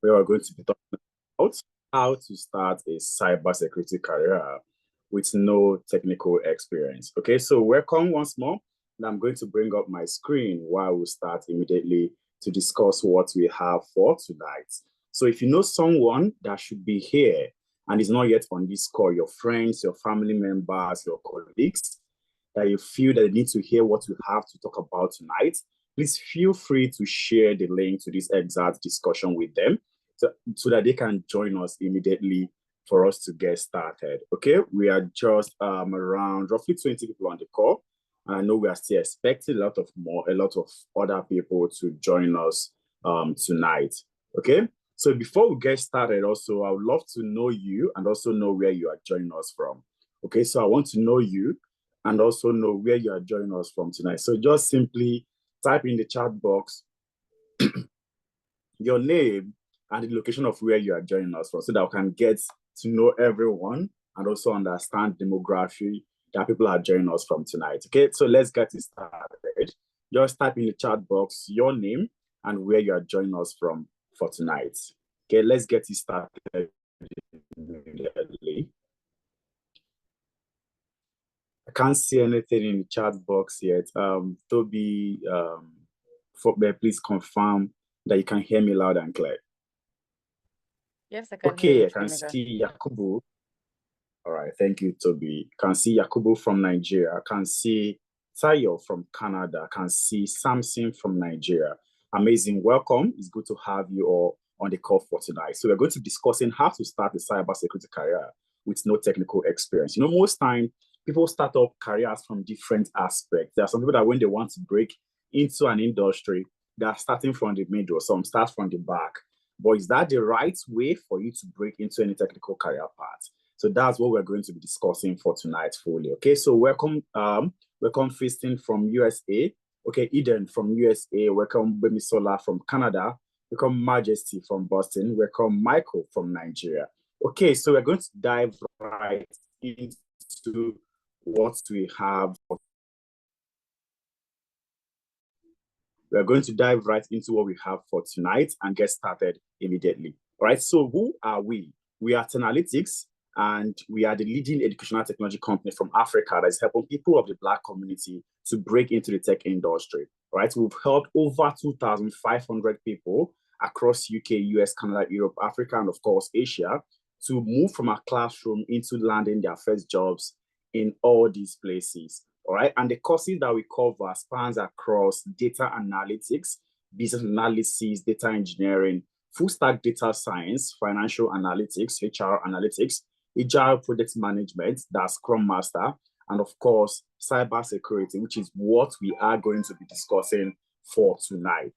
we are going to be talking about how to start a cybersecurity career with no technical experience. Okay, so welcome once more. And I'm going to bring up my screen while we start immediately to discuss what we have for tonight. So if you know someone that should be here and is not yet on this call, your friends, your family members, your colleagues, that you feel that they need to hear what we have to talk about tonight, please feel free to share the link to this exact discussion with them so that they can join us immediately for us to get started. Okay, we are just around roughly 20 people on the call. I know we are still expecting a lot of other people to join us tonight. Okay, so before we get started, also, I would love to know you and also know where you are joining us from. Okay, so I want to know you and also know where you are joining us from tonight. So just simply type in the chat box your name and the location of where you are joining us from so that we can get to know everyone and also understand demography that people are joining us from tonight. Okay, so let's get it started. Just type in the chat box your name and where you are joining us from for tonight. Okay, let's get it started immediately. I can't see anything in the chat box yet. Toby, please confirm that you can hear me loud and clear. Yes, I can okay, hear you. I can see Yakubu. All right, thank you, Toby. I can see Yakubu from Nigeria. I can see Tayo from Canada. I can see Samson from Nigeria. Amazing. Welcome. It's good to have you all on the call for tonight. So we're going to be discussing how to start a cybersecurity career with no technical experience. You know, most time people start up careers from different aspects. There are some people that when they want to break into an industry, they are starting from the middle. Some start from the back. But is that the right way for you to break into any technical career path? So that's what we're going to be discussing for tonight fully. Okay, so welcome Fistin from USA. Okay, Eden from USA. Welcome Bemisola from Canada. Welcome Majesty from Boston. Welcome Michael from Nigeria. Okay, so we're going to dive right into what we have. We're going to dive right into what we have for tonight and get started immediately. All right, so who are we? We are Tenalytics, and we are the leading educational technology company from Africa that is helping people of the Black community to break into the tech industry. All right, we've helped over 2,500 people across UK, US, Canada, Europe, Africa, and of course, Asia to move from a classroom into landing their first jobs in all these places. All right, and the courses that we cover spans across data analytics, business analysis, data engineering, full stack data science, financial analytics, HR analytics, agile project management, that's Scrum Master, and of course, cybersecurity, which is what we are going to be discussing for tonight.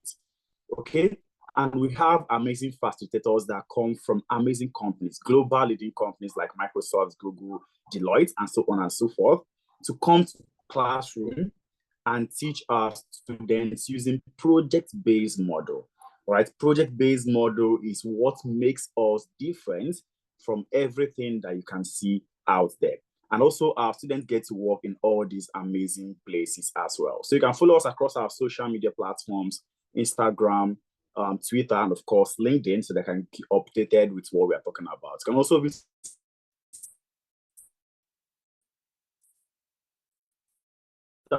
Okay, and we have amazing facilitators that come from amazing companies, global leading companies like Microsoft, Google, Deloitte, and so on and so forth, to come to classroom and teach our students using project-based model. All right, project-based model is what makes us different from everything that you can see out there. And also our students get to work in all these amazing places as well. So you can follow us across our social media platforms, Instagram, Twitter, and of course, LinkedIn, so they can keep updated with what we're talking about. You can also visit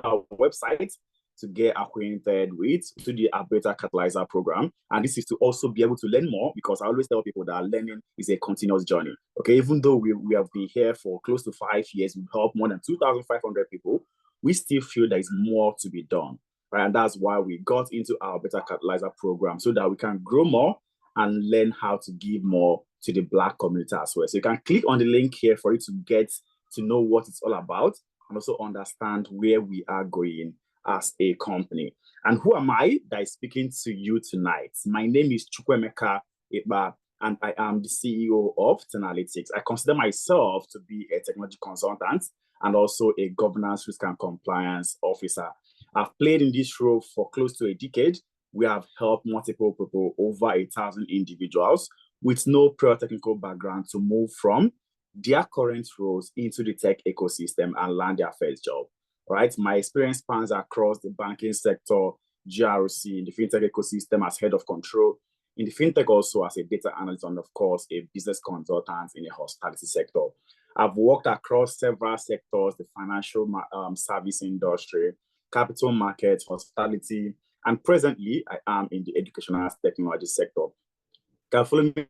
our website to get acquainted with to the Beta Catalyzer program. And this is to also be able to learn more, because I always tell people that learning is a continuous journey. Okay, even though we have been here for close to 5 years, we've helped more than 2,500 people, we still feel there is more to be done. Right? And that's why we got into our Beta Catalyzer program, so that we can grow more and learn how to give more to the Black community as well. So you can click on the link here for you to get to know what it's all about and also understand where we are going as a company. And who am I that is speaking to you tonight? My name is Chukwemeka Eba, and I am the CEO of Tenalytics. I consider myself to be a technology consultant and also a governance, risk, and compliance officer. I've played in this role for close to a decade. We have helped multiple people, over 1,000 individuals with no prior technical background, to move from their current roles into the tech ecosystem and land their first job. Right? My experience spans across the banking sector, GRC, the fintech ecosystem as head of control, in the fintech also as a data analyst, and of course, a business consultant in the hospitality sector. I've worked across several sectors, the financial service industry, capital markets, hospitality, and presently I am in the educational technology sector. You can follow me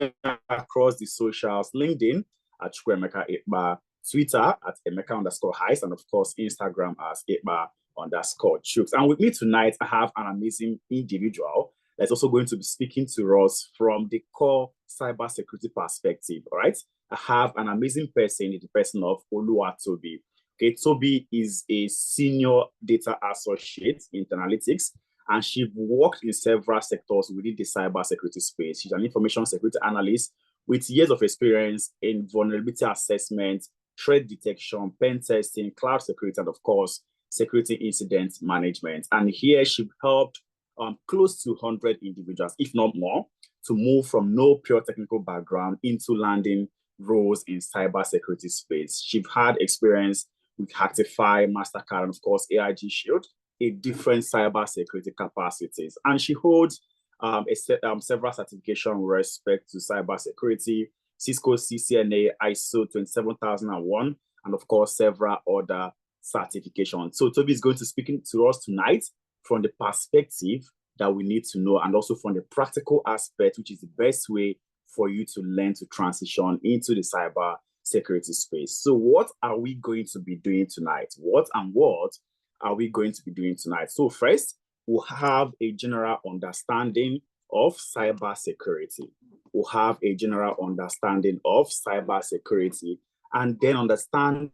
across the socials, LinkedIn at Chukwemeka Ekpa, Twitter at Emeka_Heist, and of course, Instagram as Ekpa_Chuks. And with me tonight, I have an amazing individual that's also going to be speaking to us from the core cybersecurity perspective. All right. I have an amazing person in the person of Oluwatobi. Okay, Toby is a senior data associate in analytics, and she worked in several sectors within the cybersecurity space. She's an information security analyst with years of experience in vulnerability assessment, threat detection, pen testing, cloud security, and of course, security incident management. And here she helped close to 100 individuals, if not more, to move from no pure technical background into landing roles in cybersecurity space. She's had experience with Hacktify, Mastercard, and of course, AIG Shield, a different cybersecurity capacities. And she holds several certifications with respect to cybersecurity, Cisco CCNA, ISO 27001, and of course, several other certifications. So Toby is going to speak to us tonight from the perspective that we need to know, and also from the practical aspect, which is the best way for you to learn to transition into the cyber security space. So what are we going to be doing tonight? What are we going to be doing tonight? So first, we'll have a general understanding of cybersecurity. We'll have a general understanding of cybersecurity, and then understand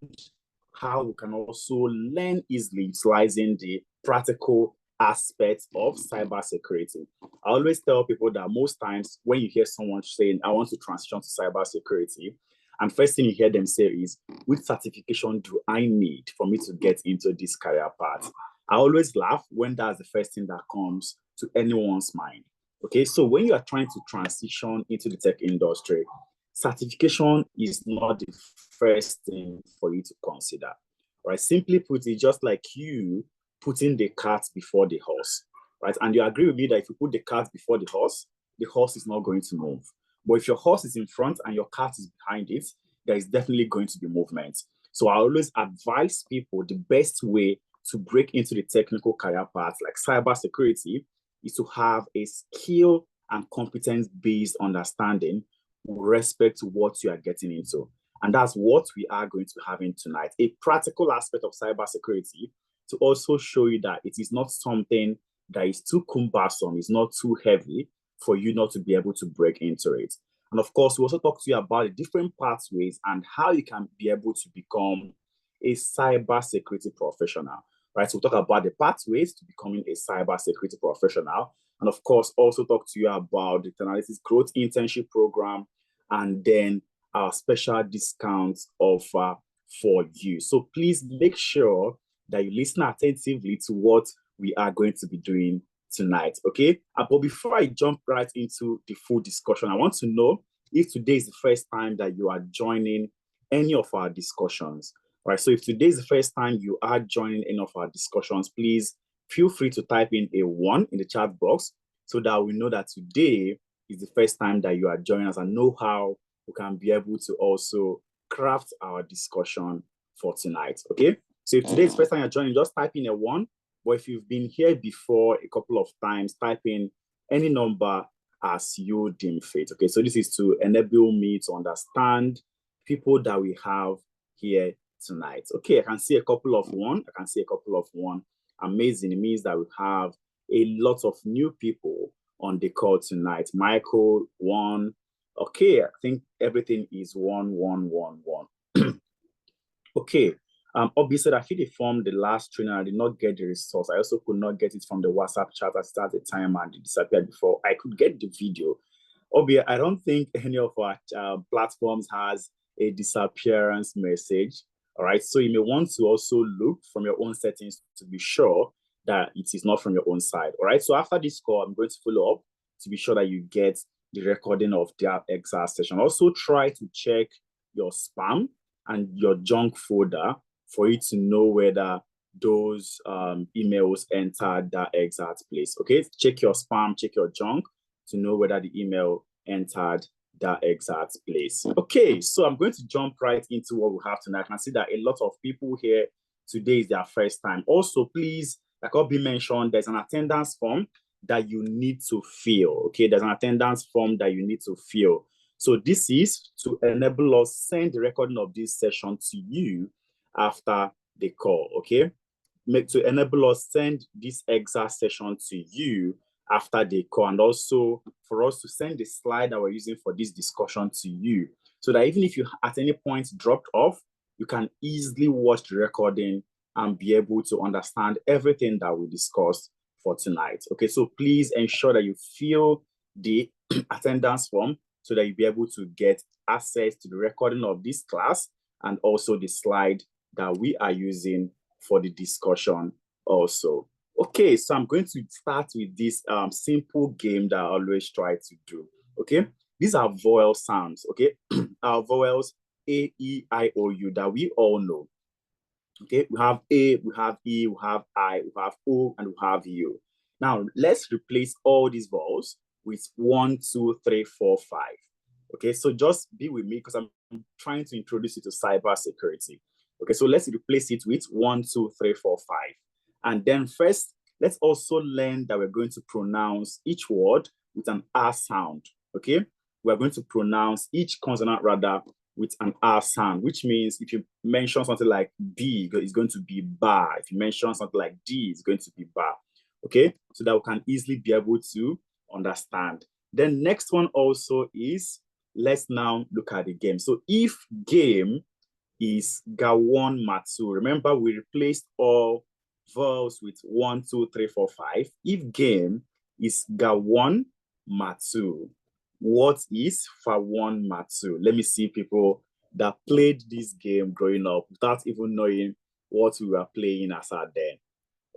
how we can also learn easily utilizing the practical aspects of cybersecurity. I always tell people that most times when you hear someone saying, I want to transition to cybersecurity, and first thing you hear them say is, which certification do I need for me to get into this career path? I always laugh when that's the first thing that comes to anyone's mind. Okay, so when you are trying to transition into the tech industry, certification is not the first thing for you to consider. Right? Simply put, it's just like you putting the cart before the horse. Right? And you agree with me that if you put the cart before the horse is not going to move. But if your horse is in front and your cart is behind it, there is definitely going to be movement. So I always advise people the best way to break into the technical career path like cybersecurity is to have a skill and competence-based understanding with respect to what you are getting into. And that's what we are going to be having tonight. A practical aspect of cybersecurity to also show you that it is not something that is too cumbersome, it's not too heavy for you not to be able to break into it. And of course, we also talk to you about the different pathways and how you can be able to become a cybersecurity professional, right? So we'll talk about the pathways to becoming a cybersecurity professional. And of course, also talk to you about the Analytics Growth Internship Program, and then our special discounts offer for you. So please make sure that you listen attentively to what we are going to be doing tonight, okay? But before I jump right into the full discussion, I want to know if today is the first time that you are joining any of our discussions, right? So if today is the first time you are joining any of our discussions, please feel free to type in a 1 in the chat box so that we know that today is the first time that you are joining us and know how we can be able to also craft our discussion for tonight, okay? So if today is the first time you're joining, just type in a 1. But if you've been here before a couple of times, type in any number as you deem fit. Okay, so this is to enable me to understand people that we have here tonight. Okay, I can see a couple of 1. I can see a couple of 1. Amazing. It means that we have a lot of new people on the call tonight. Michael, 1. Okay, I think everything is 1, 1, 1, 1. Okay. Obviously, I filled the form the last training. I did not get the resource. I also could not get it from the WhatsApp chat at the time and it disappeared before I could get the video. Obviously, I don't think any of our platforms has a disappearance message. All right. So you may want to also look from your own settings to be sure that it is not from your own side. All right. So after this call, I'm going to follow up to be sure that you get the recording of that exact session. Also try to check your spam and your junk folder for you to know whether those emails entered that exact place. Okay, check your spam, check your junk to know whether the email entered that exact place. Okay, so I'm going to jump right into what we have tonight. I can see that a lot of people here today is their first time. Also, please, like Obi mentioned, there's an attendance form that you need to fill. Okay, there's an attendance form that you need to fill. So this is to enable us send the recording of this session to you after the call. Okay, to enable us send this exact session to you after the call, and also for us to send the slide that we're using for this discussion to you, so that even if you at any point dropped off, you can easily watch the recording and be able to understand everything that we discussed for tonight. Okay, so please ensure that you fill the attendance form so that you'll be able to get access to the recording of this class and also the slide that we are using for the discussion also. Okay, so I'm going to start with this simple game that I always try to do. Okay, these are vowel sounds. Okay, our vowels A, E, I, O, U that we all know. Okay, we have A, we have E, we have I, we have O, and we have U. Now let's replace all these vowels with 1, 2, 3, 4, 5. Okay, so just be with me because I'm trying to introduce you to cybersecurity. Okay, so let's replace it with 1, 2, 3, 4, 5. And then first, let's also learn that we're going to pronounce each word with an R sound. Okay, we're going to pronounce each consonant rather with an R sound, which means if you mention something like B, it's going to be ba. If you mention something like D, it's going to be ba. Okay, so that we can easily be able to understand. Then next one also is, let's now look at the game. So if game is Gawon Matsu, remember we replaced all vowels with 1, 2, 3, 4, 5. If game is Gawon Matsu, what is Fawon Matsu? Let me see people that played this game growing up without even knowing what we were playing as at then.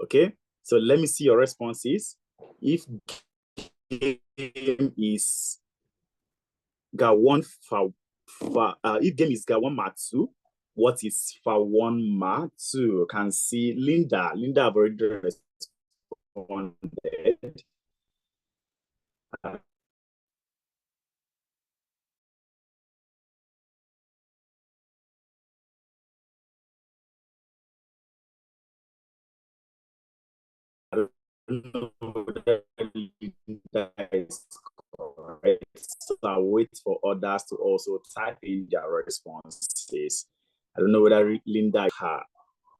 Okay, so let me see your responses. If game is Gawon if game is Gawon Matsu, what is Fawon Matsu? Can see Linda. Linda have already responded. I don't know whether Linda is correct. So I'll wait for others to also type in their responses. I don't know whether Linda is her.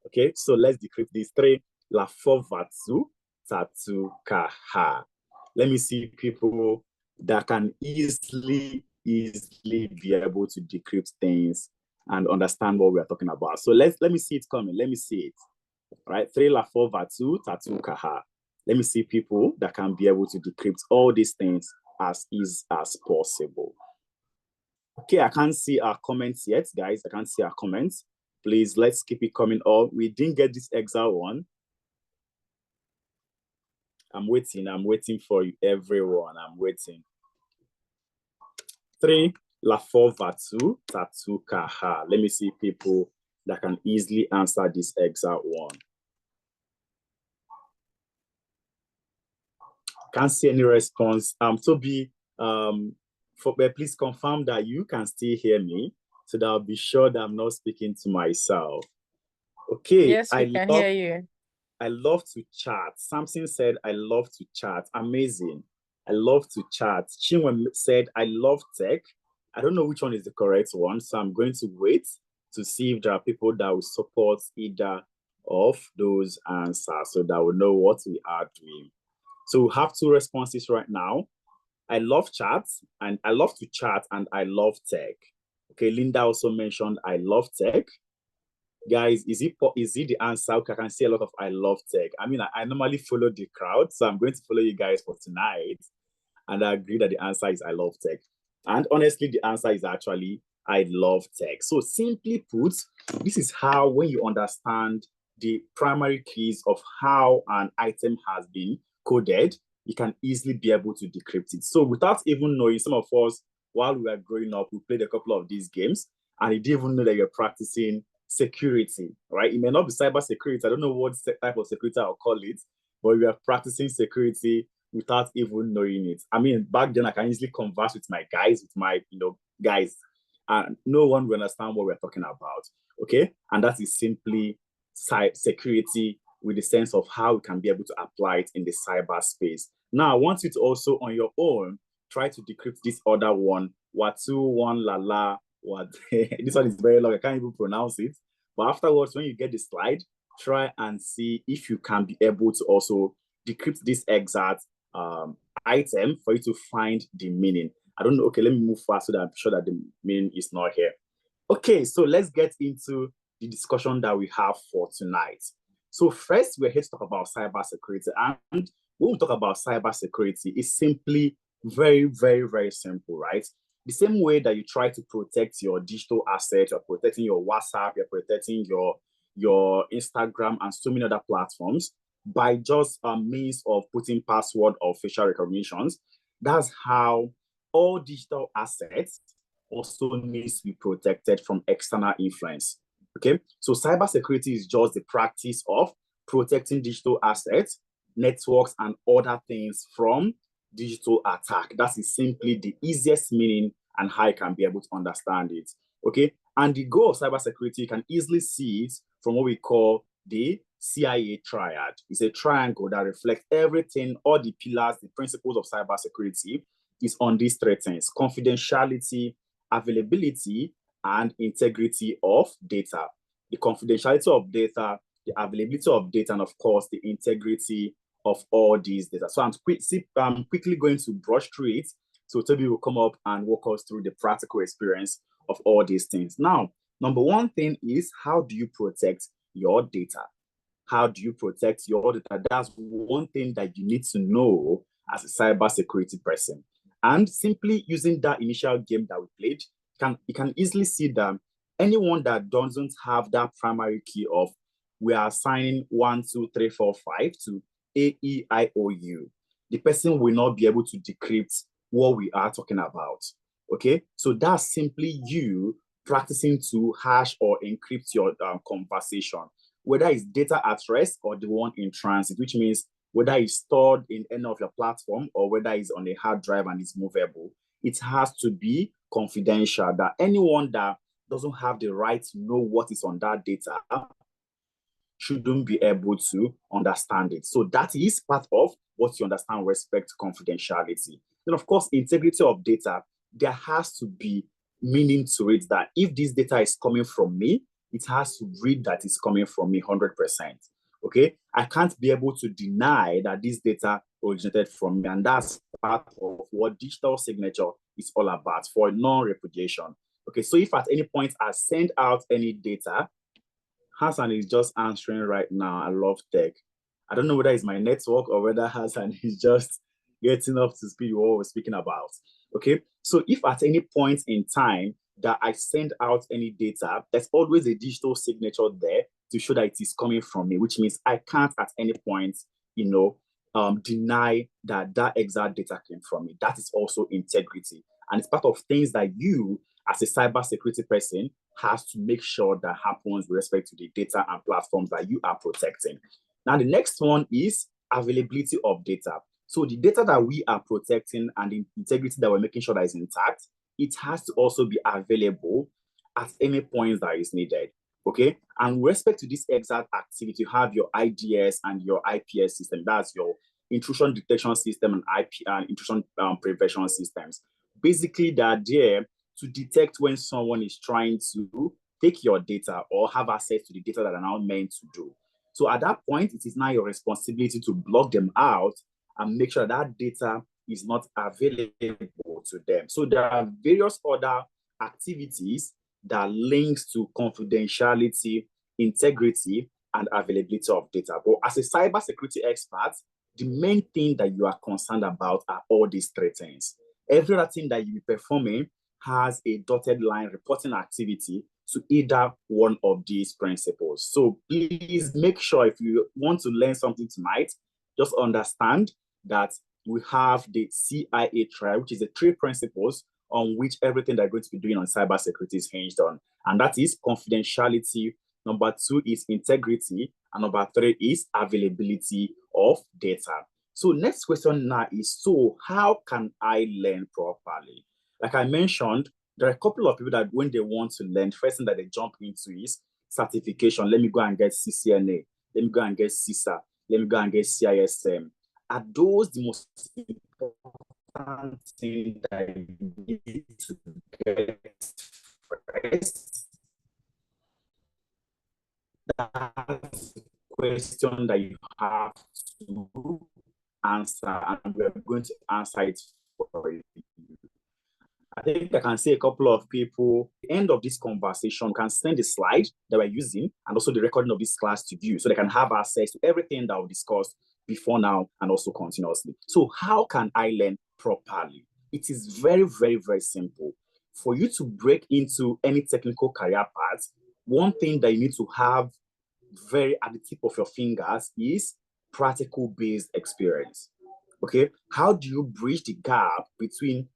Okay, so let's decrypt these three. La Fovatsu, Tatu, Kaha. Let me see people that can easily be able to decrypt things and understand what we are talking about. So let me see it coming. Let me see it. All right, 3 La Fovatsu, Tatu, Kaha. Let me see people that can be able to decrypt all these things as easy as possible. Okay, I can't see our comments yet, guys. I can't see our comments. Please, let's keep it coming up. We didn't get this exact one. I'm waiting for you, everyone. I'm waiting. 3, La Fovatsu, Tatu, Kaha. Let me see people that can easily answer this exact one. Can't see any response. Toby, please confirm that you can still hear me so that I'll be sure that I'm not speaking to myself. Okay. Yes, we can hear you. I love to chat. Samson said, I love to chat. Amazing. I love to chat. Chinwe said, I love tech. I don't know which one is the correct one, so I'm going to wait to see if there are people that will support either of those answers so that we know what we are doing. So we have 2 responses right now. I love chat, and I love to chat, and I love tech. Okay, Linda also mentioned I love tech. Guys, is it the answer? Okay, I can see a lot of I love tech. I mean, I normally follow the crowd, so I'm going to follow you guys for tonight. And I agree that the answer is I love tech. And honestly, the answer is actually I love tech. So simply put, this is how, when you understand the primary keys of how an item has been coded, you can easily be able to decrypt it. So without even knowing, some of us, while we were growing up, we played a couple of these games, and you didn't even know that you're practicing security, right? It may not be cyber security. I don't know what type of security I'll call it, but we are practicing security without even knowing it. I mean, back then I can easily converse with my guys, guys, and no one will understand what we're talking about. Okay, and that is simply security with the sense of how we can be able to apply it in the cyberspace. Now, I want you to also on your own try to decrypt this other one, Watu one la la. What this one is very long. I can't even pronounce it. But afterwards, when you get the slide, try and see if you can be able to also decrypt this exact item for you to find the meaning. I don't know. Okay, let me move fast so that I'm sure that the meaning is not here. Okay, so let's get into the discussion that we have for tonight. So first, we're here to talk about cybersecurity. And when we talk about cybersecurity, it's simply very, very, very simple, right? The same way that you try to protect your digital assets, you're protecting your WhatsApp, you're protecting your Instagram and so many other platforms by just means of putting password or facial recognitions. That's how all digital assets also needs to be protected from external influence. Okay, so cybersecurity is just the practice of protecting digital assets, networks, and other things from digital attack. That is simply the easiest meaning and how you can be able to understand it. Okay, and the goal of cybersecurity, you can easily see it from what we call the CIA triad. It's a triangle that reflects everything, all the pillars, the principles of cybersecurity is on these three things: confidentiality, availability, and integrity of data. The confidentiality of data, the availability of data, and of course, the integrity of all these data. So I'm quickly going to brush through it. So Toby will come up and walk us through the practical experience of all these things. Now, number one thing is, how do you protect your data? How do you protect your data? That's one thing that you need to know as a cybersecurity person. And simply using that initial game that we played, you can easily see that anyone that doesn't have that primary key of we are assigning 1, 2, 3, 4, 5 to AEIOU, the person will not be able to decrypt what we are talking about. Okay, so that's simply you practicing to hash or encrypt your conversation, whether it's data at rest or the one in transit, which means whether it's stored in any of your platform or whether it's on a hard drive and is movable, it has to be confidential, that anyone that doesn't have the right to know what is on that data shouldn't be able to understand it. So that is part of what you understand with respect to confidentiality. Then, of course, integrity of data, there has to be meaning to it, that if this data is coming from me, it has to read that it's coming from me 100%. Okay, I can't be able to deny that this data originated from me, and that's part of what digital signature is all about for non-repudiation. Okay, so if at any point I send out any data, Hassan is just answering right now. I love tech. I don't know whether it's my network or whether Hassan is just getting up to speed with what we're speaking about. Okay, so if at any point in time that I send out any data, there's always a digital signature there to show that it is coming from me, which means I can't at any point, deny that that exact data came from me. That is also integrity. And it's part of things that you, as a cybersecurity person, has to make sure that happens with respect to the data and platforms that you are protecting. Now, the next one is availability of data. So the data that we are protecting and the integrity that we're making sure that is intact, it has to also be available at any point that is needed. Okay. And with respect to this exact activity, you have your IDS and your IPS system. That's your intrusion detection system and IP and intrusion prevention systems. Basically, they're there to detect when someone is trying to take your data or have access to the data that are now meant to do. So at that point, it is now your responsibility to block them out and make sure that data is not available to them. So there are various other activities that links to confidentiality, integrity, and availability of data. But as a cybersecurity expert, the main thing that you are concerned about are all these three things. Every other thing that you're performing has a dotted line reporting activity to either one of these principles. So please make sure, if you want to learn something tonight, just understand that we have the CIA triad, which is the three principles on which everything that you're going to be doing on cybersecurity is hinged on. And that is confidentiality. Number 2 is integrity. And number 3 is availability of data. So next question now is, so how can I learn properly? Like I mentioned, there are a couple of people that when they want to learn, first thing that they jump into is certification. Let me go and get CCNA. Let me go and get CISA. Let me go and get CISM. Are those the most important thing that you need to get first? That's the question that you have to answer, and we're going to answer it for you. I think I can see a couple of people. At the end of this conversation, we can send the slide that we're using and also the recording of this class to view so they can have access to everything that we discussed before now and also continuously. So how can I learn properly? It is very, very, very simple. For you to break into any technical career path, one thing that you need to have very at the tip of your fingers is practical based experience. Okay, how do you bridge the gap between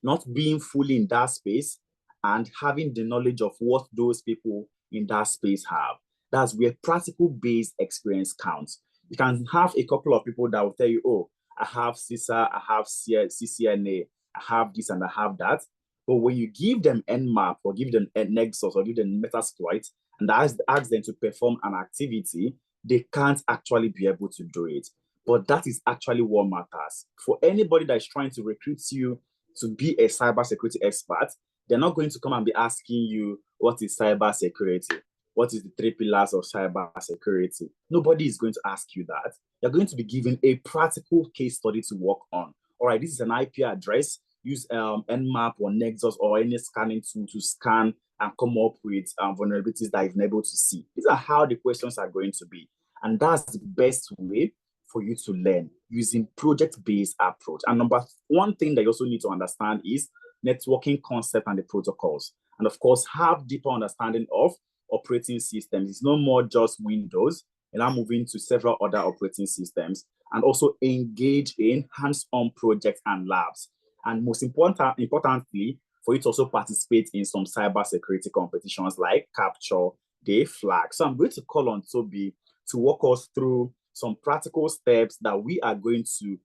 not being fully in that space and having the knowledge of what those people in that space have? That's where practical based experience counts. You can have a couple of people that will tell you, oh, I have CISA, I have CCNA, I have this and I have that. But when you give them Nmap or give them a Nexus or give them Metasploit and ask them to perform an activity, they can't actually be able to do it. But that is actually what matters. For anybody that is trying to recruit you to be a cybersecurity expert, they're not going to come and be asking you, what is cybersecurity? What is the 3 pillars of cybersecurity? Nobody is going to ask you that. You're going to be given a practical case study to work on. All right, this is an IP address. Use Nmap or Nexus or any scanning tool to scan and come up with vulnerabilities that you've been able to see. These are how the questions are going to be. And that's the best way for you to learn using project-based approach. And number one thing that you also need to understand is networking concept and the protocols. And of course, have deeper understanding of operating systems. It's no more just Windows, and I'm moving to several other operating systems, and also engage in hands-on projects and labs. And most importantly, for you to also participate in some cybersecurity competitions like Capture, Day Flag. So I'm going to call on Toby to walk us through some practical steps that we are going to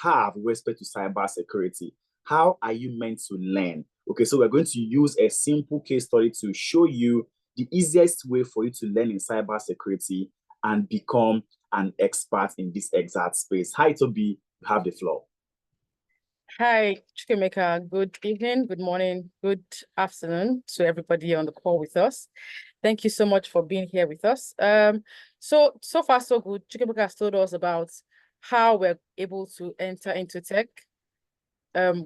have with respect to cybersecurity. How are you meant to learn? Okay, so we're going to use a simple case study to show you the easiest way for you to learn in cybersecurity and become an expert in this exact space. Hi, Toby, you have the floor. Hi, Chukemeka. Good evening, good morning, good afternoon to everybody on the call with us. Thank you so much for being here with us. So far, so good. Chukemeka has told us about how we're able to enter into tech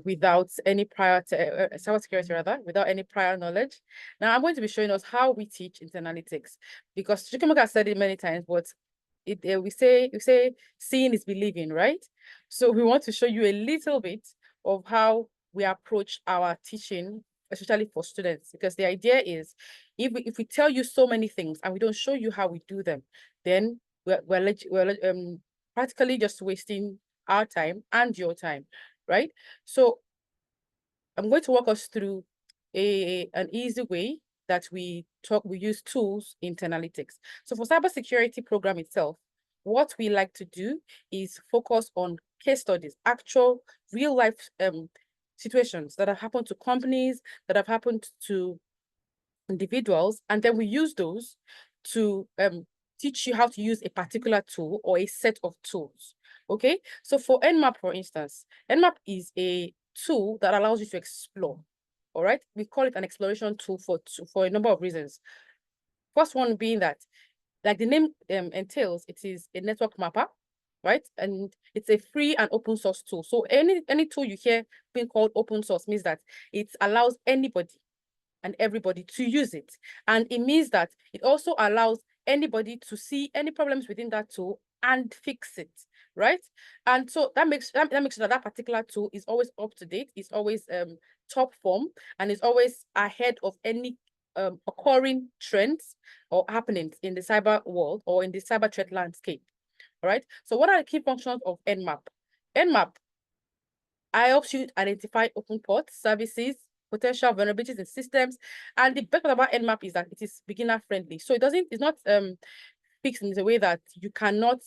without any prior cybersecurity rather, without any prior knowledge. Now I'm going to be showing us how we teach in analytics, because Chukemeka said it many times, but we say seeing is believing, right? So we want to show you a little bit of how we approach our teaching, especially for students, because the idea is if we tell you so many things and we don't show you how we do them, then we're practically just wasting our time and your time, right? So I'm going to walk us through an easy way that we use tools in analytics. So for cybersecurity program itself, what we like to do is focus on case studies, actual real life situations that have happened to companies, that have happened to individuals, and then we use those to teach you how to use a particular tool or a set of tools. Okay, so for Nmap, for instance, Nmap is a tool that allows you to explore. All right, we call it an exploration tool for a number of reasons. First one being that, like the name entails, it is a network mapper, right? And it's a free and open source tool. So any tool you hear being called open source means that it allows anybody and everybody to use it. And it means that it also allows anybody to see any problems within that tool and fix it, right? And so that makes sure that particular tool is always up to date, is always top form, and is always ahead of any occurring trends or happenings in the cyber world or in the cyber threat landscape. All right. So what are the key functions of Nmap? Nmap helps you identify open ports, services, potential vulnerabilities in systems. And the best part about Nmap is that it is beginner friendly. So it's not fixed in the way that you cannot,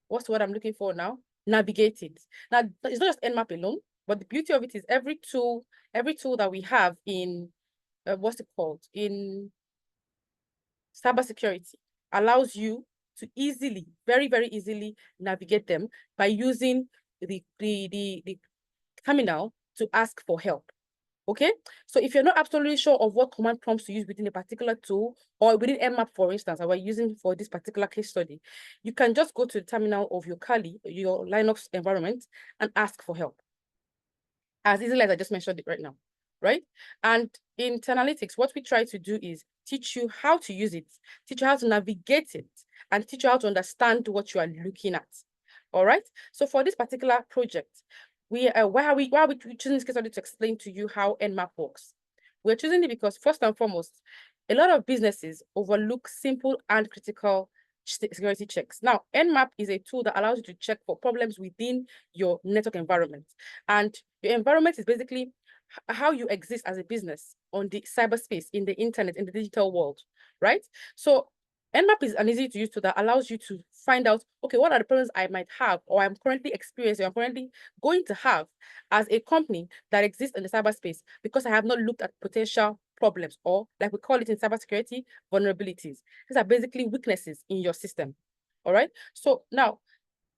what's what I'm looking for now? navigate it. Now, it's not just Nmap alone, but the beauty of it is every tool that we have in, what's it called? In cybersecurity allows you to easily, very, very easily navigate them by using the terminal to ask for help. Okay, so if you're not absolutely sure of what command prompts to use within a particular tool or within Nmap, for instance, that we're using for this particular case study, you can just go to the terminal of your Kali, your Linux environment, and ask for help. As easily as I just mentioned it right now, right? And in Analytics, what we try to do is teach you how to use it, teach you how to navigate it, and teach you how to understand what you are looking at. All right. So for this particular project, why are we choosing this case study to explain to you how Nmap works? We're choosing it because first and foremost, a lot of businesses overlook simple and critical security checks. Now, Nmap is a tool that allows you to check for problems within your network environment. And your environment is basically how you exist as a business on the cyberspace, in the internet, in the digital world, right? So Nmap is an easy to use tool that allows you to find out, okay, what are the problems I might have or I'm currently experiencing, or I'm currently going to have as a company that exists in the cyberspace because I have not looked at potential problems, or like we call it in cybersecurity, vulnerabilities. These are basically weaknesses in your system. All right. So now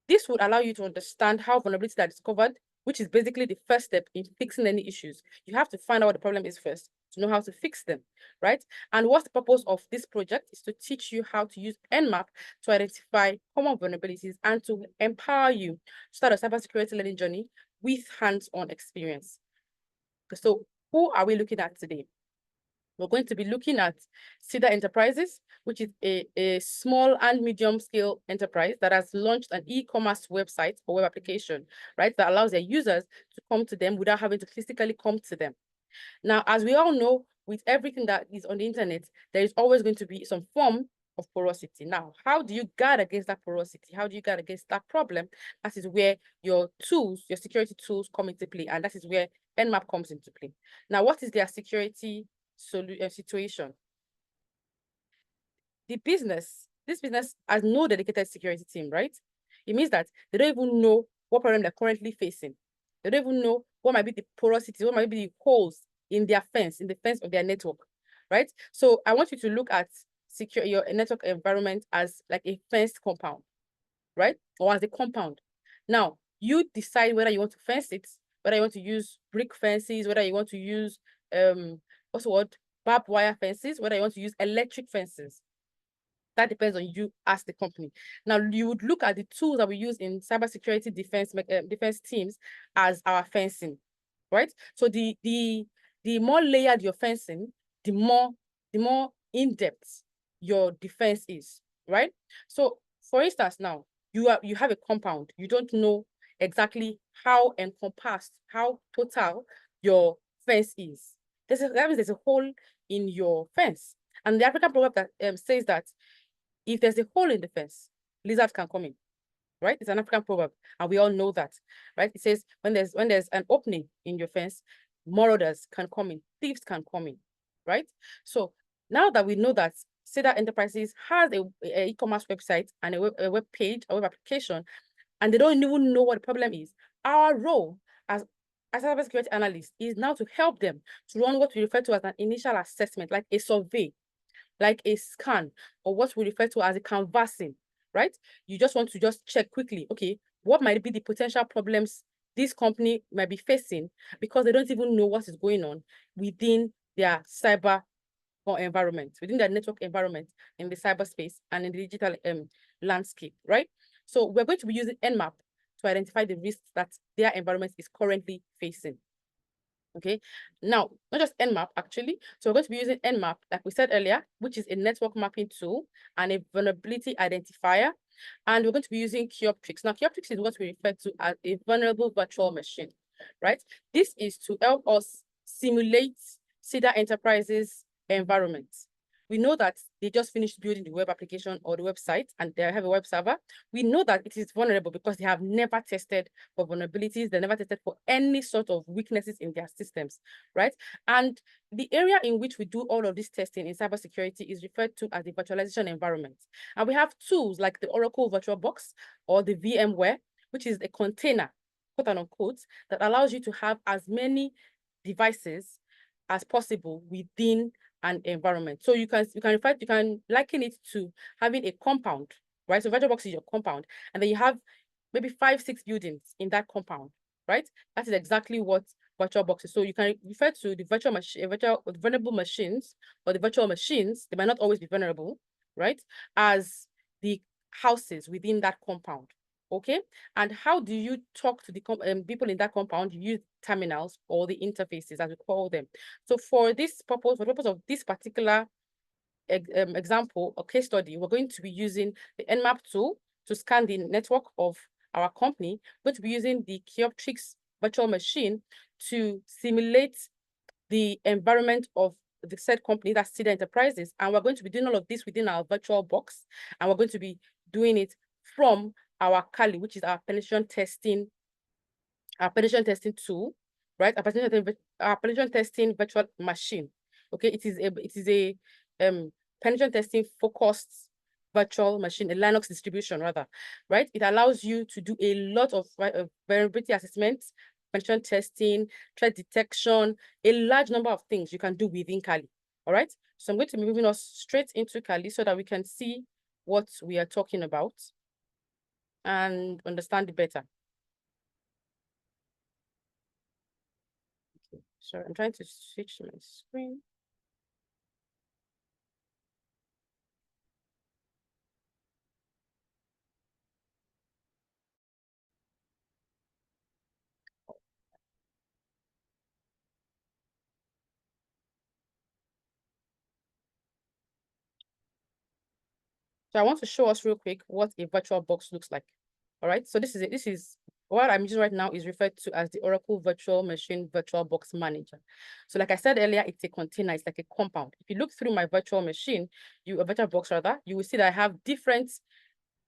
this would allow you to understand how vulnerabilities are discovered, which is basically the first step in fixing any issues. You have to find out what the problem is first to know how to fix them, right? And what's the purpose of this project is to teach you how to use Nmap to identify common vulnerabilities and to empower you to start a cybersecurity learning journey with hands-on experience. So who are we looking at today? We're going to be looking at Cedar Enterprises, which is a small and medium scale enterprise that has launched an e-commerce website or web application, right? That allows their users to come to them without having to physically come to them. Now, as we all know, with everything that is on the internet, there is always going to be some form of porosity. Now, how do you guard against that porosity? How do you guard against that problem? That is where your tools, your security tools come into play. And that is where Nmap comes into play. Now, what is their security situation? This business has no dedicated security team, right? It means that they don't even know what problem they're currently facing. They don't even know what might be the porosity, what might be the holes in their fence, in the fence of their network, right? So I want you to look at your network environment as like a fenced compound, right? Or as a compound. Now, you decide whether you want to fence it, whether you want to use brick fences, whether you want to use what's the word? Barbed wire fences, whether you want to use electric fences. That depends on you as the company. Now, you would look at the tools that we use in cybersecurity defense teams as our fencing, right? So the more layered your fencing, the more in-depth your defense is, right? So, for instance, now you have a compound. You don't know exactly how encompassed, how total your fence is. That means there's a hole in your fence. And the African proverb that says that if there's a hole in the fence, lizards can come in, right? It's an African proverb, and we all know that, right? It says when there's an opening in your fence, marauders can come in, thieves can come in, right? So now that we know that Cedar Enterprises has a e-commerce website and a web page, a web application, and they don't even know what the problem is, our role as a cybersecurity analyst is now to help them to run what we refer to as an initial assessment, like a survey, like a scan, or what we refer to as a canvassing, right? You just want to just check quickly, okay, what might be the potential problems this company might be facing because they don't even know what is going on within their cyber environment, within their network environment, in the cyberspace and in the digital landscape, right? So we're going to be using Nmap to identify the risks that their environment is currently facing. Okay, now not just Nmap actually. So we're going to be using Nmap, like we said earlier, which is a network mapping tool and a vulnerability identifier. And we're going to be using Cyoptrix. Now, Cyoptrix is what we refer to as a vulnerable virtual machine, right? This is to help us simulate Cedar Enterprises environment. We know that they just finished building the web application or the website and they have a web server. We know that it is vulnerable because they have never tested for vulnerabilities. They never tested for any sort of weaknesses in their systems, right? And the area in which we do all of this testing in cybersecurity is referred to as the virtualization environment. And we have tools like the Oracle VirtualBox or the VMware, which is a container, quote unquote, that allows you to have as many devices as possible within an environment. So you can liken it to having a compound, right? So VirtualBox is your compound, and then you have maybe 5, 6 buildings in that compound, right? That is exactly what VirtualBox is. So you can refer to the virtual machine, vulnerable machines, or the virtual machines. They might not always be vulnerable, right? As the houses within that compound. Okay, and how do you talk to the people in that compound? You use terminals or the interfaces, as we call them. So for this purpose, for the purpose of this particular example or case study, we're going to be using the Nmap tool to scan the network of our company. We're going to be using the Kyoptrix virtual machine to simulate the environment of the said company, that's Cedar Enterprises. And we're going to be doing all of this within our virtual box. And we're going to be doing it from our Kali, which is our penetration testing tool, right? Our penetration testing virtual machine. Okay, it is a penetration testing focused virtual machine, a Linux distribution rather, right? It allows you to do a lot of vulnerability assessments, penetration testing, threat detection, a large number of things you can do within Kali. All right. So I'm going to be moving us straight into Kali so that we can see what we are talking about and understand it better. Okay, so I'm trying to switch my screen. So I want to show us real quick what a virtual box looks like. All right. So this is what I'm using right now is referred to as the Oracle Virtual Machine Virtual Box Manager. So like I said earlier, it's a container, it's like a compound. If you look through my virtual machine, a virtual box rather, you will see that I have different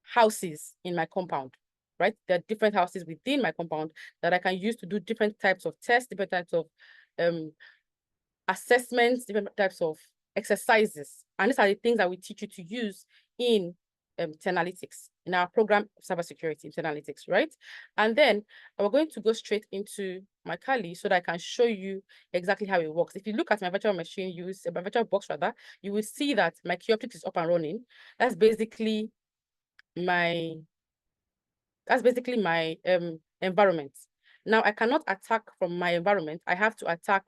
houses in my compound, right? There are different houses within my compound that I can use to do different types of tests, different types of assessments, different types of exercises. And these are the things that we teach you to use in Analytics, in our program of cybersecurity Analytics, right? And then we're going to go straight into my Kali so that I can show you exactly how it works. If you look at my virtual machine, my virtual box rather, you will see that my Kyoptrix is up and running. That's basically my environment. Now I cannot attack from my environment. I have to attack,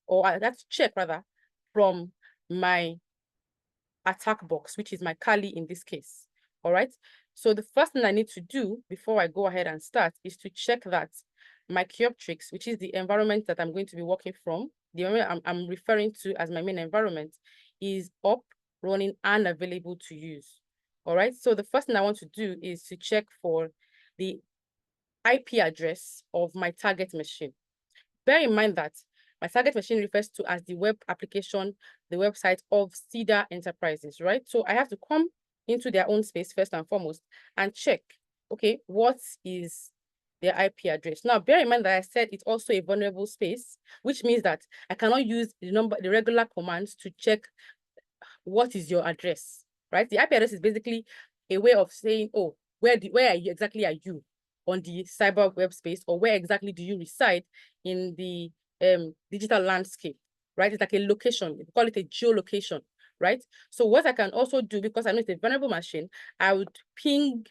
or I have to check rather from my attack box, which is my Kali in this case. All right. So the first thing I need to do before I go ahead and start is to check that my Kyoptrix, which is the environment that I'm going to be working from, the environment I'm referring to as my main environment, is up, running, and available to use. All right. So the first thing I want to do is to check for the IP address of my target machine. Bear in mind that my target machine refers to as the web application, the website of Cedar Enterprises, right? So I have to come into their own space first and foremost and check, okay, what is their IP address? Now, bear in mind that I said it's also a vulnerable space, which means that I cannot use the regular commands to check what is your address, right? The IP address is basically a way of saying, oh, where exactly are you on the cyber web space, or where exactly do you reside in the digital landscape, right? It's like a location. We call it a geolocation, right? So what I can also do, because I know it's a vulnerable machine, I would ping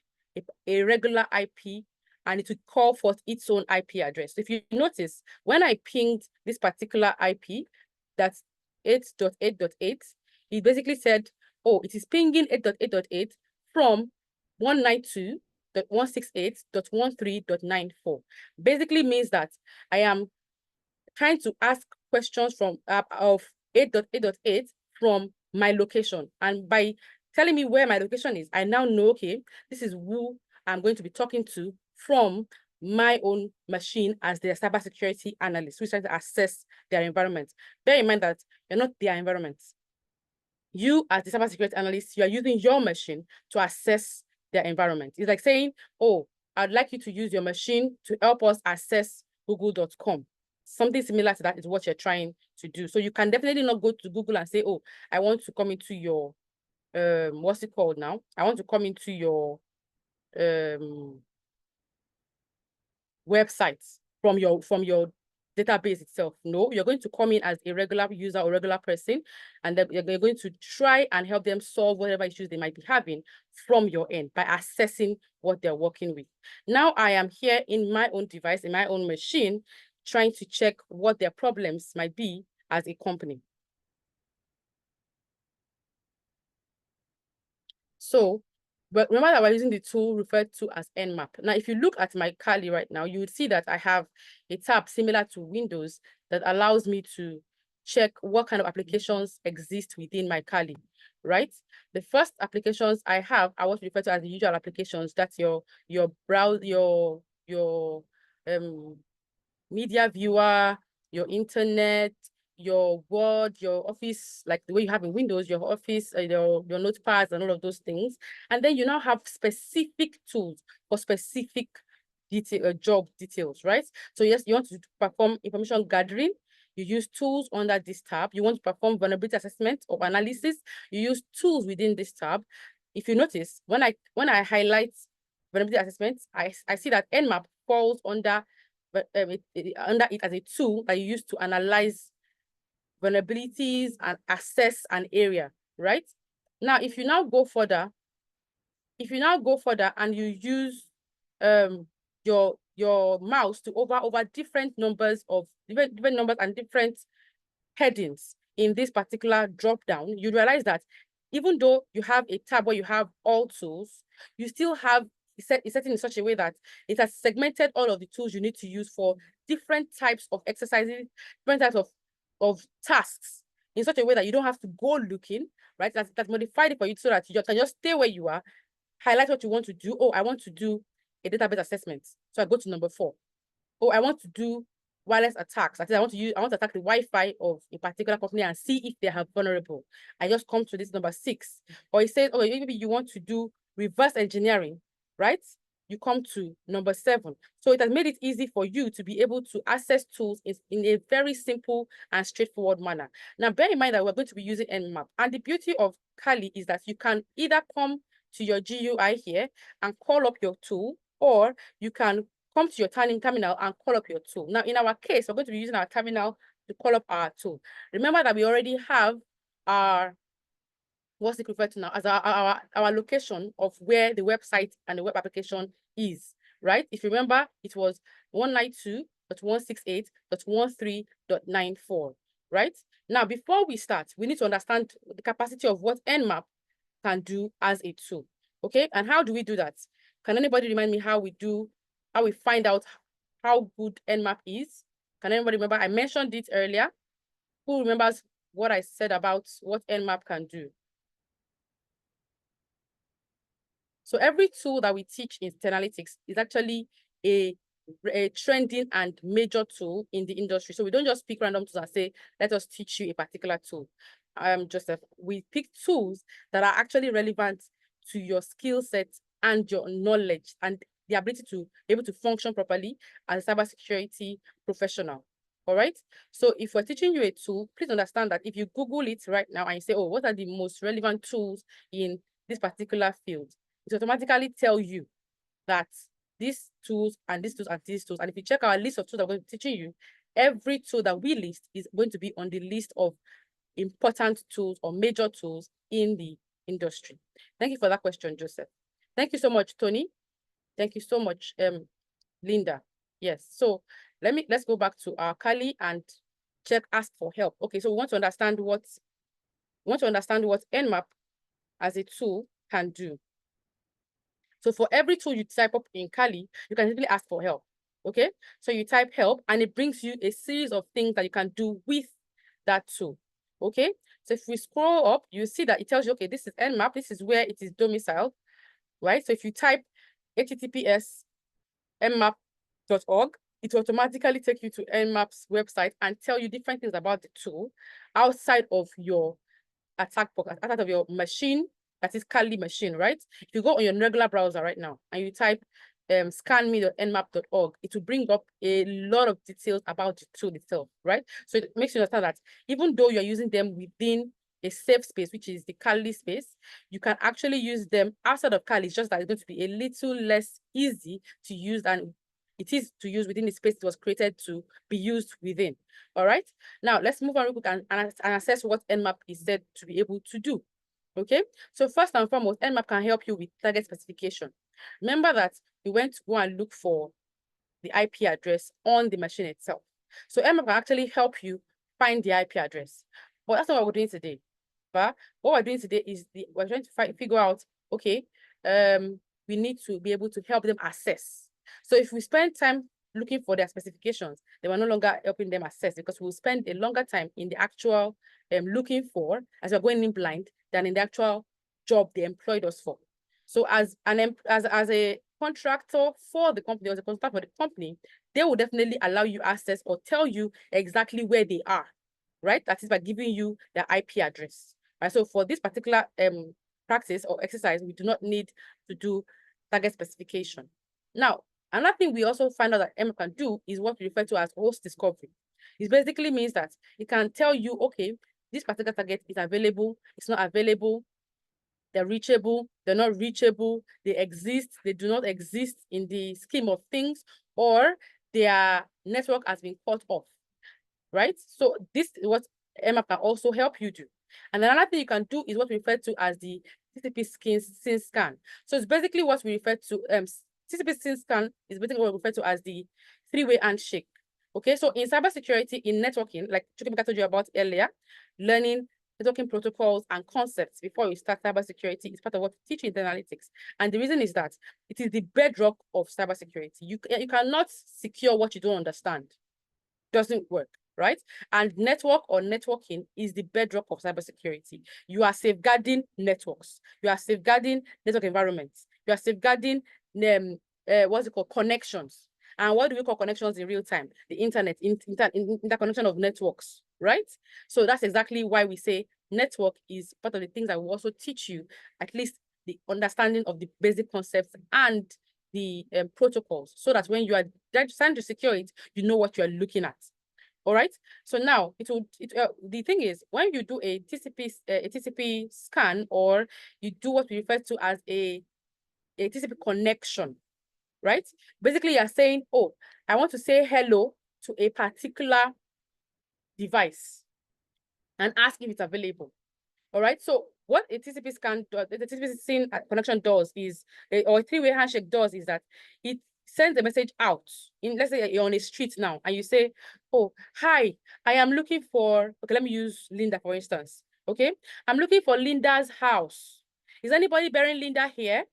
a regular IP and it would call forth its own IP address. So if you notice, when I pinged this particular IP, that's 8.8.8, it basically said, oh, it is pinging 8.8.8 from 192.168.13.94. Basically means that I am trying to ask questions from of 8.8.8 from my location. And by telling me where my location is, I now know, okay, this is who I'm going to be talking to from my own machine as their cybersecurity analyst, who's trying to assess their environment. Bear in mind that you're not their environment. You, as the cybersecurity analyst, you are using your machine to assess their environment. It's like saying, oh, I'd like you to use your machine to help us assess google.com. Something similar to that is what you're trying to do. So you can definitely not go to Google and say, oh, I want to come into your, what's it called now? I want to come into your websites from your database itself. No, you're going to come in as a regular user or regular person, and then you're going to try and help them solve whatever issues they might be having from your end by assessing what they're working with. Now I am here in my own device, in my own machine, trying to check what their problems might be as a company. So, but remember that we're using the tool referred to as Nmap. Now, if you look at my Kali right now, you would see that I have a tab similar to Windows that allows me to check what kind of applications exist within my Kali, right? The first applications I have are what we refer to as the usual applications. That's your browse, your media viewer, your internet, your Word, your Office, like the way you have in Windows, your Office, your notepads and all of those things. And then you now have specific tools for specific job details, right? So yes, you want to perform information gathering, you use tools under this tab. You want to perform vulnerability assessment or analysis, you use tools within this tab. If you notice, when I highlight vulnerability assessment, I see that Nmap falls under under it as a tool that you use to analyze vulnerabilities and assess an area, right? Now, if you now go further and you use your mouse to over different numbers and different headings in this particular drop down, you realize that even though you have a tab where you have all tools, you still have it's set in such a way that it has segmented all of the tools you need to use for different types of exercises, different types of tasks, in such a way that you don't have to go looking, right? That's modified it for you so that you can just stay where you are, highlight what you want to do. Oh, I want to do a database assessment. So I go to number 4. Oh, I want to do wireless attacks. I want to attack the Wi-Fi of a particular company and see if they are vulnerable. I just come to this number 6. Or it says, oh, maybe you want to do reverse engineering, right? You come to number 7. So it has made it easy for you to be able to access tools in a very simple and straightforward manner. Now, bear in mind that we're going to be using Nmap. And the beauty of Kali is that you can either come to your GUI here and call up your tool, or you can come to your terminal and call up your tool. Now, in our case, we're going to be using our terminal to call up our tool. Remember that we already have our, what's it referred to now, as our location of where the website and the web application is, right? If you remember, it was 192.168.13.94, right? Now, before we start, we need to understand the capacity of what Nmap can do as a tool, okay? And how do we do that? Can anybody remind me how we find out how good Nmap is? Can anybody remember? I mentioned it earlier. Who remembers what I said about what Nmap can do? So every tool that we teach in analytics is actually a trending and major tool in the industry. So we don't just pick random tools and say, let us teach you a particular tool. Joseph, we pick tools that are actually relevant to your skill set and your knowledge and the ability to be able to function properly as a cybersecurity professional. All right. So if we're teaching you a tool, please understand that if you Google it right now and you say, oh, what are the most relevant tools in this particular field? It automatically tell you that these tools and these tools and these tools. And if you check our list of tools that we're teaching you, every tool that we list is going to be on the list of important tools or major tools in the industry. Thank you for that question, Joseph. Thank you so much, Tony. Thank you so much, Linda. Yes. So let's go back to our Kali and check ask for help. Okay, so we want to understand what Nmap as a tool can do. So for every tool you type up in Kali, you can simply ask for help. Okay, so you type help and it brings you a series of things that you can do with that tool. Okay, so if we scroll up, you see that it tells you, okay, this is Nmap, this is where it is domiciled, right? So if you type https://nmap.org, it will automatically take you to Nmap's website and tell you different things about the tool outside of your attack box, outside of your machine, that is Kali machine, right? If you go on your regular browser right now and you type scanme.nmap.org, it will bring up a lot of details about the tool itself, right? So it makes you understand that even though you're using them within a safe space, which is the Kali space. You can actually use them outside of Kali. It's just that it's going to be a little less easy to use than it is to use within the space it was created to be used within. All right. Now let's move on real quick and assess what Nmap is said to be able to do. Okay. So first and foremost, Nmap can help you with target specification. Remember that we went to go and look for the IP address on the machine itself. So Nmap can actually help you find the IP address. But that's not what we're doing today. But what we're doing today is we're trying to figure out, okay, we need to be able to help them assess. So if we spend time looking for their specifications, they were no longer helping them assess, because we'll spend a longer time in the actual looking for, as we're going in blind, than in the actual job they employed us for. So as a contractor for the company, or as a contractor for the company, they will definitely allow you access or tell you exactly where they are, right? That is by giving you the IP address. Right? So for this particular practice or exercise, we do not need to do target specification. Now, another thing we also find out that Nmap can do is what we refer to as host discovery. It basically means that it can tell you, okay, this particular target is available, it's not available, they're reachable, they're not reachable, they exist, they do not exist in the scheme of things, or their network has been cut off, right? So this is what Nmap can also help you do. And then another thing you can do is what we refer to as the TCP scene scan. So it's basically what we refer to, TCP scene scan is basically what we refer to as the three-way handshake. Okay, so in cybersecurity, in networking, like Chukwemeka told you about earlier, learning networking protocols and concepts before you start cybersecurity is part of what we teach in analytics. And the reason is that it is the bedrock of cybersecurity. You cannot secure what you don't understand. Doesn't work, right? And network or networking is the bedrock of cybersecurity. You are safeguarding networks. You are safeguarding network environments. You are safeguarding what's it called? Connections. And what do we call connections in real time? The internet, interconnection of networks, right? So that's exactly why we say network is part of the things that will also teach you at least the understanding of the basic concepts and the protocols, so that when you are trying to secure it, you know what you are looking at. All right. So now the thing is, when you do a TCP scan, or you do what we refer to as a TCP connection, right? Basically, you're saying, oh, I want to say hello to a particular device and ask if it's available. All right. So what a TCP scan does, the TCP scene connection does is, or a three-way handshake does, is that it sends a message out. Let's say you're on a street now and you say, oh, hi, I am looking for, okay, let me use Linda, for instance. Okay. I'm looking for Linda's house. Is anybody bearing Linda here?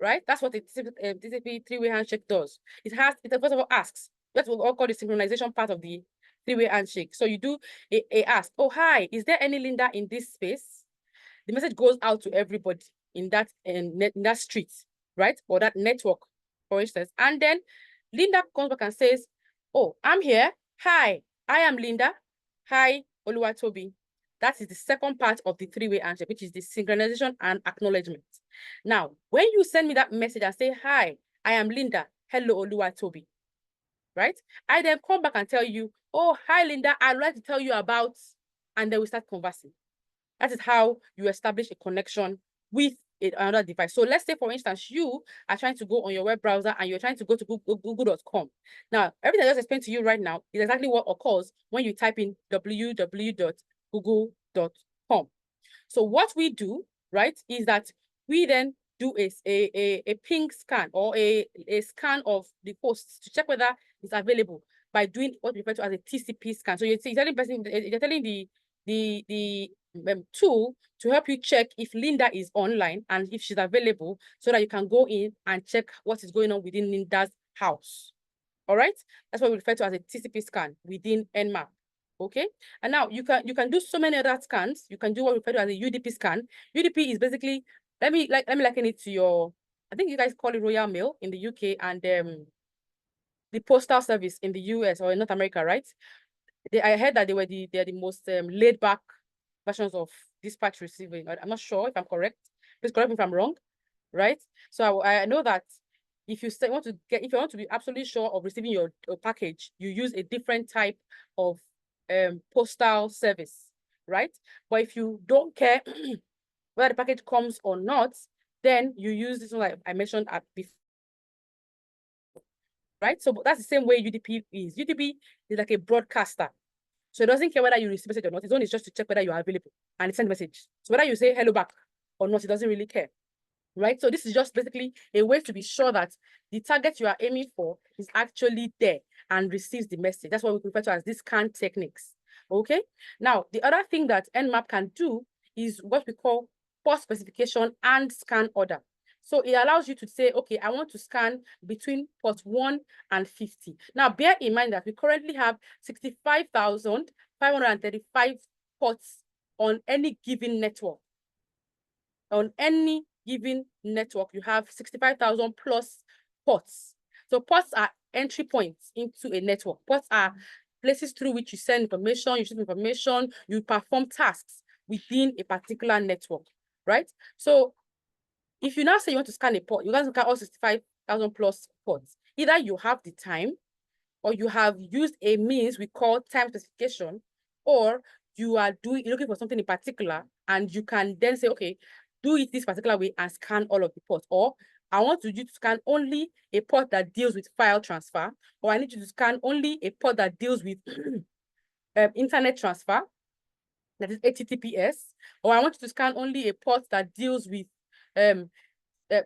Right? That's what the TCP three-way handshake does. It first of all asks. That's what we all call the synchronization part of the three-way handshake. So you do a ask, oh, hi, is there any Linda in this space? The message goes out to everybody in that street, right? Or that network, for instance. And then Linda comes back and says, oh, I'm here. Hi, I am Linda. Hi, Oluwatobi. That is the second part of the three-way handshake, which is the synchronization and acknowledgement. Now, when you send me that message and say, hi, I am Linda. Hello, Oluwatobi. Right? I then come back and tell you, oh, hi, Linda, I'd like to tell you about, and then we start conversing. That is how you establish a connection with another device. So let's say, for instance, you are trying to go on your web browser and you're trying to go to google.com. Now, everything I just explained to you right now is exactly what occurs when you type in www.google.com. So what we do, right, is that we then do a ping scan, or a scan of the host to check whether it's available by doing what we refer to as a TCP scan. So you're telling the tool to help you check if Linda is online and if she's available, so that you can go in and check what is going on within Linda's house. All right, that's what we refer to as a TCP scan within Nmap. Okay, and now you can do so many other scans. You can do what we refer to as a UDP scan. UDP is basically, let me liken it to your, I think you guys call it Royal Mail in the UK, and the postal service in the US or in North America, right? I heard that they're the most laid back versions of dispatch receiving. I'm not sure if I'm correct. Please correct me if I'm wrong, right? So I know that if you want to be absolutely sure of receiving your package, you use a different type of postal service, right? But if you don't care whether the package comes or not, then you use this one like I mentioned at before, right? So that's the same way UDP is. UDP is like a broadcaster. So it doesn't care whether you receive message or not. Its only is just to check whether you are available and it sends message. So whether you say hello back or not, it doesn't really care, right? So this is just basically a way to be sure that the target you are aiming for is actually there and receives the message. That's what we refer to as these scan techniques, okay? Now, the other thing that Nmap can do is what we call port specification and scan order. So it allows you to say, okay, I want to scan between port 1 and 50. Now, bear in mind that we currently have 65,535 ports on any given network. On any given network, you have 65,000 plus ports. So ports are entry points into a network. Ports are places through which you send information, you receive information, you perform tasks within a particular network, right? So if you now say you want to scan a port, you can scan all 65,000 plus ports. Either you have the time, or you have used a means we call time specification, or you are looking for something in particular, and you can then say, okay, do it this particular way and scan all of the ports. Or I want you to scan only a port that deals with file transfer, or I need you to scan only a port that deals with internet transfer, that is HTTPS, or I want you to scan only a port that deals with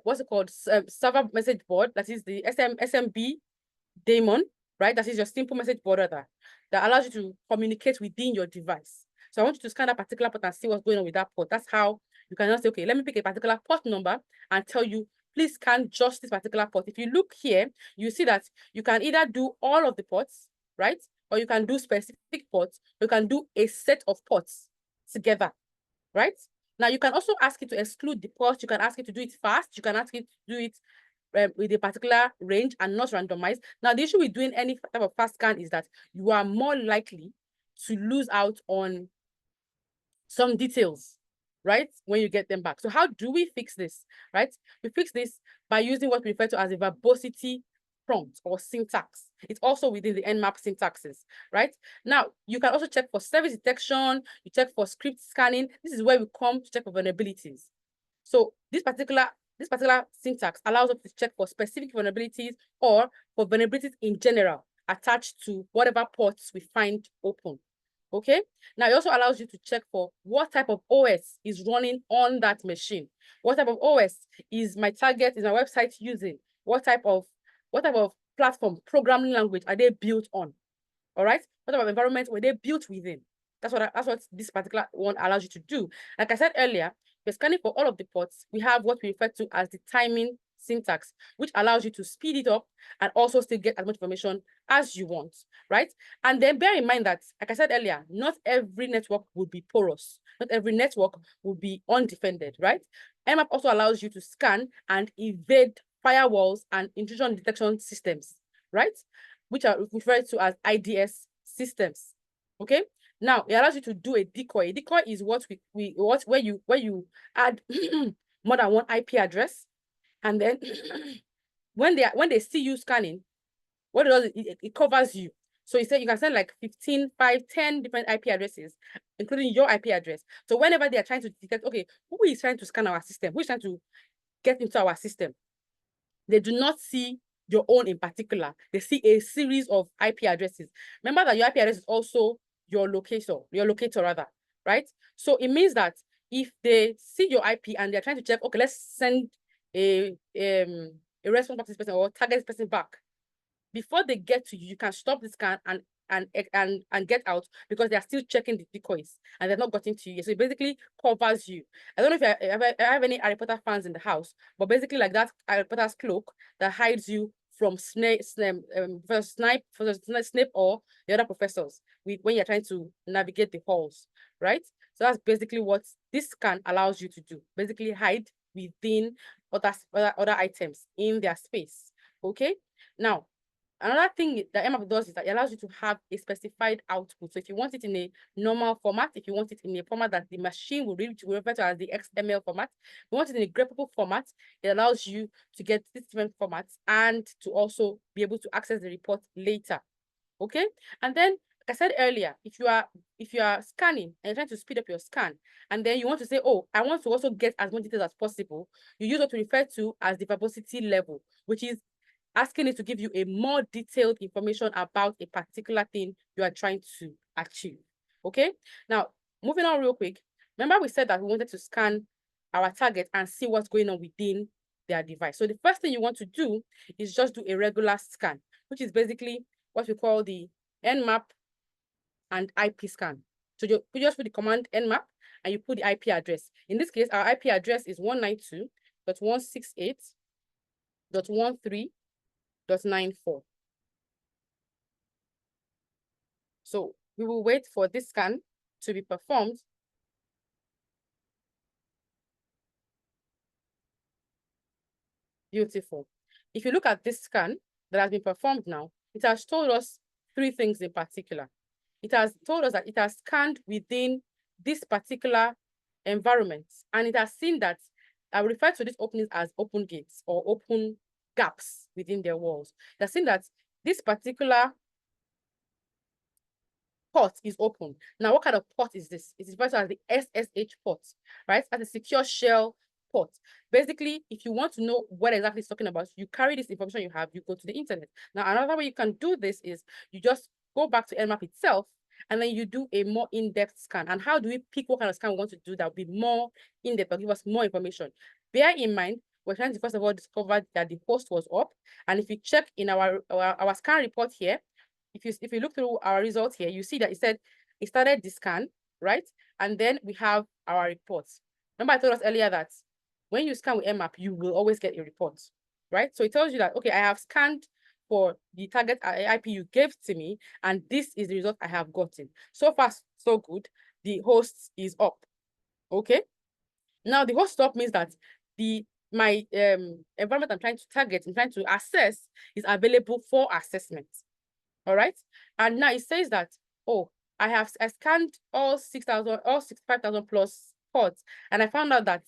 what's it called, server message board, that is the SMB daemon, right? That is your simple message board that allows you to communicate within your device. So I want you to scan that particular port and see what's going on with that port. That's how you can just say, okay, let me pick a particular port number and tell you, please scan just this particular port. If you look here, you see that you can either do all of the ports, right? Or you can do specific ports, or you can do a set of ports together, right? Now, you can also ask it to exclude the ports. You can ask it to do it fast. You can ask it to do it with a particular range and not randomized. Now, the issue with doing any type of fast scan is that you are more likely to lose out on some details, right, when you get them back. So how do we fix this, right? We fix this by using what we refer to as a verbosity prompt or syntax. It's also within the Nmap syntaxes, right? Now, you can also check for service detection, you check for script scanning. This is where we come to check for vulnerabilities. So this particular syntax allows us to check for specific vulnerabilities or for vulnerabilities in general attached to whatever ports we find open. Okay. Now it also allows you to check for what type of OS is running on that machine. What type of OS is my target, is my website using? What type of platform, programming language are they built on? All right. What type of environment were they built within? That's what this particular one allows you to do. Like I said earlier, we're scanning for all of the ports. We have what we refer to as the timing syntax, which allows you to speed it up and also still get as much information as you want, right? And then bear in mind that, like I said earlier, not every network will be porous. Not every network will be undefended, right? Nmap also allows you to scan and evade firewalls and intrusion detection systems, right? Which are referred to as IDS systems. Okay. Now it allows you to do a decoy. A decoy is where you add more than one IP address, and then when they see you scanning, what it does, it covers you. So you can send like 15, 5, 10 different IP addresses, including your IP address. So whenever they are trying to detect, okay, who is trying to scan our system, who is trying to get into our system, they do not see your own in particular. They see a series of IP addresses. Remember that your IP address is also your locator rather, right? So it means that if they see your IP and they're trying to check, okay, let's send a response back to this person or target this person back. Before they get to you, you can stop the scan and get out, because they are still checking the decoys and they've not gotten to you. So it basically covers you. I don't know if I have any Harry Potter fans in the house, but basically like that Harry Potter's cloak that hides you from Snape or the other professors when you're trying to navigate the halls, right? So that's basically what this scan allows you to do. Basically hide within other items in their space. Okay. Now, another thing that Nmap does is that it allows you to have a specified output. So if you want it in a normal format, if you want it in a format that the machine will read, which we refer to as the XML format, if you want it in a greppable format, it allows you to get these different formats and to also be able to access the report later. Okay. And then I said earlier, if you are scanning and you're trying to speed up your scan, and then you want to say, oh, I want to also get as much details as possible, you use what we refer to as the verbosity level, which is asking it to give you a more detailed information about a particular thing you are trying to achieve. Okay, now moving on real quick. Remember we said that we wanted to scan our target and see what's going on within their device. So the first thing you want to do is just do a regular scan, which is basically what we call the Nmap and IP scan. So you just put the command Nmap and you put the IP address. In this case, our IP address is 192.168.13.94. So we will wait for this scan to be performed. Beautiful. If you look at this scan that has been performed now, it has told us three things in particular. It has told us that it has scanned within this particular environment, and it has seen that I refer to these openings as open gates or open gaps within their walls. It has seen that this particular port is open. Now, what kind of port is this? It is referred to as the SSH port, right? As a secure shell port. Basically, if you want to know what exactly it's talking about, you carry this information you have, you go to the internet. Now, another way you can do this is you just go back to Nmap itself, and then you do a more in-depth scan. And how do we pick what kind of scan we want to do that will be more in-depth or give us more information? Bear in mind, we're trying to first of all discover that the host was up. And if you check in our scan report here, if you look through our results here, you see that it said it started the scan, right? And then we have our reports. Remember I told us earlier that when you scan with Nmap, you will always get a report, right? So it tells you that, okay, I have scanned for the target IP you gave to me, and this is the result I have gotten. So far, so good. The host is up, okay? Now, the host up means that my environment I'm trying to target, I'm trying to assess is available for assessment. All right. And now it says that, oh, I scanned all 65,000 plus ports, and I found out that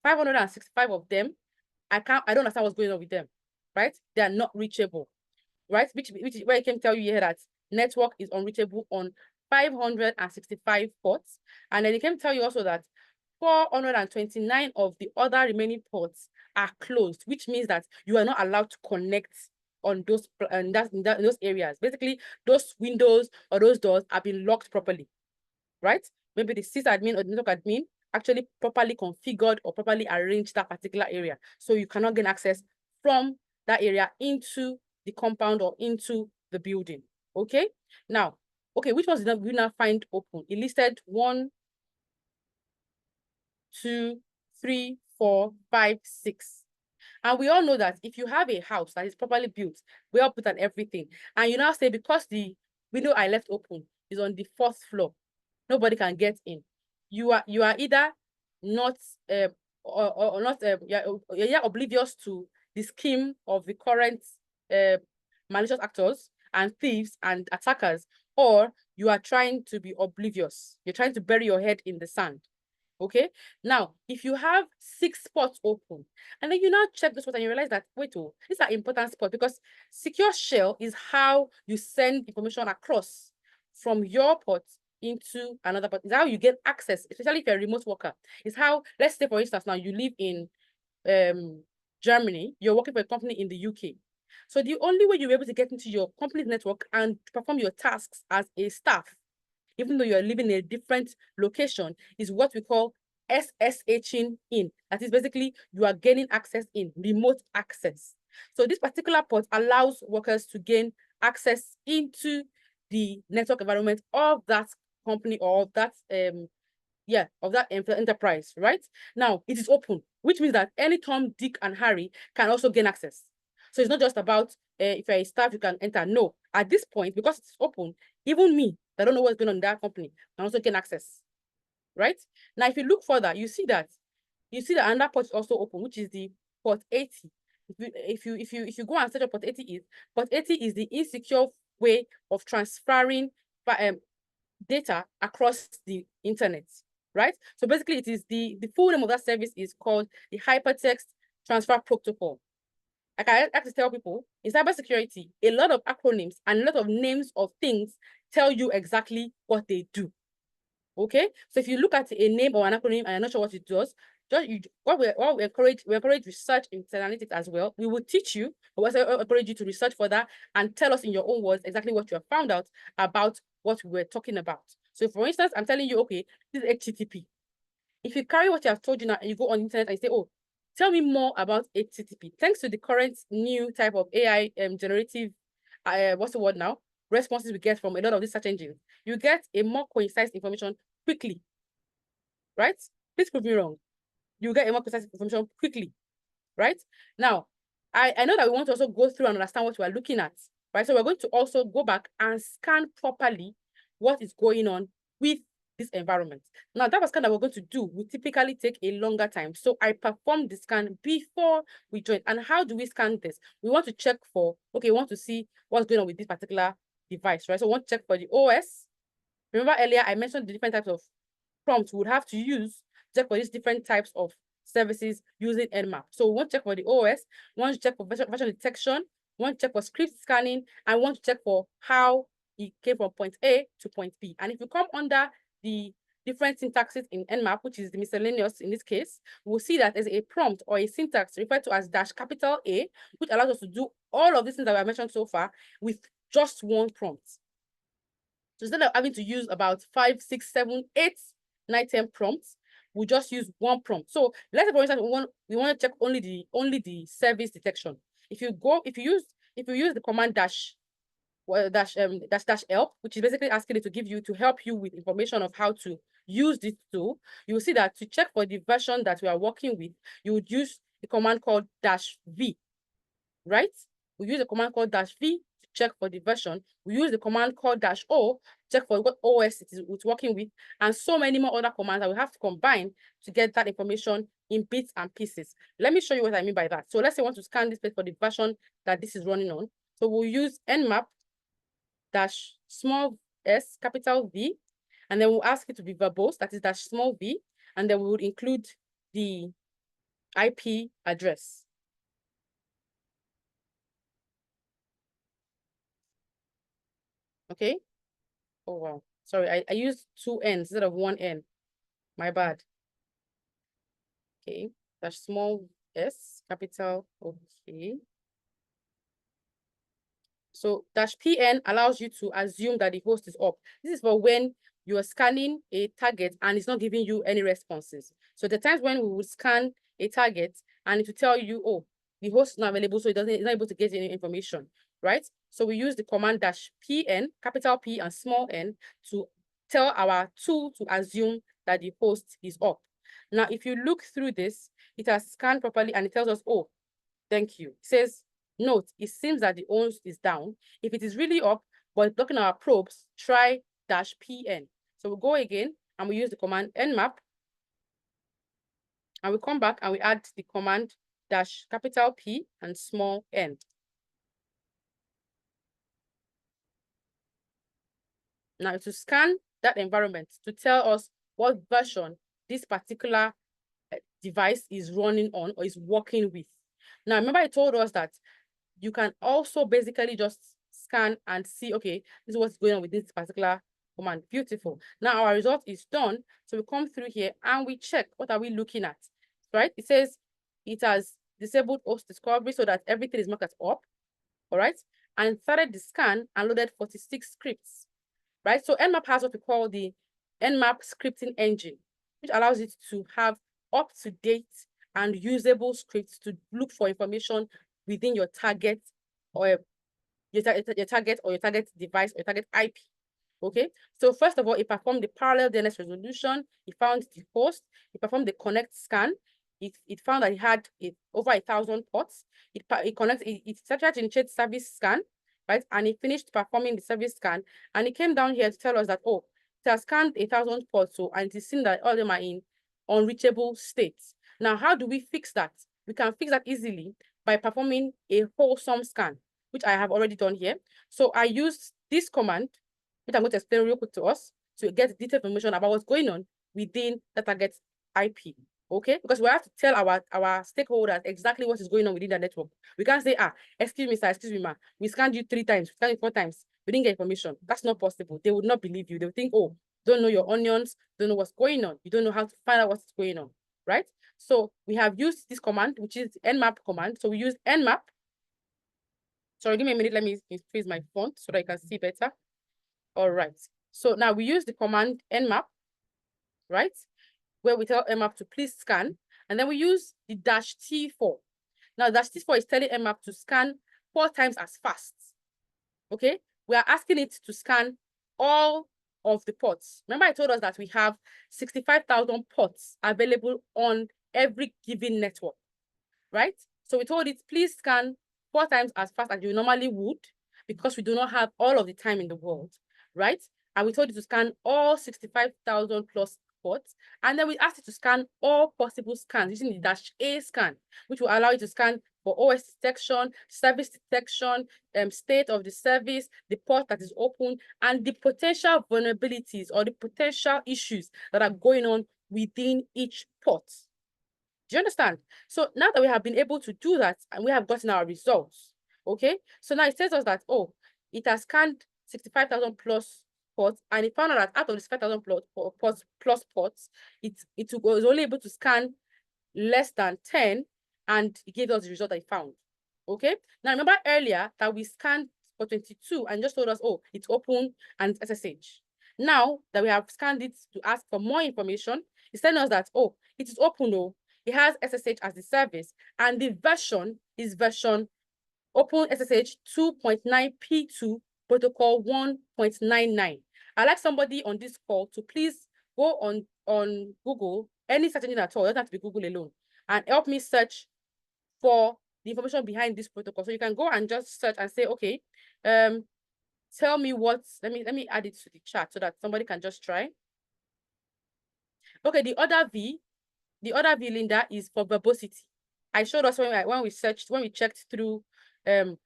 565 of them, I don't understand what's going on with them, right? They are not reachable, right? Which is where I can tell you here that network is unreachable on 565 ports. And then it can tell you also that 429 of the other remaining ports are closed, which means that you are not allowed to connect on those in those areas. Basically, those windows or those doors have been locked properly, right? Maybe the sysadmin or the network admin actually properly configured or properly arranged that particular area. So you cannot gain access from that area into the compound or into the building. Okay. Now, okay, which ones did we now find open? It listed 1, 2, 3, 4, 5, 6. And we all know that if you have a house that is properly built, well put and everything, and you now say because the window I left open is on the 4th floor, nobody can get in. You are either not or not you're oblivious to the scheme of the current malicious actors and thieves and attackers, or you are trying to be oblivious. You're trying to bury your head in the sand. Okay. Now, if you have 6 spots open, and then you now check this one and you realize that, wait, oh, these are important spots because secure shell is how you send information across from your port into another port. It's how you get access, especially if you're a remote worker. It's how, let's say, for instance, now you live in Germany, you're working for a company in the UK. So the only way you're able to get into your company's network and perform your tasks as a staff, even though you're living in a different location, is what we call SSHing in. That is basically you are gaining access in, remote access. So this particular port allows workers to gain access into the network environment of that company or of that enterprise, right? Now it is open, which means that any Tom, Dick, and Harry can also gain access. So it's not just about if you're a staff, you can enter. No, at this point, because it's open, even me, I don't know what's going on in that company, can also gain access, right? Now, if you look further, you see that another port is also open, which is the port 80. If you go and search what port 80 is, port 80 is the insecure way of transferring data across the internet, right? So basically, it is the full name of that service is called the Hypertext Transfer Protocol. Like I like to tell people, in cybersecurity, a lot of acronyms and a lot of names of things tell you exactly what they do. Okay, so if you look at a name or an acronym and you're not sure what it does, what we encourage research in analytics as well. We will teach you, but we also encourage you to research further and tell us in your own words exactly what you have found out about what we were talking about. So for instance, I'm telling you, okay, this is HTTP. If you carry what you have told you now and you go on the internet and say, oh, tell me more about HTTP. Thanks to the current new type of AI generative, what's the word now? Responses we get from a lot of these search engines, you get a more concise information quickly, right? Please prove me wrong. You get a more concise information quickly, right? Now, I know that we want to also go through and understand what we are looking at, right? So we're going to also go back and scan properly what is going on with this environment. Now, that scan that we're going to do will typically take a longer time. So I perform the scan before we join. And how do we scan this? We want to check for, okay, we want to see what's going on with this particular device, right? So we want to check for the OS. Remember earlier, I mentioned the different types of prompts we would have to use to check for these different types of services using Nmap. So we want to check for the OS, we want to check for version detection, we want to check for script scanning, and we want to check for how it came from point A to point B. And if you come under the different syntaxes in Nmap, which is the miscellaneous in this case, we'll see that there's a prompt or a syntax referred to as -A, which allows us to do all of these things that I mentioned so far with just one prompt. So instead of having to use about 5, 6, 7, 8, 9, 10 prompts, we just use one prompt. So let's say for instance we want to check only the service detection. If you use the command dash help, which is basically asking it to help you with information of how to use this tool, you will see that to check for the version that we are working with, you would use the command called -V, right? We use a command called -V to check for the version. We use the command called -O to check for what OS it's working with, and so many more other commands that we have to combine to get that information in bits and pieces. Let me show you what I mean by that. So let's say I want to scan this place for the version that this is running on. So we'll use nmap -small s capital V, and then we'll ask it to be verbose, that is -small v, and then we would include the IP address. Okay. Oh, wow. Sorry, I used 2 N's instead of 1 N. My bad. Okay. -small s, capital. Okay. So -PN allows you to assume that the host is up. This is for when you are scanning a target and it's not giving you any responses. So the times when we would scan a target and it will tell you, oh, the host is not available, so it's not able to get any information, right? So we use the command -PN, capital P and small n, to tell our tool to assume that the host is up. Now, if you look through this, it has scanned properly and it tells us, oh, thank you. It says, note, it seems that the host is down. If it is really up, but blocking our probes, try -PN. So we'll go again and we use the command nmap, and we come back and we add the command capital P and small n. Now to scan that environment to tell us what version this particular device is running on or is working with. Now, remember I told us that you can also basically just scan and see, okay, this is what's going on with this particular command. Beautiful. Now our result is done. So we come through here and we check, what are we looking at, right? It says it has disabled host discovery so that everything is marked as up, all right? And started the scan and loaded 46 scripts, right? So Nmap has what we call the Nmap scripting engine, which allows it to have up-to-date and usable scripts to look for information within your target or your target device or your target IP. Okay, so first of all, it performed the parallel DNS resolution. It found the host. It performed the connect scan. It found that it had over 1,000 ports. It started to initiate service scan, right? And it finished performing the service scan. And it came down here to tell us that, oh, it has scanned 1,000 ports. So, and it is seen that all of them are in unreachable states. Now, how do we fix that? We can fix that easily by performing a wholesome scan, which I have already done here. So I used this command, which I'm going to explain real quick to us, to get detailed information about what's going on within the target IP. Okay, because we have to tell our stakeholders exactly what is going on within the network. We can't say, excuse me, sir, excuse me, ma, we scanned you 3 times, we scanned you 4 times. we didn't get information. That's not possible. They would not believe you. They would think, oh, don't know your onions, don't know what's going on. You don't know how to find out what's going on, right? So we have used this command, which is nmap command. So we use nmap. Sorry, give me a minute. Let me increase my font so that you can see better. All right. So now we use the command nmap, right? Where we tell nmap to please scan. And then we use the -T4. Now, -T4 is telling nmap to scan 4 times as fast. Okay? We are asking it to scan all of the ports. Remember, I told us that we have 65,000 ports available on every given network, right? So we told it, please scan 4 times as fast as you normally would, because we do not have all of the time in the world, right? And we told it to scan all 65,000 plus ports. And then we asked it to scan all possible scans using the -A scan, which will allow you to scan for OS detection, service detection, state of the service, the port that is open, and the potential vulnerabilities or the potential issues that are going on within each port. Do you understand? So now that we have been able to do that and we have gotten our results, okay? So now it tells us that, oh, it has scanned 65,000 plus ports, and it found out that out of the 5,000 plus ports, it was only able to scan less than 10, and it gave us the result that it found. Okay. Now remember earlier that we scanned for 22 and just told us, oh, it's open and it's SSH. Now that we have scanned it to ask for more information, it's telling us that, oh, it is open, oh, it has SSH as the service, and the version is version Open SSH 2.9P2 protocol 1.99. I'd like somebody on this call to please go on Google, any search engine at all, it doesn't have to be Google alone, and help me search for the information behind this protocol. So you can go and just search and say, okay, tell me what's, let me add it to the chat so that somebody can just try. Okay, the other V, Linda, is for verbosity. I showed us when we checked through the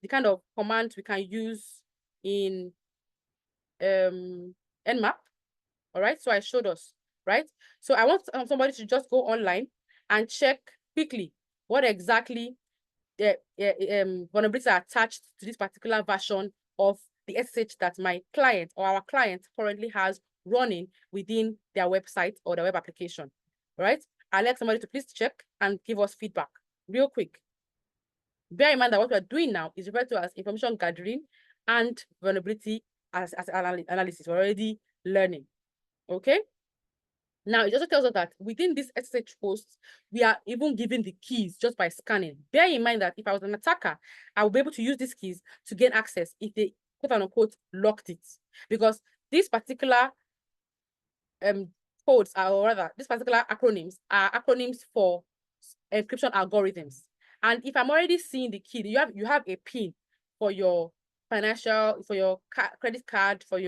kind of commands we can use in nmap. All right, so I showed us, right? So I want somebody to just go online and check quickly what exactly the vulnerabilities are attached to this particular version of the SSH that my client or our client currently has running within their website or their web application. Right? I'd like somebody to please check and give us feedback real quick. Bear in mind that what we're doing now is referred to as information gathering and vulnerability as analysis. We're already learning. Okay? Now, it also tells us that within this SSH host, we are even given the keys just by scanning. Bear in mind that if I was an attacker, I would be able to use these keys to gain access if they, quote unquote, locked it. Because these particular codes are, or rather, these particular acronyms are acronyms for encryption algorithms. And if I'm already seeing the key, you have a PIN for your financial, for your credit card, for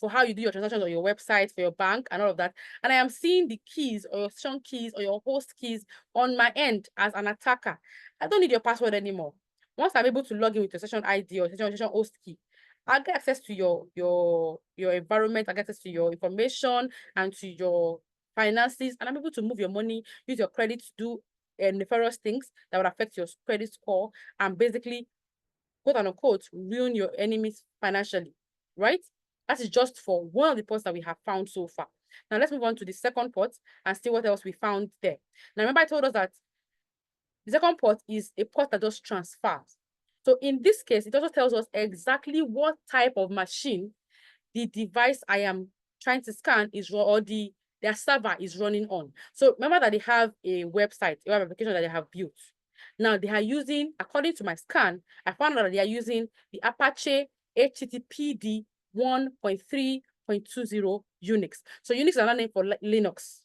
how you do your transactions on your website, for your bank, and all of that. And I am seeing the keys or your session keys or your host keys on my end as an attacker. I don't need your password anymore. Once I'm able to log in with your session ID or session host key, I'll get access to your environment, I'll get access to your information and to your finances, and I'm able to move your money, use your credit to do nefarious things that would affect your credit score and basically, quote unquote, ruin your enemies financially, right? That is just for one of the ports that we have found so far. Now let's move on to the second port and see what else we found there. Now remember I told us that the second port is a port that does transfers. So in this case, it also tells us exactly what type of machine the device I am trying to scan is, or their server is running on. So remember that they have a website, a web application that they have built. Now they are using, according to my scan, I found out that they are using the Apache HTTPD 1.3.20 Unix. So Unix is another name for Linux.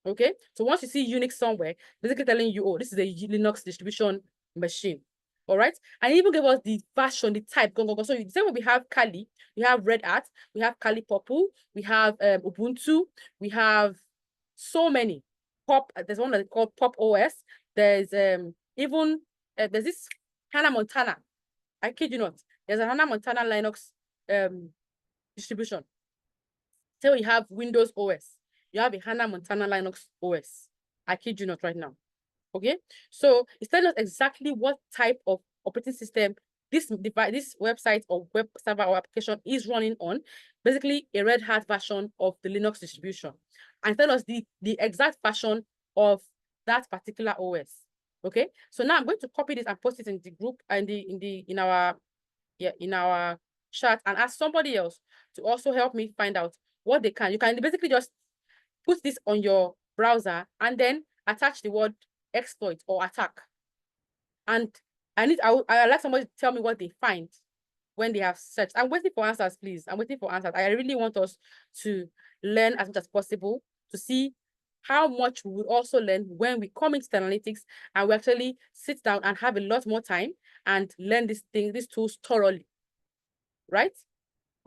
Okay, so once you see Unix somewhere, basically telling you, oh, this is a Linux distribution machine. All right, and it even gave us the version, the type. So the same way we have Kali, we have Red Hat, we have Kali Purple, we have Ubuntu, we have so many. Pop, there's one that's called Pop OS. There's even there's this Hannah Montana. I kid you not. There's a Hannah Montana Linux distribution. So you have Windows OS. You have a Hannah Montana Linux OS. I kid you not right now. Okay, so it's telling us exactly what type of operating system this device, this website or web server or application is running on, basically a Red Hat version of the Linux distribution, and tell us the exact version of that particular OS. Okay, so now I'm going to copy this and post it in the group and in our chat, and ask somebody else to also help me find out what they can. You can basically just put this on your browser and then attach the word exploit or attack. And I would like somebody to tell me what they find when they have searched. I'm waiting for answers, please. I'm waiting for answers. I really want us to learn as much as possible to see how much we will also learn when we come into analytics and we actually sit down and have a lot more time and learn these tools thoroughly, right?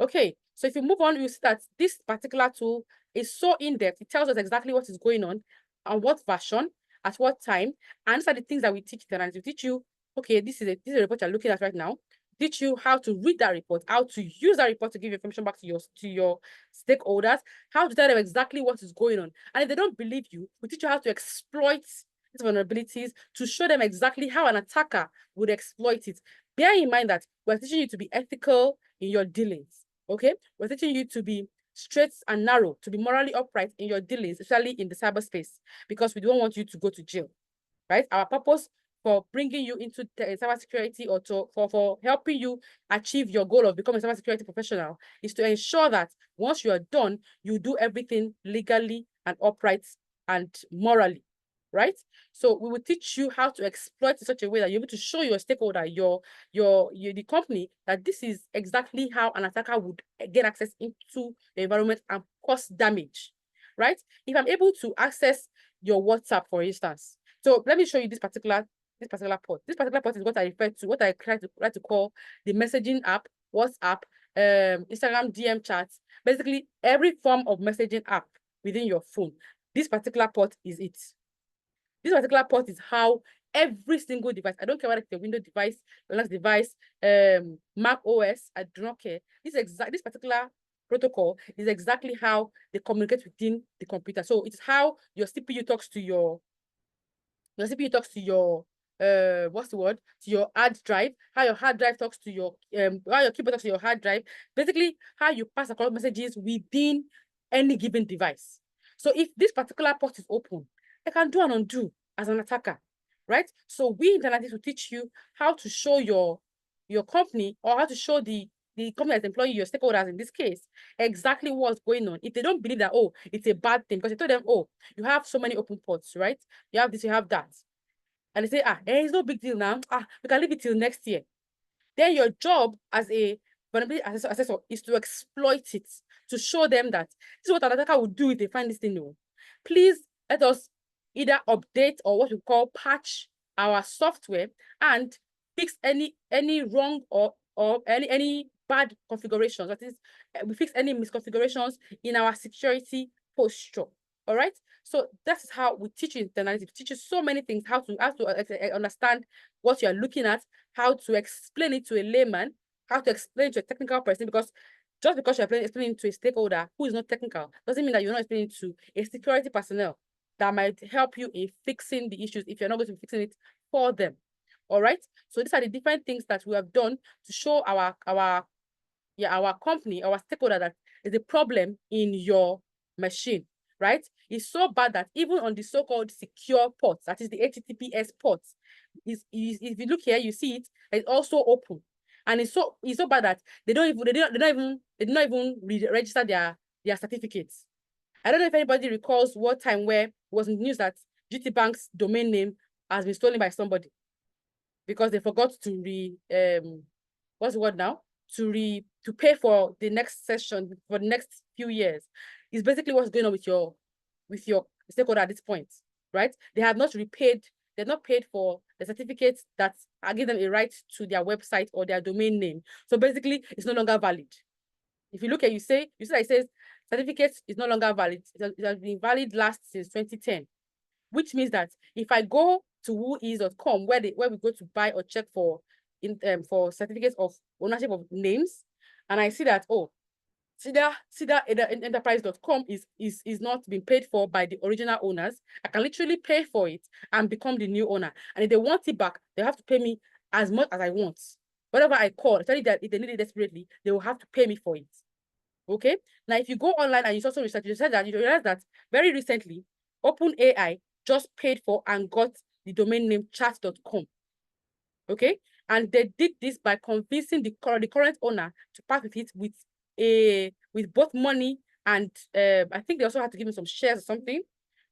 Okay, so if you move on, you see that this particular tool is so in-depth. It tells us exactly what is going on what version, at what time. And these are the things that we teach them. We teach you, okay, this is a report you're looking at right now. Teach you how to read that report, how to use that report to give information back to your stakeholders, how to tell them exactly what is going on. And if they don't believe you, we teach you how to exploit these vulnerabilities to show them exactly how an attacker would exploit it. Bear in mind that we're teaching you to be ethical in your dealings. Okay, we're teaching you to be straight and narrow, to be morally upright in your dealings, especially in the cyberspace, because we don't want you to go to jail, right? Our purpose for bringing you into cybersecurity or for helping you achieve your goal of becoming a cybersecurity professional is to ensure that once you are done, you do everything legally and upright and morally, right? So we will teach you how to exploit in such a way that you're able to show your stakeholder, the company, that this is exactly how an attacker would get access into the environment and cause damage, right? If I'm able to access your WhatsApp, for instance, so let me show you this particular port. This particular port is what I refer to, what I like to call the messaging app, WhatsApp, Instagram DM chats, basically every form of messaging app within your phone. This particular port is it. This particular port is how every single device, I don't care whether it's a Windows device, Linux device, Mac OS, I do not care. This particular protocol is exactly how they communicate within the computer. So it's how your CPU talks to your what's the word, to your hard drive, how your hard drive talks to your how your keyboard talks to your hard drive, basically how you pass across messages within any given device. So if this particular port is open, I can do and undo as an attacker, right? So we in analytics will teach you how to show your company, or how to show the company that's employing your stakeholders in this case exactly what's going on. If they don't believe that, oh, it's a bad thing, because you told them, oh, you have so many open ports, right? You have this, you have that. And they say, it's no big deal now. We can leave it till next year. Then your job as a vulnerability assessor is to exploit it, to show them that this is what an attacker would do if they find this thing new. Please let us either update or what we call patch our software and fix any wrong or any bad configurations. That is, we fix any misconfigurations in our security posture. All right. So that's how we teach you internally. We teach you so many things, how to understand what you are looking at, how to explain it to a layman, how to explain it to a technical person, because just because you're explaining it to a stakeholder who is not technical doesn't mean that you're not explaining it to a security personnel that might help you in fixing the issues if you're not going to be fixing it for them. All right. So these are the different things that we have done to show our company, our stakeholder, that is a problem in your machine, right? It's so bad that even on the so-called secure ports, that is the HTTPS ports, if you look here, you see it's also open. And it's so bad that they don't even register their certificates. I don't know if anybody recalls what time where it was in the news that GT Bank's domain name has been stolen by somebody because they forgot to what's the word now? To pay for the next session for the next few years. It's basically what's going on with your stakeholder at this point, right? They have not repaid, they're not paid for the certificates that are giving them a right to their website or their domain name. So basically, it's no longer valid. If you look at, you see that it says certificate is no longer valid. It has been valid last since 2010, which means that if I go to whois.com where we go to buy or check for certificates of ownership of names, and I see that, oh, enterprise.com is not being paid for by the original owners, I can literally pay for it and become the new owner. And if they want it back, they have to pay me as much as I want. Whenever I call, tell you that if they need it desperately, they will have to pay me for it. Okay. Now, if you go online and you also research, you said that you realize that very recently, OpenAI just paid for and got the domain name chat.com. Okay. And they did this by convincing the current owner to part with it with both money and I think they also had to give him some shares or something.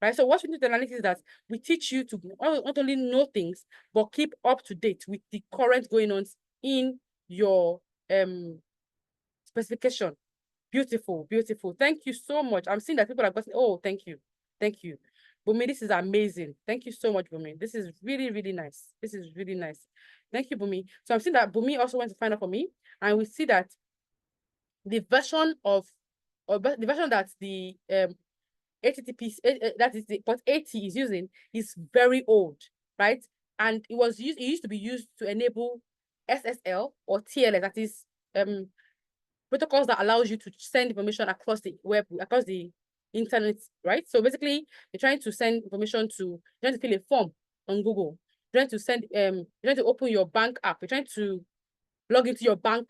Right. So what we do with analytics is that we teach you to not only know things, but keep up to date with the current going on in your specification. Beautiful, beautiful. Thank you so much. I'm seeing that people are gotten. Oh, thank you. Thank you. Bumi, this is amazing. Thank you so much, Bumi. This is really, really nice. This is really nice. Thank you, Bumi. So I'm seeing that Bumi also went to find out for me. And we see that the version of, or the version that the HTTP, that is the port 80 is using is very old, right? And it used to be used to enable SSL or TLS, that is protocols that allows you to send information across the web, across the internet, right? So basically, you're trying to send information you're trying to fill a form on Google, you're trying to you're trying to open your bank app, you're trying to log into your bank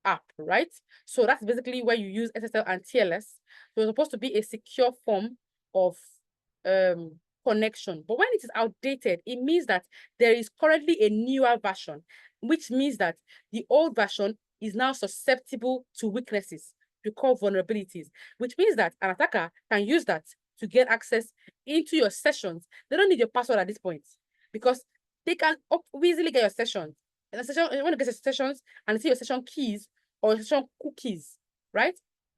app, right? So that's basically where you use SSL and TLS. So it's supposed to be a secure form of connection. But when it is outdated, it means that there is currently a newer version, which means that the old version is now susceptible to weaknesses, to call vulnerabilities, which means that an attacker can use that to get access into your sessions. They don't need your password at this point because they can easily get your sessions. And when you get your sessions and see your session keys or session cookies, right?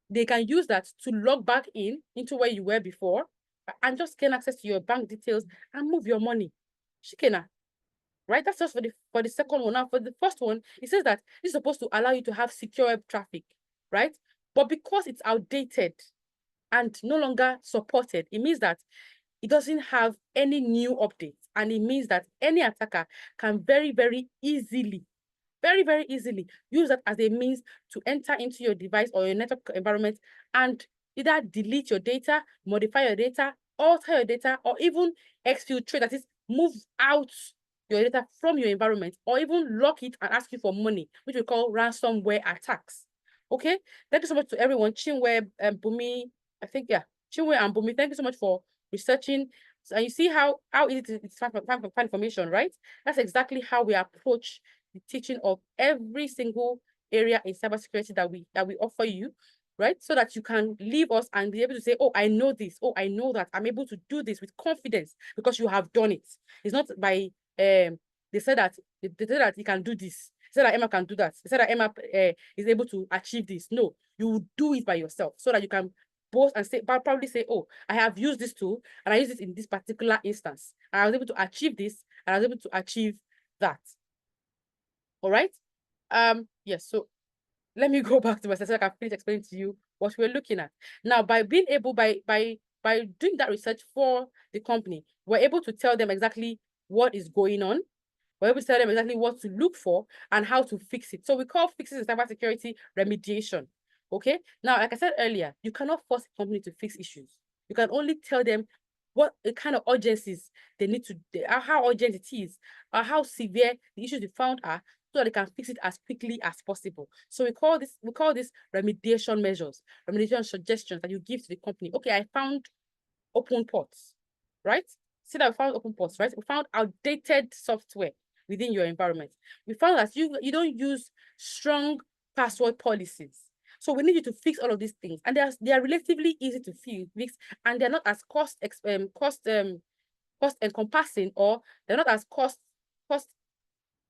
They can use that to log back into where you were before and just gain access to your bank details and move your money. Shikena, right? That's just for the second one. Now, for the first one, it says that it's supposed to allow you to have secure web traffic, right? But because it's outdated and no longer supported, it means that it doesn't have any new updates. And it means that any attacker can very, very easily use that as a means to enter into your device or your network environment and either delete your data, modify your data, alter your data, or even exfiltrate, that is, move out your data from your environment, or even lock it and ask you for money, which we call ransomware attacks. Okay, thank you so much to everyone. Chinwe, Bumi, I think, yeah, Chinwe and Bumi, thank you so much for researching. So, and you see how easy it is to find information, right? That's exactly how we approach the teaching of every single area in cybersecurity that we offer you, right? So that you can leave us and be able to say, oh, I know this, oh, I know that. I'm able to do this with confidence because you have done it. It's not by they said that you can do this. They said that Emma can do that. They said that Emma is able to achieve this. No, you will do it by yourself so that you can boast and say, probably say, oh, I have used this tool and I used it in this particular instance. And I was able to achieve this and I was able to achieve that. All right. Yes, so let me go back to my slide so I can finish explaining to you what we're looking at. Now, by being able, by doing that research for the company, we're able to tell them exactly what is going on. We're able to tell them exactly what to look for and how to fix it. So we call fixes in cybersecurity remediation. Okay. Now, like I said earlier, you cannot force a company to fix issues. You can only tell them what kind of urgencies they need to, how urgent it is, or how severe the issues they found are, so that they can fix it as quickly as possible. So we call this remediation measures, remediation suggestions that you give to the company. Okay, I found open ports, right? See that we found open ports, right? We found outdated software within your environment. We found that you don't use strong password policies. So we need you to fix all of these things, and they are relatively easy to fix, and they're not as cost encompassing, or they're not as cost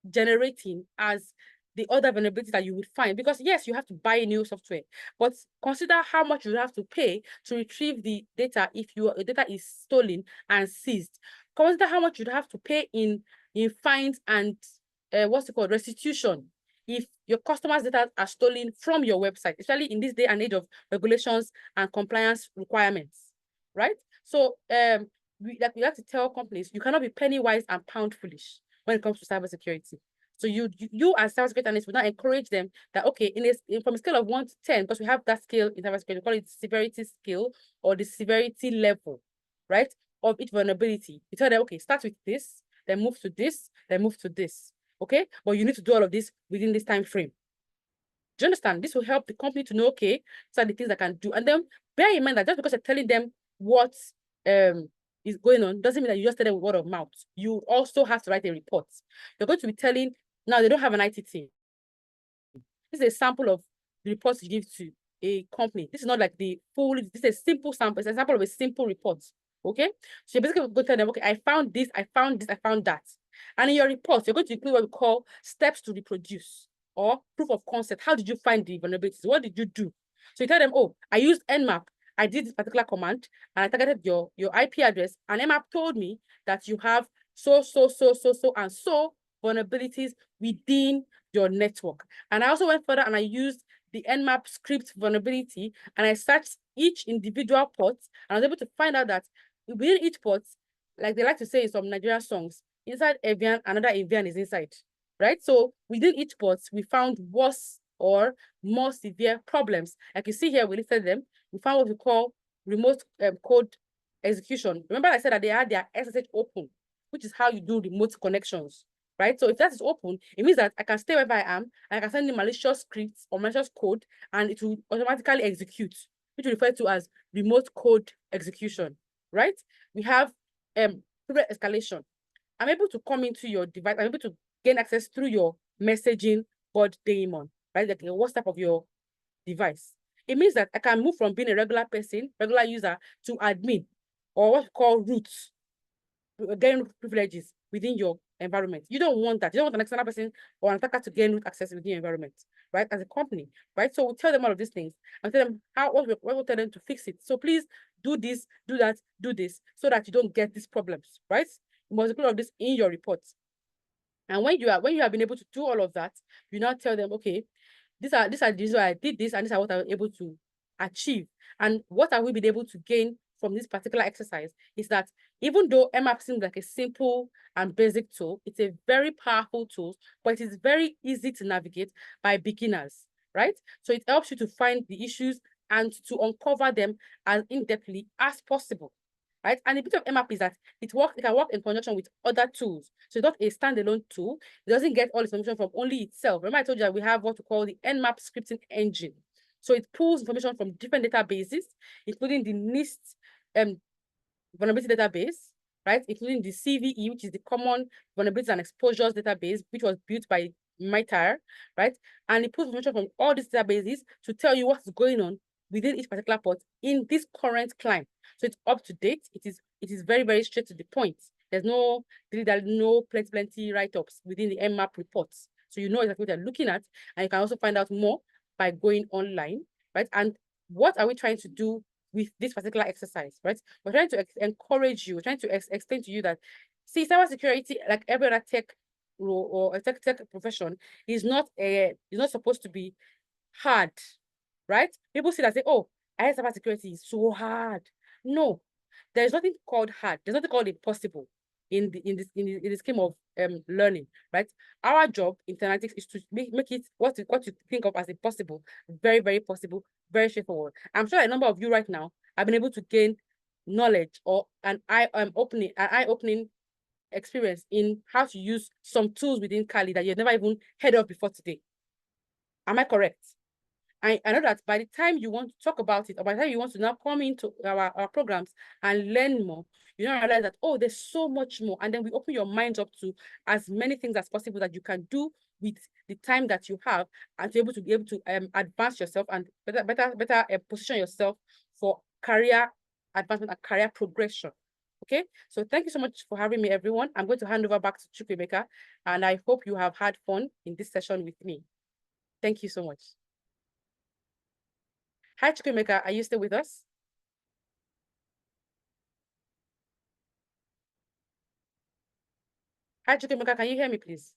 generating as the other vulnerabilities that you would find. Because yes, you have to buy new software, but consider how much you have to pay to retrieve the data if your data is stolen and seized. Consider how much you'd have to pay in fines and what's it called, restitution, if your customers' data are stolen from your website, especially in this day and age of regulations and compliance requirements, right? So we have to tell companies, you cannot be penny wise and pound foolish when it comes to cybersecurity. So you as cybersecurity analysts would not encourage them that, okay, from a scale of 1 to 10, because we have that scale in cybersecurity, we call it severity scale or the severity level, right, of each vulnerability. You tell them, okay, start with this, then move to this, then move to this. okay? But you need to do all of this within this time frame. Do you understand? This will help the company to know, okay, these are the things I can do. And then bear in mind that just because you're telling them what is going on doesn't mean that you just tell them word of mouth. You also have to write a report. You're going to be telling, now they don't have an IT team. This is a sample of the reports you give to a company. This is not like the full, this is a simple sample. It's a sample of a simple report. Okay. So you're basically going to tell them, okay, I found this, I found this, I found that. And in your report, you're going to include what we call steps to reproduce or proof of concept. How did you find the vulnerabilities? What did you do? So you tell them, oh, I used Nmap. I did this particular command and I targeted your IP address. And Nmap told me that you have so, and so vulnerabilities within your network. And I also went further and I used the Nmap script vulnerability and I searched each individual port and I was able to find out that within each port, like they like to say in some Nigerian songs, inside Evian, another Evian is inside, right? So within each port, we found worse or more severe problems. Like you see here, we listed them. We found what we call remote code execution. Remember I said that they had their SSH open, which is how you do remote connections, right? So if that is open, it means that I can stay wherever I am and I can send in malicious scripts or malicious code and it will automatically execute, which we refer to as remote code execution, right? We have privilege escalation. I'm able to come into your device. I'm able to gain access through your messaging board daemon, right? Like the WhatsApp of your device. It means that I can move from being a regular person, regular user, to admin, or what we call root, gain privileges within your environment. You don't want that. You don't want an external person or an attacker to gain root access within your environment, right? As a company, right? So we tell them all of these things and tell them what we'll tell them to fix it. So please do this, do that, do this, so that you don't get these problems, right? You must include all of this in your reports. And when you have been able to do all of that, you now tell them, okay, these are I did this, and these are what I was able to achieve. And what have we been able to gain from this particular exercise is that even though Nmap seems like a simple and basic tool, it's a very powerful tool, but it is very easy to navigate by beginners, right? So it helps you to find the issues and to uncover them as in-depthly as possible, right? And the beauty of Nmap is that it can work in conjunction with other tools. So it's not a standalone tool. It doesn't get all its information from only itself. Remember I told you that we have what we call the Nmap scripting engine. So it pulls information from different databases, including the NIST vulnerability database, right? Including the CVE, which is the Common Vulnerabilities and Exposures database, which was built by MITRE, right? And it pulls information from all these databases to tell you what's going on within each particular port in this current climate. So it's up to date. It is very, very straight to the point. There's no plenty write-ups within the Nmap reports. So you know exactly what you're looking at, and you can also find out more by going online, right? And what are we trying to do with this particular exercise, right? We're trying to encourage you, we're trying to explain to you that, see, cybersecurity, like every other tech role or a tech profession, is not supposed to be hard, right? People see that, say, oh, I heard cybersecurity is so hard. No, there's nothing called hard. There's nothing called impossible in the scheme of learning, right? Our job in Analytics is to make it what you think of as impossible, very, very possible, very straightforward. I'm sure a number of you right now have been able to gain knowledge or an eye-opening experience in how to use some tools within Kali that you've never even heard of before today. Am I correct? I know that by the time you want to talk about it, or by the time you want to now come into our programs and learn more, you now realize that, oh, there's so much more. And then we open your minds up to as many things as possible that you can do with the time that you have and to be able to advance yourself and better position yourself for career advancement and career progression. Okay, so thank you so much for having me, everyone. I'm going to hand over back to Chukwemeka, and I hope you have had fun in this session with me. Thank you so much. Hi, Chukwemeka, are you still with us? Hi, Chukwemeka, can you hear me, please?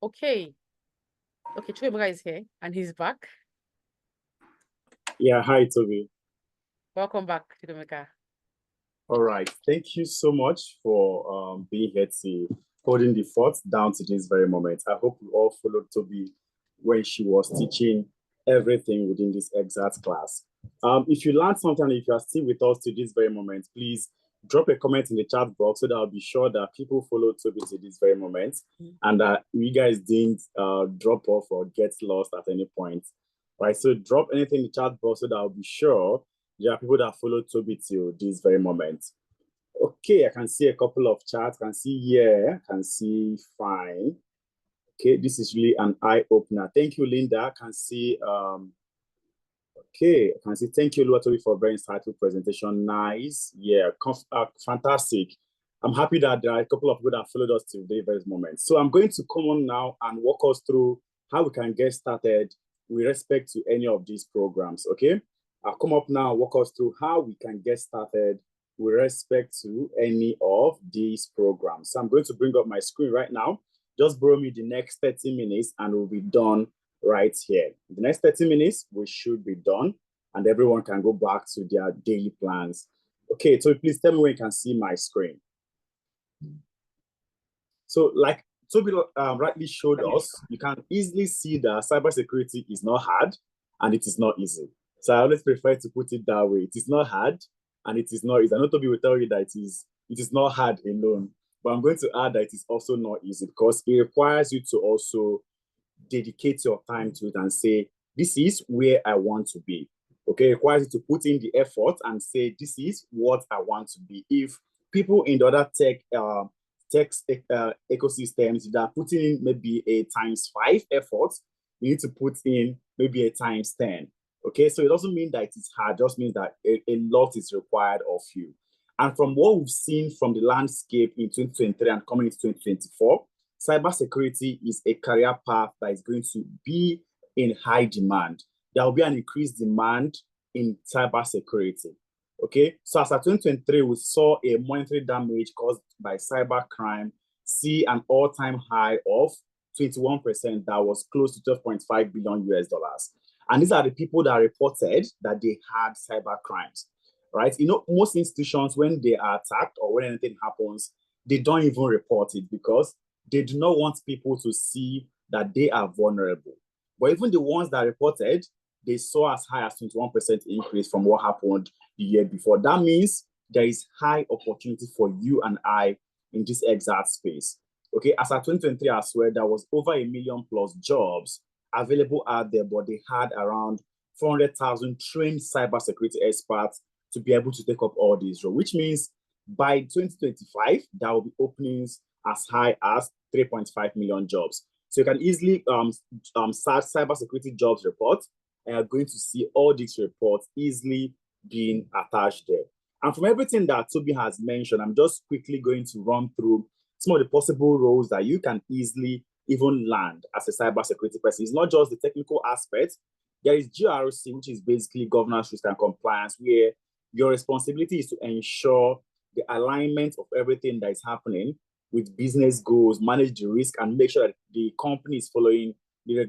Okay. Okay, Chukwemeka is here and he's back. Yeah, hi, Toby. Welcome back, Chukwemeka. All right. Thank you so much for being here to holding the fort down to this very moment. I hope you all followed Toby when she was teaching everything within this exact class. If you learned something, if you are still with us to this very moment, please drop a comment in the chat box so that I'll be sure that people follow Toby to this very moment and that you guys didn't drop off or get lost at any point. Right, so drop anything in the chat box so that I'll be sure there are people that follow Toby till this very moment. Okay, I can see a couple of chats. I can see yeah, I can see fine. Okay, this is really an eye-opener. Thank you, Linda. I can see okay, I can see thank you, Luatobi, for a very insightful presentation. Nice. Yeah, fantastic. I'm happy that there are a couple of people that followed us till the very moment. So I'm going to come on now and walk us through how we can get started with respect to any of these programs, okay? I'll come up now and walk us through how we can get started with respect to any of these programs. So I'm going to bring up my screen right now. Just borrow me the next 30 minutes and we'll be done right here. In the next 30 minutes, we should be done and everyone can go back to their daily plans. Okay, so please tell me when you can see my screen. So like Toby rightly showed us, you can easily see that cybersecurity is not hard and it is not easy. So I always prefer to put it that way. It is not hard and it is not easy. I know Toby will tell you that it is not hard alone, but I'm going to add that it is also not easy because it requires you to also dedicate your time to it and say, this is where I want to be. Okay, it requires you to put in the effort and say, this is what I want to be. If people in the other tech ecosystems that are putting in maybe a ×5 effort, you need to put in maybe a ×10. Okay, so it doesn't mean that it is hard, it just means that a lot is required of you. And from what we've seen from the landscape in 2023 and coming into 2024, cybersecurity is a career path that is going to be in high demand. There will be an increased demand in cybersecurity. Okay, so as of 2023, we saw a monetary damage caused by cybercrime see an all-time high of 21% that was close to 12.5 billion US dollars. And these are the people that reported that they had cyber crimes, right? You know, most institutions, when they are attacked or when anything happens, they don't even report it because they do not want people to see that they are vulnerable. But even the ones that reported, they saw as high as 21% increase from what happened the year before. That means there is high opportunity for you and I in this exact space. Okay, as of 2023 as well, there was over 1 million plus jobs available out there, but they had around 400,000 trained cybersecurity experts to be able to take up all these roles, which means by 2025, there will be openings as high as 3.5 million jobs. So you can easily search cybersecurity jobs report, and you're going to see all these reports easily being attached there. And from everything that Toby has mentioned, I'm just quickly going to run through some of the possible roles that you can easily even land as a cybersecurity person. It's not just the technical aspect. There is GRC, which is basically governance, risk, and compliance, where your responsibility is to ensure the alignment of everything that is happening with business goals, manage the risk, and make sure that the company is following the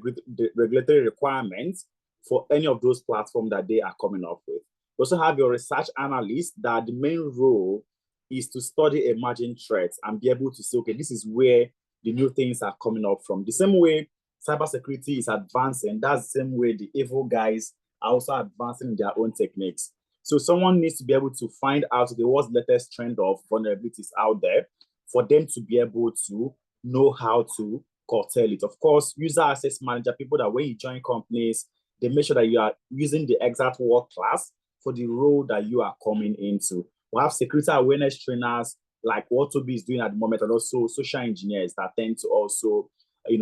regulatory requirements for any of those platforms that they are coming up with. You also have your research analyst that the main role is to study emerging threats and be able to say, okay, this is where the new things are coming up from. The same way cybersecurity is advancing, that's the same way the evil guys are also advancing their own techniques. So someone needs to be able to find out what's the latest trend of vulnerabilities out there for them to be able to know how to curtail it. Of course, user access manager, people that when you join companies, they make sure that you are using the exact work class for the role that you are coming into. We have security awareness trainers like what Toby is doing at the moment, and also social engineers that tend to also,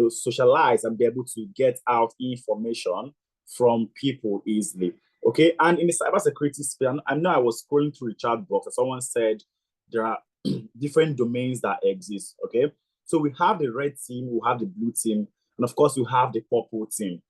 socialize and be able to get out information from people easily. Okay, and in the cybersecurity space, I know I was scrolling through the chat box and someone said there are different domains that exist. Okay, so we have the red team, we have the blue team, and of course we have the purple team,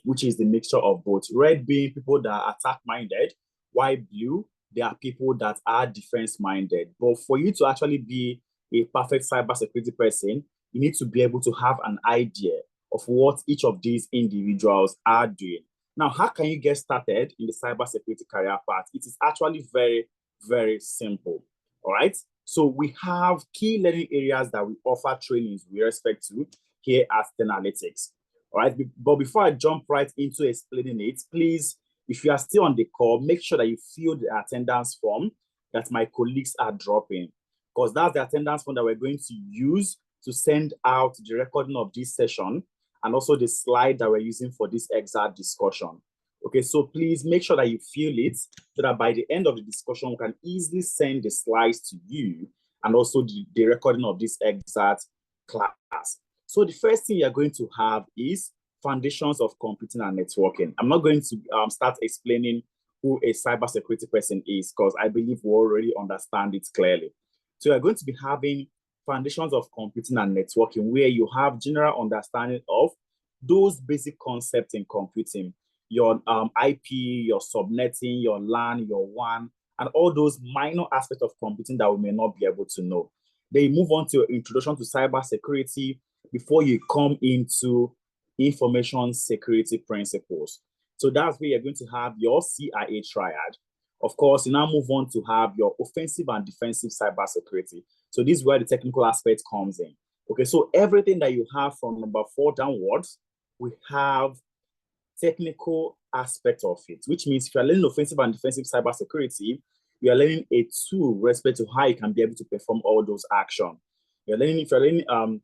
which is the mixture of both. Red being people that are attack minded, while blue, they are people that are defense minded. But for you to actually be a perfect cybersecurity person, you need to be able to have an idea of what each of these individuals are doing. Now, how can you get started in the cybersecurity career path? It is actually very, very simple. All right. So we have key learning areas that we offer trainings with respect to here at Analytics. All right. But before I jump right into explaining it, please, if you are still on the call, make sure that you fill the attendance form that my colleagues are dropping, because that's the attendance form that we're going to use to send out the recording of this session and also the slide that we're using for this exact discussion. Okay, so please make sure that you fill it so that by the end of the discussion, we can easily send the slides to you and also the recording of this exact class. So the first thing you're going to have is foundations of computing and networking. I'm not going to start explaining who a cybersecurity person is, because I believe we already understand it clearly. So you're going to be having foundations of computing and networking, where you have general understanding of those basic concepts in computing, your IP, your subnetting, your LAN, your WAN, and all those minor aspects of computing that we may not be able to know. Then you move on to your introduction to cybersecurity before you come into information security principles. So that's where you're going to have your CIA triad. Of course, you now move on to have your offensive and defensive cybersecurity. So this is where the technical aspect comes in. Okay, so everything that you have from number 4 downwards, we have technical aspect of it, which means if you're learning offensive and defensive cybersecurity, you are learning a tool with respect to how you can be able to perform all those actions. You're learning, if you're learning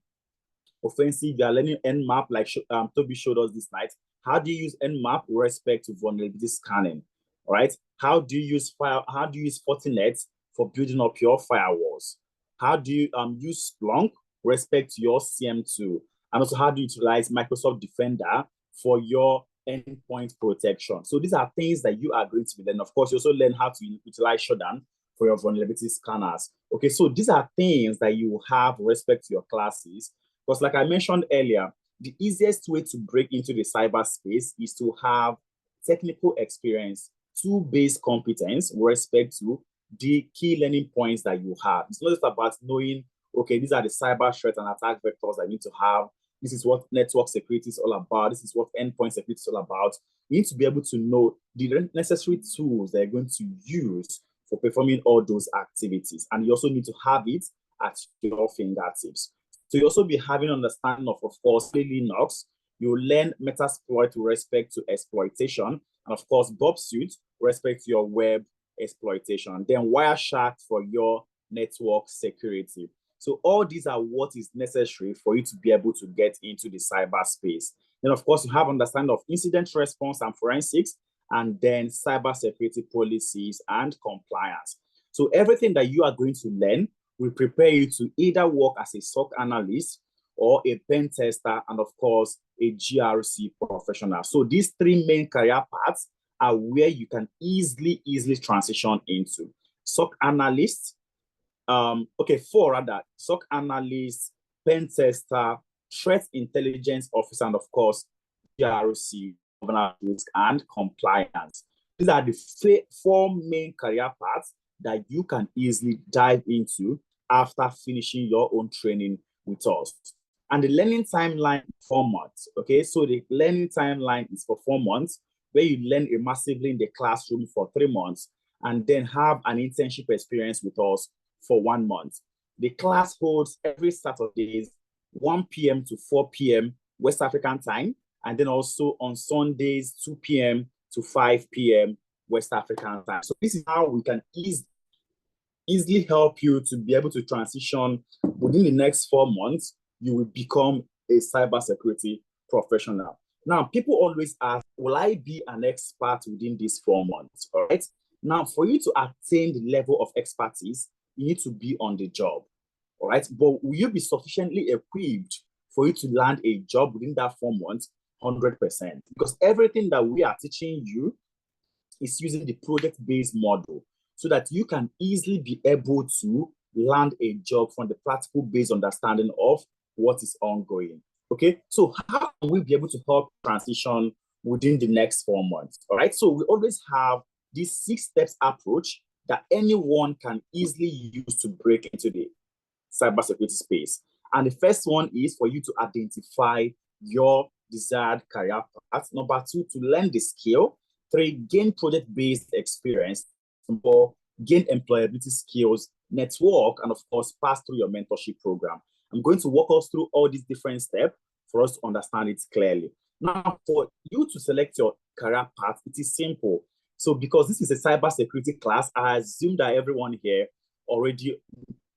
offensive, you are learning Nmap, like Toby showed us this night. How do you use Nmap with respect to vulnerability scanning? All right. How do you use Fortinet for building up your firewalls? How do you use Splunk with respect to your CM2? And also, how do you utilize Microsoft Defender for your endpoint protection? So these are things that you are going to be learning. Of course, you also learn how to utilize Shodan for your vulnerability scanners. Okay, so these are things that you have with respect to your classes. Because like I mentioned earlier, the easiest way to break into the cyberspace is to have technical experience, tool-based competence with respect to the key learning points that you have. It's not just about knowing, okay, these are the cyber threats and attack vectors I need to have. This is what network security is all about. This is what endpoint security is all about. You need to be able to know the necessary tools that you're going to use for performing all those activities. And you also need to have it at your fingertips. So you also be having understanding of course, Linux. You learn Metasploit with respect to exploitation. And of course, Bob Suite with respect to your web exploitation. Then Wireshark for your network security. So all these are what is necessary for you to be able to get into the cyberspace. Then, of course, you have understanding of incident response and forensics, and then cybersecurity policies and compliance. So everything that you are going to learn will prepare you to either work as a SOC analyst or a pen tester, and of course, a GRC professional. So these 3 main career paths are where you can easily transition into. SOC analyst, 4 rather, SOC analyst, pen tester, threat intelligence officer, and of course, GRC, governance risk, and compliance. These are the 4 main career paths that you can easily dive into after finishing your own training with us. And the learning timeline, 4 months. Okay, so the learning timeline is for 4 months, where you learn immersively in the classroom for 3 months, and then have an internship experience with us for 1 month. The class holds every Saturdays, 1 p.m. to 4 p.m. West African time, and then also on Sundays, 2 p.m. to 5 p.m. West African time. So this is how we can easily help you to be able to transition within the next 4 months. You will become a cybersecurity professional. Now, people always ask, will I be an expert within these 4 months? All right. Now, for you to attain the level of expertise, you need to be on the job. All right. But will you be sufficiently equipped for you to land a job within that 4 months? 100%. Because everything that we are teaching you is using the project-based model, so that you can easily be able to land a job from the practical based understanding of what is ongoing. Okay, so how can we be able to help transition within the next 4 months? All right, so we always have this 6 steps approach that anyone can easily use to break into the cybersecurity space. And the first one is for you to identify your desired career path. Number 2, to learn the skill. 3, gain project-based experience. 4, gain employability skills, network, and of course, pass through your mentorship program. I'm going to walk us through all these different steps for us to understand it clearly. Now, for you to select your career path, it is simple. So because this is a cybersecurity class, I assume that everyone here already,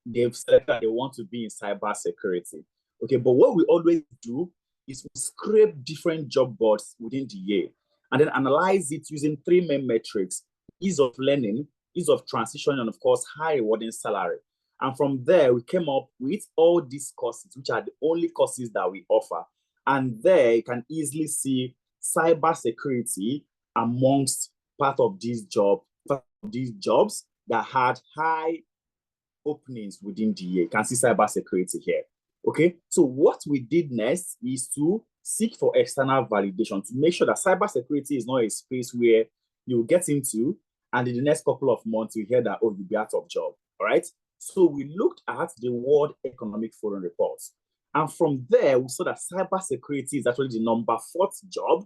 they've selected that they want to be in cybersecurity. Okay, but what we always do is we scrape different job boards within the year and then analyze it using three main metrics: ease of learning, ease of transition, and of course, high rewarding salary. And from there, we came up with all these courses, which are the only courses that we offer. And there you can easily see cybersecurity amongst part of these jobs that had high openings within the year. You can see cybersecurity here. Okay, so what we did next is to seek for external validation to make sure that cybersecurity is not a space where you get into and in the next couple of months you hear that, oh, you'll be out of job. All right. So we looked at the World Economic Forum reports. And from there, we saw that cybersecurity is actually the number 4th job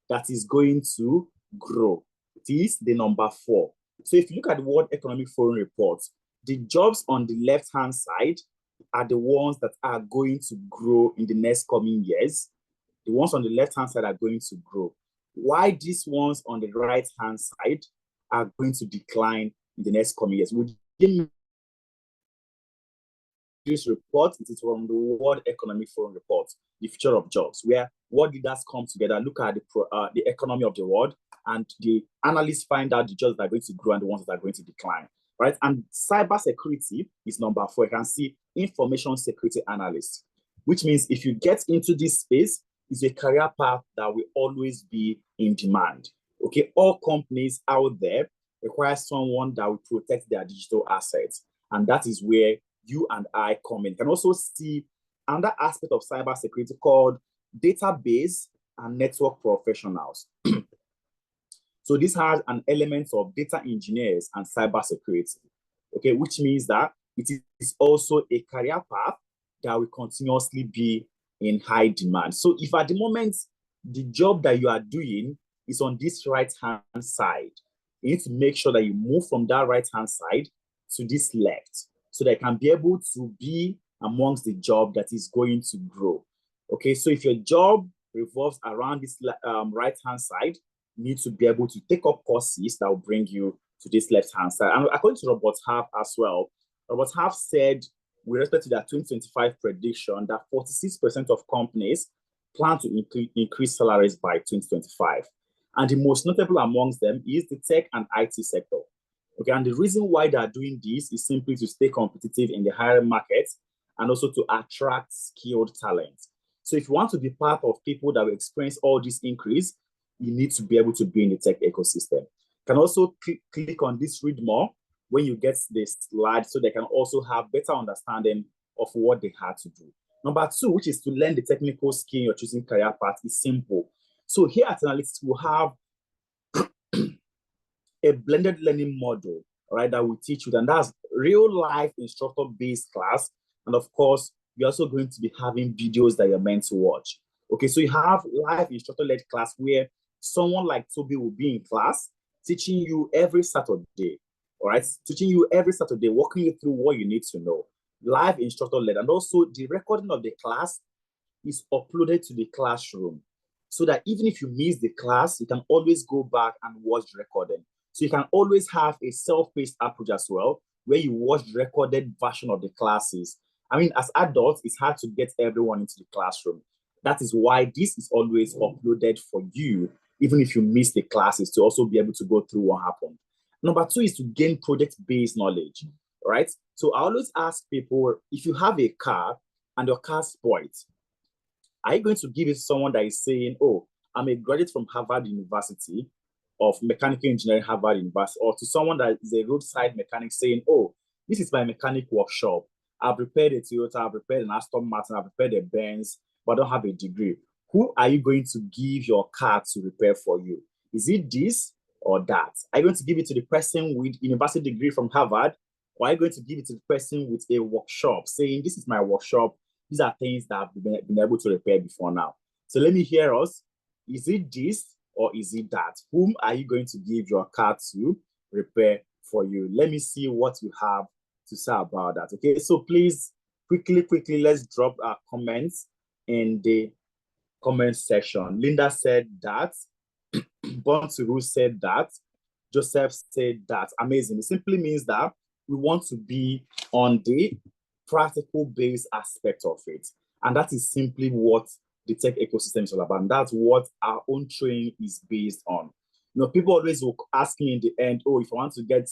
that is going to grow. It is the number 4. So if you look at the World Economic Forum reports, the jobs on the left-hand side are the ones that are going to grow in the next coming years. The ones on the left-hand side are going to grow. Why these ones on the right-hand side are going to decline in the next coming years? We didn't this report, it is from the World Economic Forum report, the future of jobs, where world leaders come together, look at the economy of the world, and the analysts find out the jobs that are going to grow and the ones that are going to decline, right? And cybersecurity is number 4. You can see information security analyst, which means if you get into this space, it's a career path that will always be in demand. Okay, all companies out there require someone that will protect their digital assets, and that is where you and I come in. You can also see another aspect of cybersecurity called database and network professionals. So this has an element of data engineers and cybersecurity, okay, which means that it is also a career path that will continuously be in high demand. So if at the moment the job that you are doing is on this right-hand side, you need to make sure that you move from that right-hand side to this left, so they can be able to be amongst the job that is going to grow. Okay, so if your job revolves around this right-hand side, you need to be able to take up courses that will bring you to this left-hand side. And according to Robert Half as well, Robert Half said, with respect to their 2025 prediction, that 46% of companies plan to increase salaries by 2025. And the most notable amongst them is the tech and IT sector. Okay, and the reason why they are doing this is simply to stay competitive in the hiring market and also to attract skilled talent. So if you want to be part of people that will experience all this increase, you need to be able to be in the tech ecosystem. You can also click on this read more when you get this slide so they can also have better understanding of what they had to do. Number 2, which is to learn the technical skill you're choosing career path, is simple. So here at Analytics, we'll have a blended learning model, right, that we teach you, and that's real life instructor-based class. And of course, you're also going to be having videos that you're meant to watch. Okay, so you have live instructor-led class where someone like Toby will be in class teaching you every Saturday, all right, teaching you every Saturday, walking you through what you need to know. Live instructor-led, and also the recording of the class is uploaded to the classroom so that even if you miss the class, you can always go back and watch the recording. So you can always have a self-paced approach as well, where you watch the recorded version of the classes. I mean, as adults, it's hard to get everyone into the classroom. That is why this is always uploaded for you, even if you miss the classes, to also be able to go through what happened. Number 2 is to gain project-based knowledge, right? So I always ask people, if you have a car and your car spoils, are you going to give it to someone that is saying, oh, I'm a graduate from Harvard University of Mechanical Engineering, Harvard University, or to someone that is a roadside mechanic saying, oh, this is my mechanic workshop. I've prepared a Toyota, I've prepared an Aston Martin, I've prepared a Benz, but I don't have a degree. Who are you going to give your car to repair for you? Is it this or that? Are you going to give it to the person with university degree from Harvard, or are you going to give it to the person with a workshop saying, this is my workshop, these are things that I've been able to repair before now? So let me hear us. Is it this or is it that? Whom are you going to give your car to repair for you? Let me see what you have to say about that. Okay, so please, quickly, let's drop our comments in the comment section. Linda said that. Bonsu said that. Joseph said that. Amazing. It simply means that we want to be on the practical based aspect of it. And that is simply what the tech ecosystem is all about. And that's what our own training is based on. People always will ask me in the end, oh, if I want to get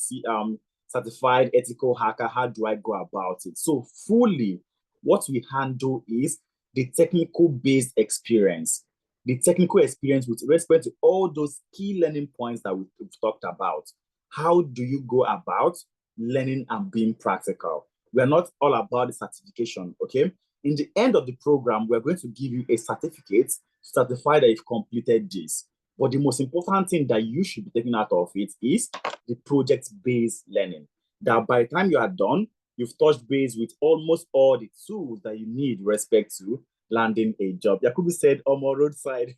certified ethical hacker, how do I go about it? So fully, what we handle is the technical based experience. The technical experience with respect to all those key learning points that we've talked about. How do you go about learning and being practical? We are not all about the certification, okay? In the end of the program, we're going to give you a certificate to certify that you've completed this. But the most important thing that you should be taking out of it is the project-based learning. That by the time you are done, you've touched base with almost all the tools that you need with respect to landing a job. Yakubu said, Omo roadside.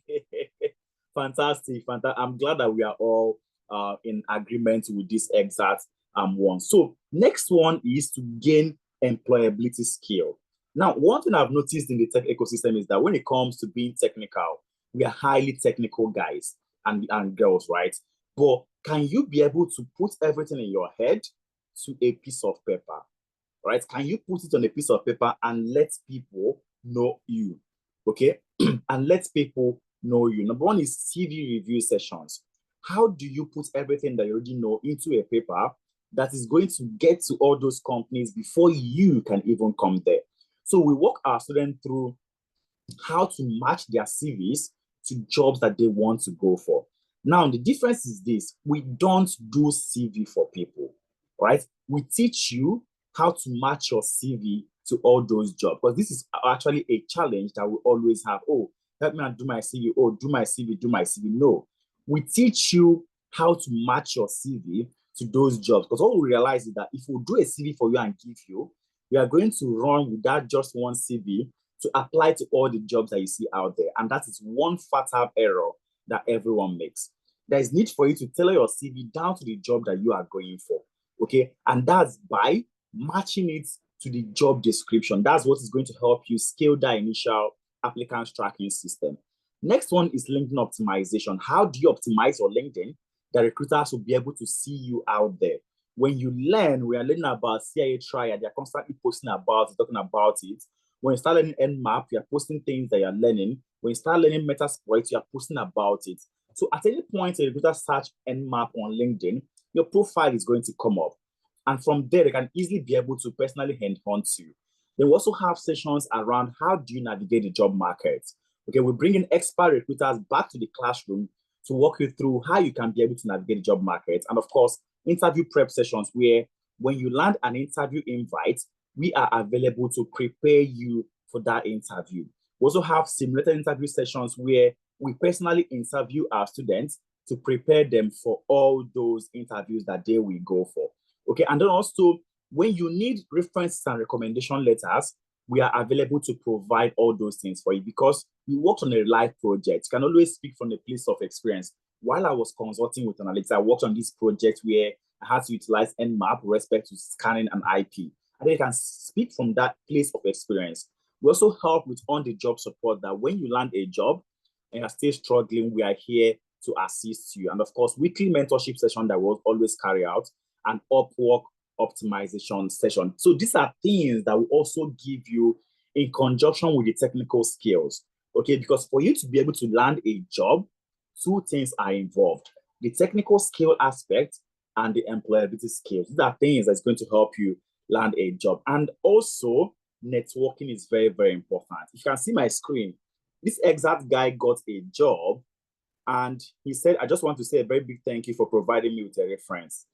Fantastic. I'm glad that we are all in agreement with this exact one. So next one is to gain employability skill. Now, one thing I've noticed in the tech ecosystem is that when it comes to being technical, we are highly technical guys and girls, right? But can you be able to put everything in your head to a piece of paper, right? Can you put it on a piece of paper and let people know you, okay? And let people know you. Number one is CV review sessions. How do you put everything that you already know into a paper that is going to get to all those companies before you can even come there? So we walk our students through how to match their CVs to jobs that they want to go for. Now, the difference is this: we don't do CV for people, right? We teach you how to match your CV to all those jobs, because this is actually a challenge that we always have. Oh, help me do my CV. Oh, do my CV, do my CV. No, we teach you how to match your CV to those jobs, because what we realize is that if we do a CV for you and give you, we are going to run with that just one CV to apply to all the jobs that you see out there. And that is one fatal error that everyone makes. There is need for you to tailor your CV down to the job that you are going for, okay? And that's by matching it to the job description. That's what is going to help you scale that initial applicant tracking system. Next one is LinkedIn optimization. How do you optimize your LinkedIn that recruiters will be able to see you out there? When you learn, we are learning about CIA triad, they're constantly posting about it, talking about it. When you start learning Nmap, you're posting things that you're learning. When you start learning Metasploit, you're posting about it. So at any point a recruiter search Nmap on LinkedIn, your profile is going to come up. And from there, they can easily be able to personally handhunt you. Then we also have sessions around how do you navigate the job market. Okay, we bring in expert recruiters back to the classroom to walk you through how you can be able to navigate the job market. And of course, interview prep sessions where when you land an interview invite, we are available to prepare you for that interview. We also have simulated interview sessions where we personally interview our students to prepare them for all those interviews that they will go for. Okay, and then also when you need references and recommendation letters, we are available to provide all those things for you because we worked on a live project. You can always speak from a place of experience. While I was consulting with analytics, I worked on this project where I had to utilize Nmap with respect to scanning an IP. And they can speak from that place of experience. We also help with on-the-job support that when you land a job and you're still struggling, we are here to assist you. And of course, weekly mentorship session that we'll always carry out, and Upwork optimization session. So these are things that we also give you in conjunction with the technical skills, okay? Because for you to be able to land a job, two things are involved: the technical skill aspect and the employability skills. These are things that's going to help you land a job. And also, networking is very, very important. If you can see my screen, this exact guy got a job and he said, I just want to say a very big thank you for providing me with a reference.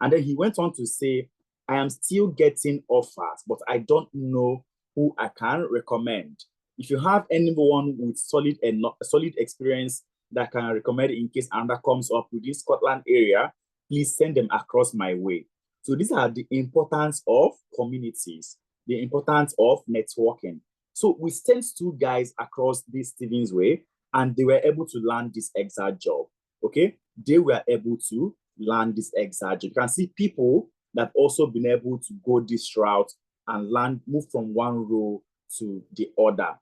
And then he went on to say, I am still getting offers, but I don't know who I can recommend. If you have anyone with solid experience that can recommend in case another comes up within Scotland area, please send them across my way. So these are the importance of communities, the importance of networking. So we sent two guys across this Stevens Way and they were able to land this exact job, okay? They were able to land this exact job. You can see people that also been able to go this route and move from one role to the other.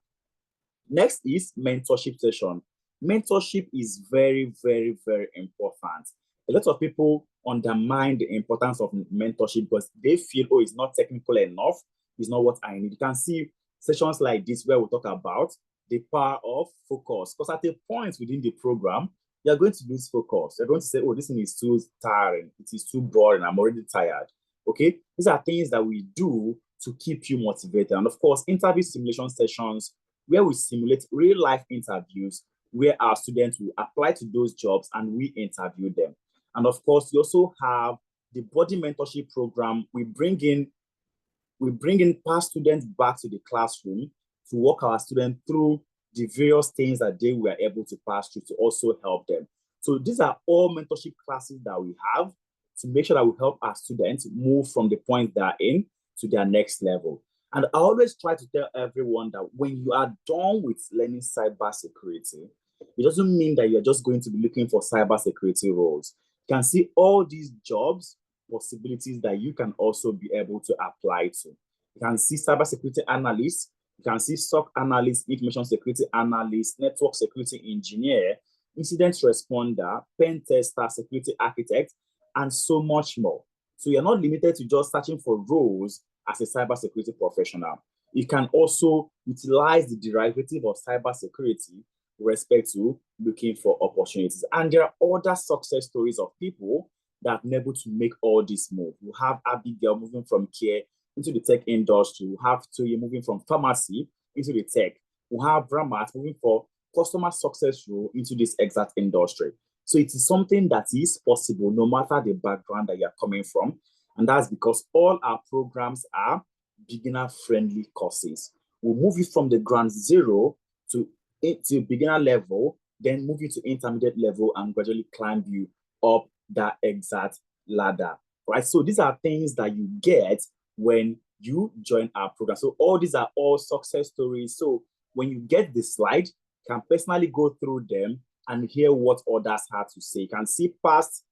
Next is mentorship session. Mentorship is very, very, very important. A lot of people undermine the importance of mentorship because they feel, oh, it's not technical enough. It's not what I need. You can see sessions like this where we talk about the power of focus. Because at a point within the program, you're going to lose focus. You're going to say, oh, this thing is too tiring. It is too boring. I'm already tired. Okay? These are things that we do to keep you motivated. And of course, interview simulation sessions where we simulate real life interviews where our students will apply to those jobs and we interview them. And of course, we also have the body mentorship program. We bring in past students back to the classroom to walk our students through the various things that they were able to pass through to also help them. So these are all mentorship classes that we have to make sure that we help our students move from the point they're in to their next level. And I always try to tell everyone that when you are done with learning cybersecurity, it doesn't mean that you're just going to be looking for cybersecurity roles. You can see all these jobs possibilities that you can also be able to apply to. You can see cybersecurity analyst, you can see SOC analyst, information security analyst, network security engineer, incident responder, pen tester, security architect, and so much more. So you're not limited to just searching for roles as a cybersecurity professional. You can also utilize the derivative of cybersecurity with respect to looking for opportunities. And there are other success stories of people that have been able to make all this move. You have Abigail moving from care into the tech industry. We have Toye moving from pharmacy into the tech. We have Ramat moving for customer success role into this exact industry. So it is something that is possible no matter the background that you're coming from. And that's because all our programs are beginner-friendly courses. We'll move you from the ground zero to beginner level, then move you to intermediate level and gradually climb you up that exact ladder, right? So these are things that you get when you join our program. So all these are all success stories. So when you get the slide, you can personally go through them and hear what others had to say. You can see past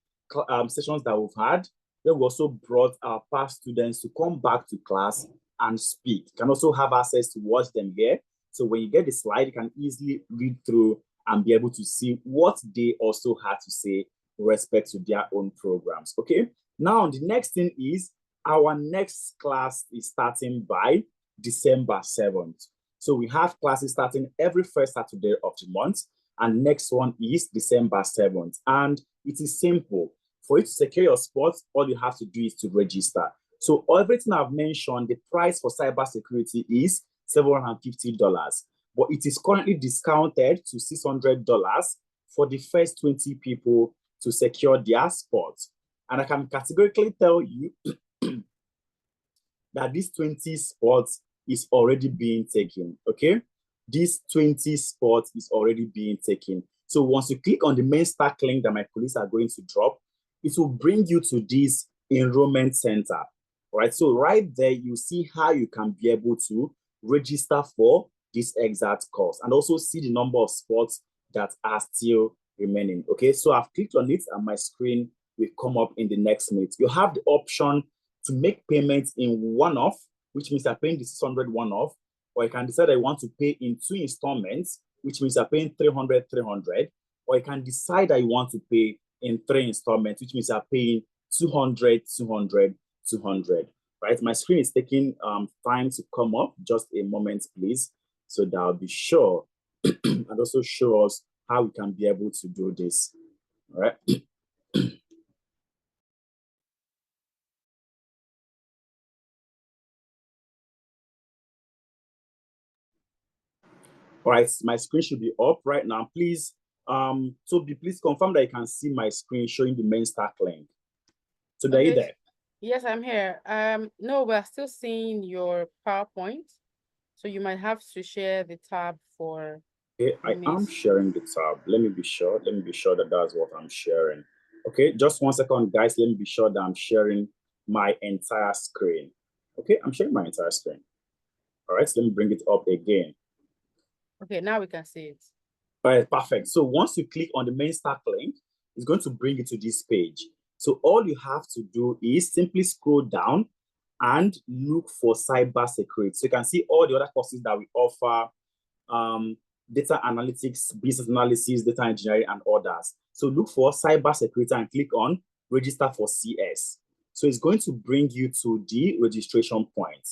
sessions that we've had. Then we also brought our past students to come back to class and speak. You can also have access to watch them here. So when you get the slide, you can easily read through and be able to see what they also had to say with respect to their own programs. Okay. Now, the next thing is our next class is starting by December 7th. So we have classes starting every first Saturday of the month, and next one is December 7th. And it is simple. For you to secure your spot, all you have to do is to register. So everything I've mentioned, the price for cybersecurity is $750, but it is currently discounted to $600 for the first 20 people to secure their spot. And I can categorically tell you that this 20 spots is already being taken, okay? This 20 spots is already being taken. So once you click on the main stack link that my colleagues are going to drop, it will bring you to this enrollment center, right? So right there, you see how you can be able to register for this exact course and also see the number of spots that are still remaining, okay? So I've clicked on it and my screen will come up in the next minute. You have the option to make payments in one-off, which means you're paying the 600 one-off, or you can decide that you want to pay in 2 installments, which means you're paying 300, 300, or you can decide that you want to pay in 3 installments, which means you're paying 200, 200, 200, right? My screen is taking time to come up. Just a moment, please, so that I'll be sure and also show us how we can be able to do this, all right? All right, my screen should be up right now. Please, Toby, please confirm that you can see my screen showing the main stack link. So are you there? Yes, I'm here. No, we're still seeing your PowerPoint. So you might have to share the tab for. Okay, I am sharing the tab. Let me be sure. Let me be sure that that's what I'm sharing. Okay, just 1 second, guys. Let me be sure that I'm sharing my entire screen. Okay, I'm sharing my entire screen. All right, so let me bring it up again. Okay, now we can see it. All right, perfect. So once you click on the main stack link, it's going to bring you to this page. So all you have to do is simply scroll down and look for cybersecurity. So you can see all the other courses that we offer. data analytics, business analysis, data engineering, and others. So look for cybersecurity and click on register for CS. So it's going to bring you to the registration point.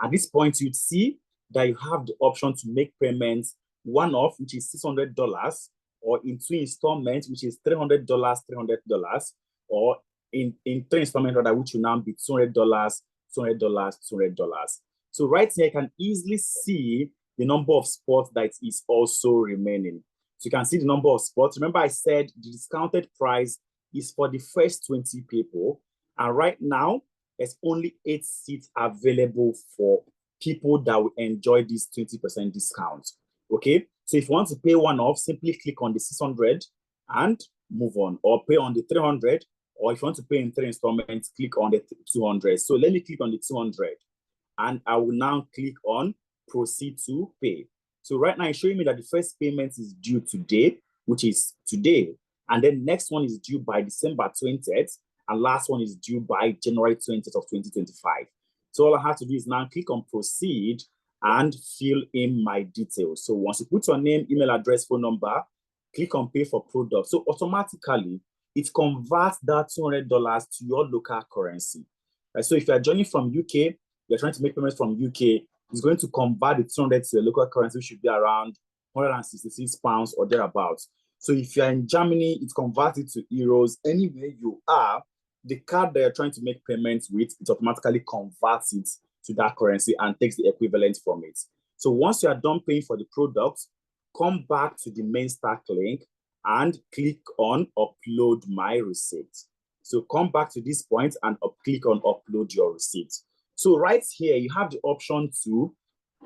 At this point, you'd see that you have the option to make payments, one-off, which is $600, or in 2 installments, which is $300, $300, or in 3 installments, which will now be $200, $200, $200. So right here, you can easily see the number of spots that is also remaining. So you can see the number of spots. Remember, I said the discounted price is for the first 20 people. And right now, there's only 8 seats available for people that will enjoy this 20% discount. Okay, so if you want to pay one-off, simply click on the 600 and move on, or pay on the 300, or if you want to pay in 3 installments, click on the 200. So let me click on the 200, and I will now click on proceed to pay. So right now it's showing me that the first payment is due today, which is today, and then next one is due by December 20th, and last one is due by January 20th of 2025. So all I have to do is now click on proceed and fill in my details. So once you put your name, email address, phone number, click on pay for product. So automatically it converts that $200 to your local currency. Right? So if you're joining from UK, you're trying to make payments from UK, it's going to convert the 200 to a local currency, which should be around 166 pounds or thereabouts. So if you're in Germany, it converts it to euros. Anywhere you are, the card that you're trying to make payments with, it automatically converts it to that currency and takes the equivalent from it. So once you are done paying for the product, come back to the main stack link and click on upload my receipt. So come back to this point and click on upload your receipt. So right here, you have the option to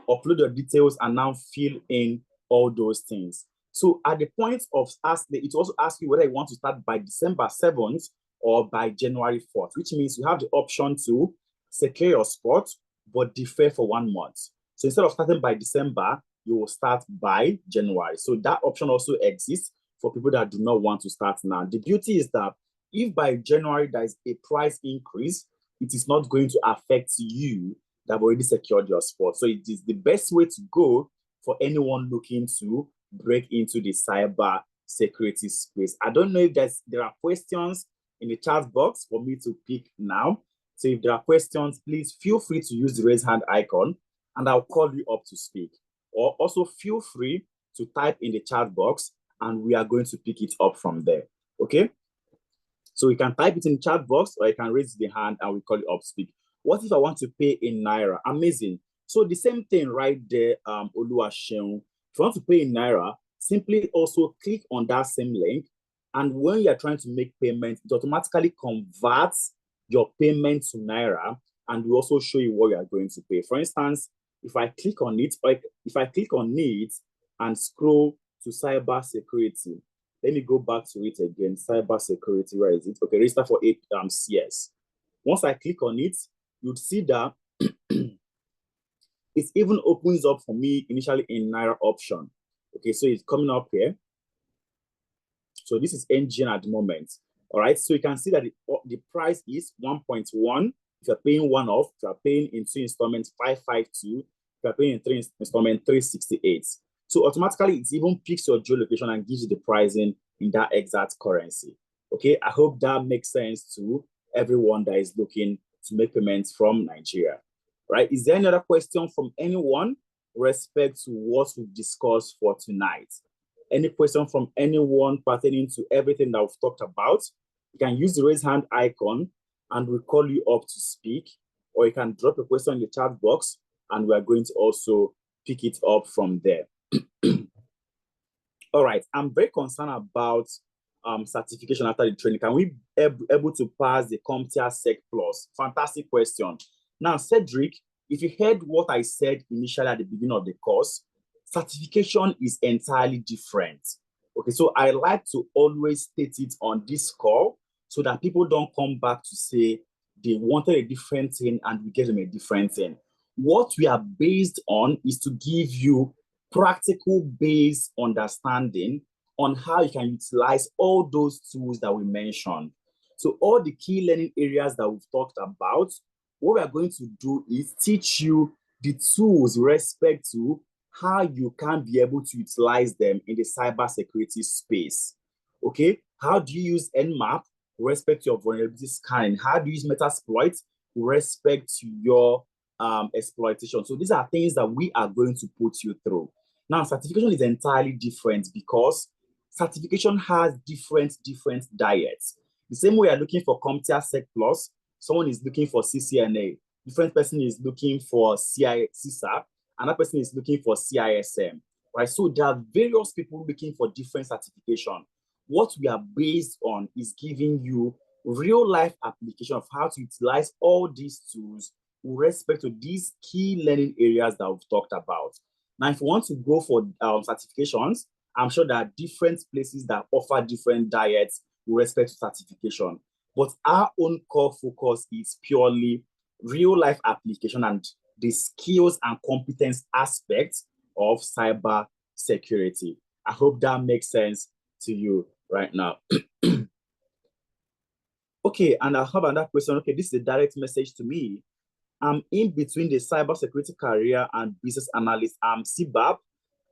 upload your details and now fill in all those things. So at the point of asking, it also asks you whether you want to start by December 7th or by January 4th, which means you have the option to secure your spot, but defer for 1 month. So instead of starting by December, you will start by January. So that option also exists for people that do not want to start now. The beauty is that if by January there is a price increase, it is not going to affect you that have already secured your spot. So it is the best way to go for anyone looking to break into the cyber security space. I don't know if there are questions in the chat box for me to pick now. So if there are questions, please feel free to use the raise hand icon and I'll call you up to speak. Or also feel free to type in the chat box and we are going to pick it up from there. Okay? So you can type it in the chat box or you can raise the hand and we call you up to speak. What if I want to pay in Naira? Amazing. So the same thing right there, Oluwaseun. If you want to pay in Naira, simply also click on that same link. And when you're trying to make payments, it automatically converts your payment to Naira and will also show you what you are going to pay. For instance, if I click on it, or if I click on it and scroll to cybersecurity, let me go back to it again. Cybersecurity, where is it? Okay, register for 8 CS. Once I click on it, you'd see that it even opens up for me initially in Naira option. Okay, so it's coming up here. So this is NGN at the moment. All right, so you can see that the price is 1.1. If you're paying one off, if you're paying in 2 installments, 552. If you're paying in 3 installments, 368. So automatically, it even picks your geolocation and gives you the pricing in that exact currency. Okay, I hope that makes sense to everyone that is looking to make payments from Nigeria. Right? Is there any other question from anyone with respect to what we've discussed for tonight? Any question from anyone pertaining to everything that we've talked about? You can use the raise hand icon and we'll call you up to speak, or you can drop a question in the chat box and we're going to also pick it up from there. All right, I'm very concerned about certification after the training. Can we be able to pass the CompTIA Sec Plus? Fantastic question. Now, Cedric, if you heard what I said initially at the beginning of the course, certification is entirely different. Okay, so I like to always state it on this call so that people don't come back to say they wanted a different thing and we get them a different thing. What we are based on is to give you practical based understanding on how you can utilize all those tools that we mentioned. So all the key learning areas that we've talked about, what we are going to do is teach you the tools with respect to how you can be able to utilize them in the cybersecurity space. Okay, how do you use Nmap with respect to your vulnerability scanning? How do you use Metasploit with respect to your exploitation? So these are things that we are going to put you through. Now, certification is entirely different because certification has different diets. The same way you're looking for CompTIA Sec Plus, someone is looking for CCNA, different person is looking for CISA, another person is looking for CISM, right? So there are various people looking for different certification. What we are based on is giving you real life application of how to utilize all these tools with respect to these key learning areas that we've talked about. Now, if you want to go for certifications, I'm sure there are different places that offer different diets with respect to certification. But our own core focus is purely real life application and the skills and competence aspects of cyber security. I hope that makes sense to you right now. Okay, and I have another question. Okay, this is a direct message to me. I'm in between the cybersecurity career and business analyst. I'm CBAP,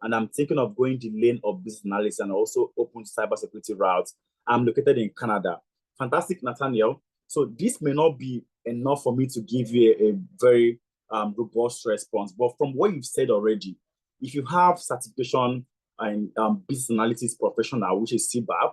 and I'm thinking of going the lane of business analyst and also open cybersecurity routes. I'm located in Canada. Fantastic, Nathaniel. So this may not be enough for me to give you a very robust response, but from what you've said already, if you have certification in business analytics professional, which is CBAP,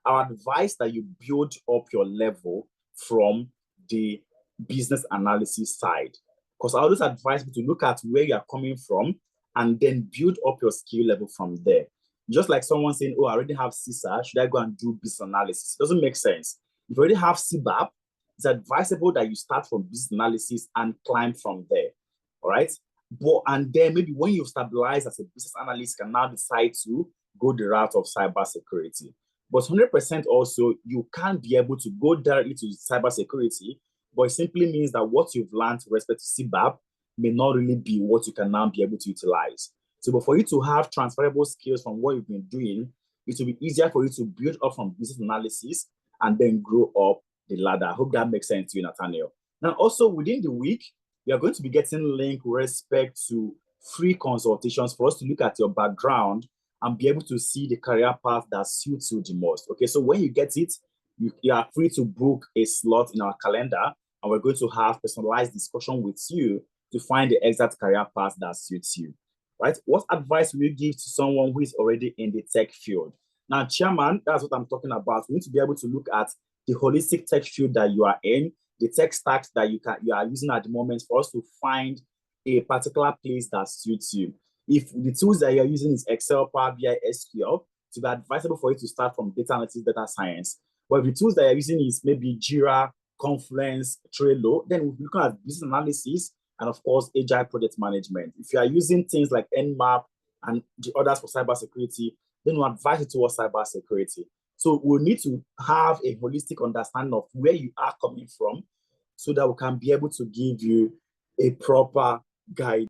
I advise that you build up your level from the business analysis side. Because I always advise you to look at where you are coming from and then build up your skill level from there. Just like someone saying, oh, I already have CISA, should I go and do business analysis? It doesn't make sense. If you already have CBAP, it's advisable that you start from business analysis and climb from there. All right. And then maybe when you've stabilized as a business analyst, you can now decide to go the route of cybersecurity. But 100% also, you can't be able to go directly to cybersecurity, but it simply means that what you've learned with respect to CBAP may not really be what you can now be able to utilize. So, but for you to have transferable skills from what you've been doing, it will be easier for you to build up from business analysis and then grow up the ladder. I hope that makes sense to you, Nathaniel. Now, also within the week, we are going to be getting link with respect to free consultations for us to look at your background and be able to see the career path that suits you the most. Okay, so when you get it, you are free to book a slot in our calendar, and we're going to have personalized discussion with you to find the exact career path that suits you. Right? What advice will you give to someone who is already in the tech field? Now, Chairman, that's what I'm talking about. We need to be able to look at the holistic tech field that you are in, the tech stacks that you are using at the moment for us to find a particular place that suits you. If the tools that you're using is Excel, Power BI, SQL, to be advisable for you to start from data analytics, data science. But if the tools that you're using is maybe Jira, Confluence, Trello, then we're looking at business analysis and of course, agile project management. If you are using things like Nmap and the others for cybersecurity, then we'll advise you towards cybersecurity. So we'll need to have a holistic understanding of where you are coming from so that we can be able to give you a proper guide.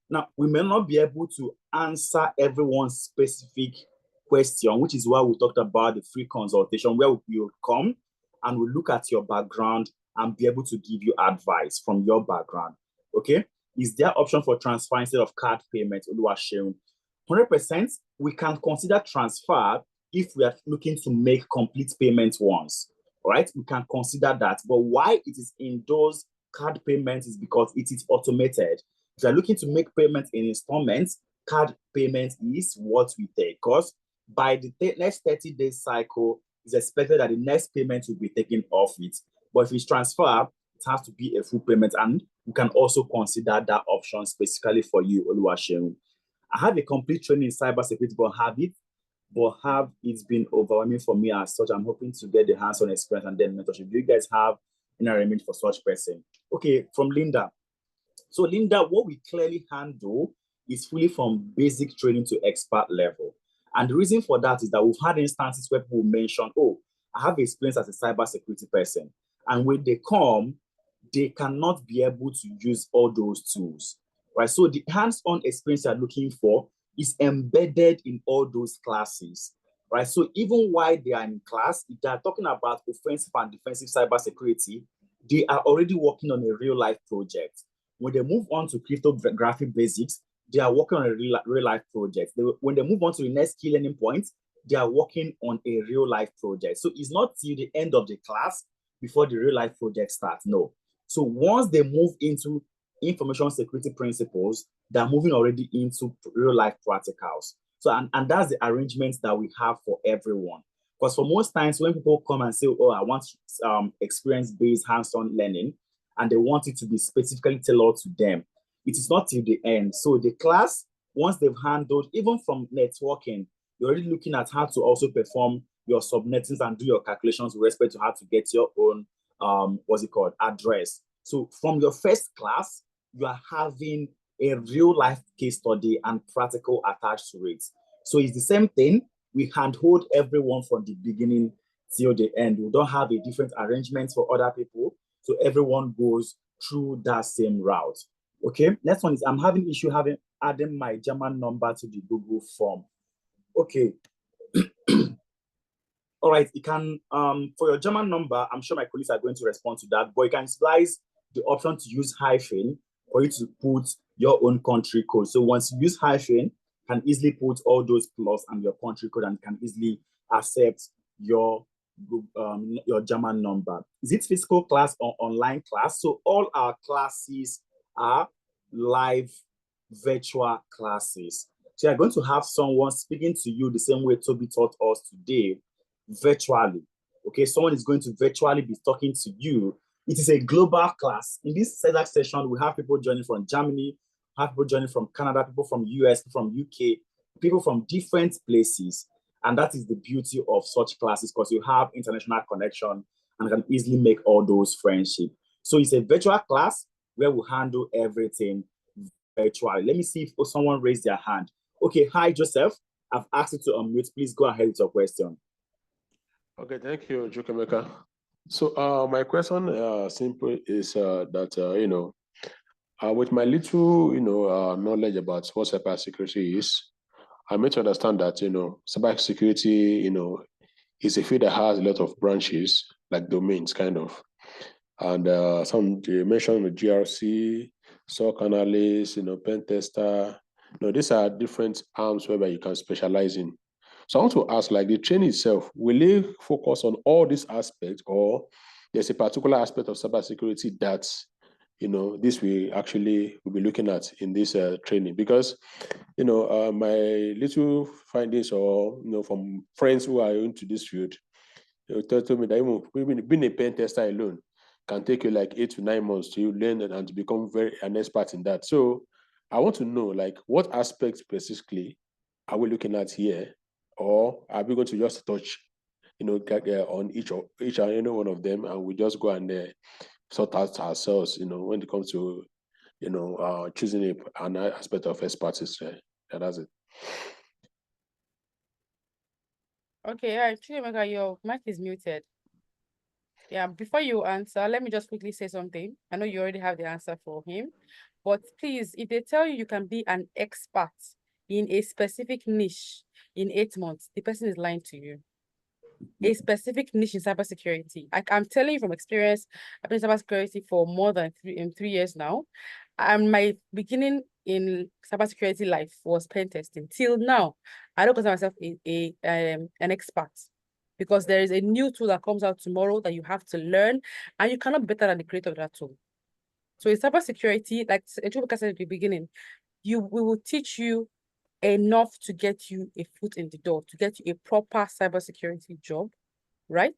Now, we may not be able to answer everyone's specific question, which is why we talked about the free consultation, where you'll come and we'll look at your background and be able to give you advice from your background. Okay? Is there option for transfer instead of card payment? 100%, we can consider transfer if we are looking to make complete payments once. All right? We can consider that. But why it is in those card payments is because it is automated. If you're looking to make payments in installments, card payment is what we take. Because by the next 30 days cycle, it's expected that the next payment will be taken off it. But if it's transfer, it has to be a full payment. And we can also consider that option specifically for you, Oluwaseun. I have a complete training in cybersecurity, but have it's been overwhelming for me as such. I'm hoping to get the hands-on experience and then mentorship. Do you guys have an arrangement for such person? Okay, from Linda. So Linda, what we clearly handle is fully from basic training to expert level. And the reason for that is that we've had instances where people mention, oh, I have experience as a cybersecurity person. And when they come, they cannot be able to use all those tools, right? So the hands-on experience you're looking for is embedded in all those classes, right? So even while they are in class, if they are talking about offensive and defensive cybersecurity, they are already working on a real-life project. When they move on to cryptographic basics, they are working on a real life project. When they move on to the next key learning point, they are working on a real life project. So it's not till the end of the class before the real life project starts. No. So once they move into information security principles, they're moving already into real life practicals. So, and that's the arrangements that we have for everyone. Because for most times when people come and say, oh, I want experience-based hands-on learning, and they want it to be specifically tailored to them, it is not till the end. So the class, once they've handled, even from networking, you're already looking at how to also perform your subnettings and do your calculations with respect to how to get your own, what's it called, address. So from your first class, you are having a real life case study and practical attached to it. So it's the same thing. We handhold everyone from the beginning till the end. We don't have a different arrangement for other people. So everyone goes through that same route. Okay, next one is I'm having issue adding my German number to the Google form. Okay. All right, you can, for your German number, I'm sure my colleagues are going to respond to that, but you can splice the option to use hyphen for you to put your own country code. So once you use hyphen, you can easily put all those plus and your country code and can easily accept your German number. Is it physical class or online class? So all our classes are live virtual classes. So you're going to have someone speaking to you the same way Toby taught us today, virtually. Okay, someone is going to virtually be talking to you. It is a global class. In this select session, we have people joining from Germany, have people joining from Canada, people from US, from UK, people from different places. And that is the beauty of such classes because you have international connection and can easily make all those friendships. So it's a virtual class where we handle everything virtually. Let me see if someone raised their hand. Okay, hi, Joseph. I've asked you to unmute. Please go ahead with your question. Okay, thank you, Chukemeka. So my question simply is that, with my little, knowledge about what cybersecurity is, I made to understand that, cybersecurity, is a field that has a lot of branches, like domains, kind of. And some you mentioned the GRC, SOC analyst, pen tester. These are different arms whereby you can specialize in. So I want to ask, like the training itself, will it focus on all these aspects, or there's a particular aspect of cybersecurity that, this we actually will be looking at in this training? Because, my little findings or, from friends who are into this field, they told me that even being a pen tester alone can take you like 8 to 9 months to learn and to become an expert in that. So I want to know, like, what aspects specifically are we looking at here? Or are we going to just touch, on each and any one of them, and we just go and sort out ourselves, when it comes to, choosing an aspect of expertise. That's it. Okay, all right, Chidemeka, your mic is muted. Yeah, before you answer, let me just quickly say something. I know you already have the answer for him, but please, if they tell you you can be an expert in a specific niche in 8 months, the person is lying to you. A specific niche in cybersecurity. I'm telling you from experience, I've been in cybersecurity for more than 3 years now. And my beginning in cybersecurity life was pen testing. Till now, I don't consider myself an expert because there is a new tool that comes out tomorrow that you have to learn, and you cannot be better than the creator of that tool. So in cybersecurity, like Chukwuka said at the beginning, we will teach you enough to get you a foot in the door, to get you a proper cybersecurity job, right?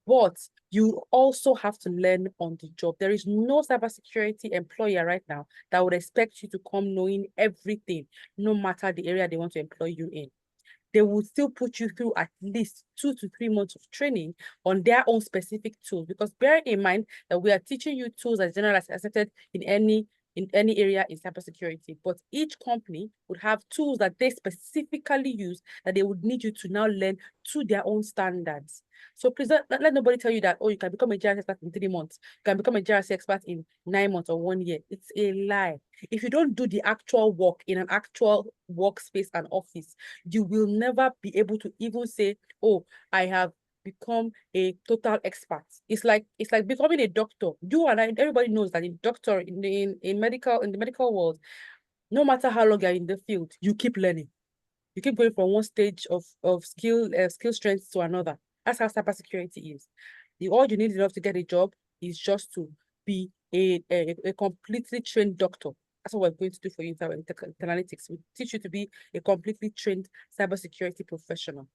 But you also have to learn on the job. There is no cybersecurity employer right now that would expect you to come knowing everything, no matter the area they want to employ you in. They will still put you through at least 2 to 3 months of training on their own specific tools. Because bear in mind that we are teaching you tools that generally accepted in any area in cybersecurity, but each company would have tools that they specifically use that they would need you to now learn to their own standards. So please let nobody tell you that, oh, you can become a GRC expert in 3 months, you can become a GRC expert in 9 months or 1 year. It's a lie. If you don't do the actual work in an actual workspace and office, you will never be able to even say, oh, I have become a total expert. It's like becoming a doctor. You and I, everybody knows that a doctor in the medical world, no matter how long you're in the field, you keep learning. You keep going from one stage of skill strength to another. That's how cybersecurity is. All you need enough to get a job is just to be a completely trained doctor. That's what we're going to do for you in analytics. We teach you to be a completely trained cybersecurity professional.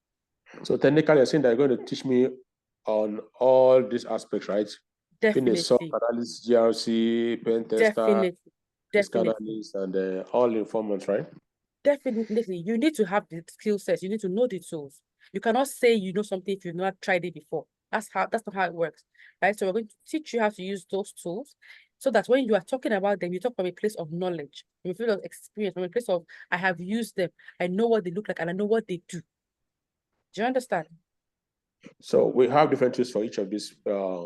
So technically, you're saying that you're going to teach me on all these aspects, right? Definitely. Being a SOC analyst, GRC, pen tester, analyst, and all informants, right? Definitely. You need to have the skill sets. You need to know the tools. You cannot say you know something if you've not tried it before. That's not how it works, right? So we're going to teach you how to use those tools so that when you are talking about them, you talk from a place of knowledge, from a place of experience, from a place of I have used them, I know what they look like, and I know what they do. Do you understand? So we have different tools for each of these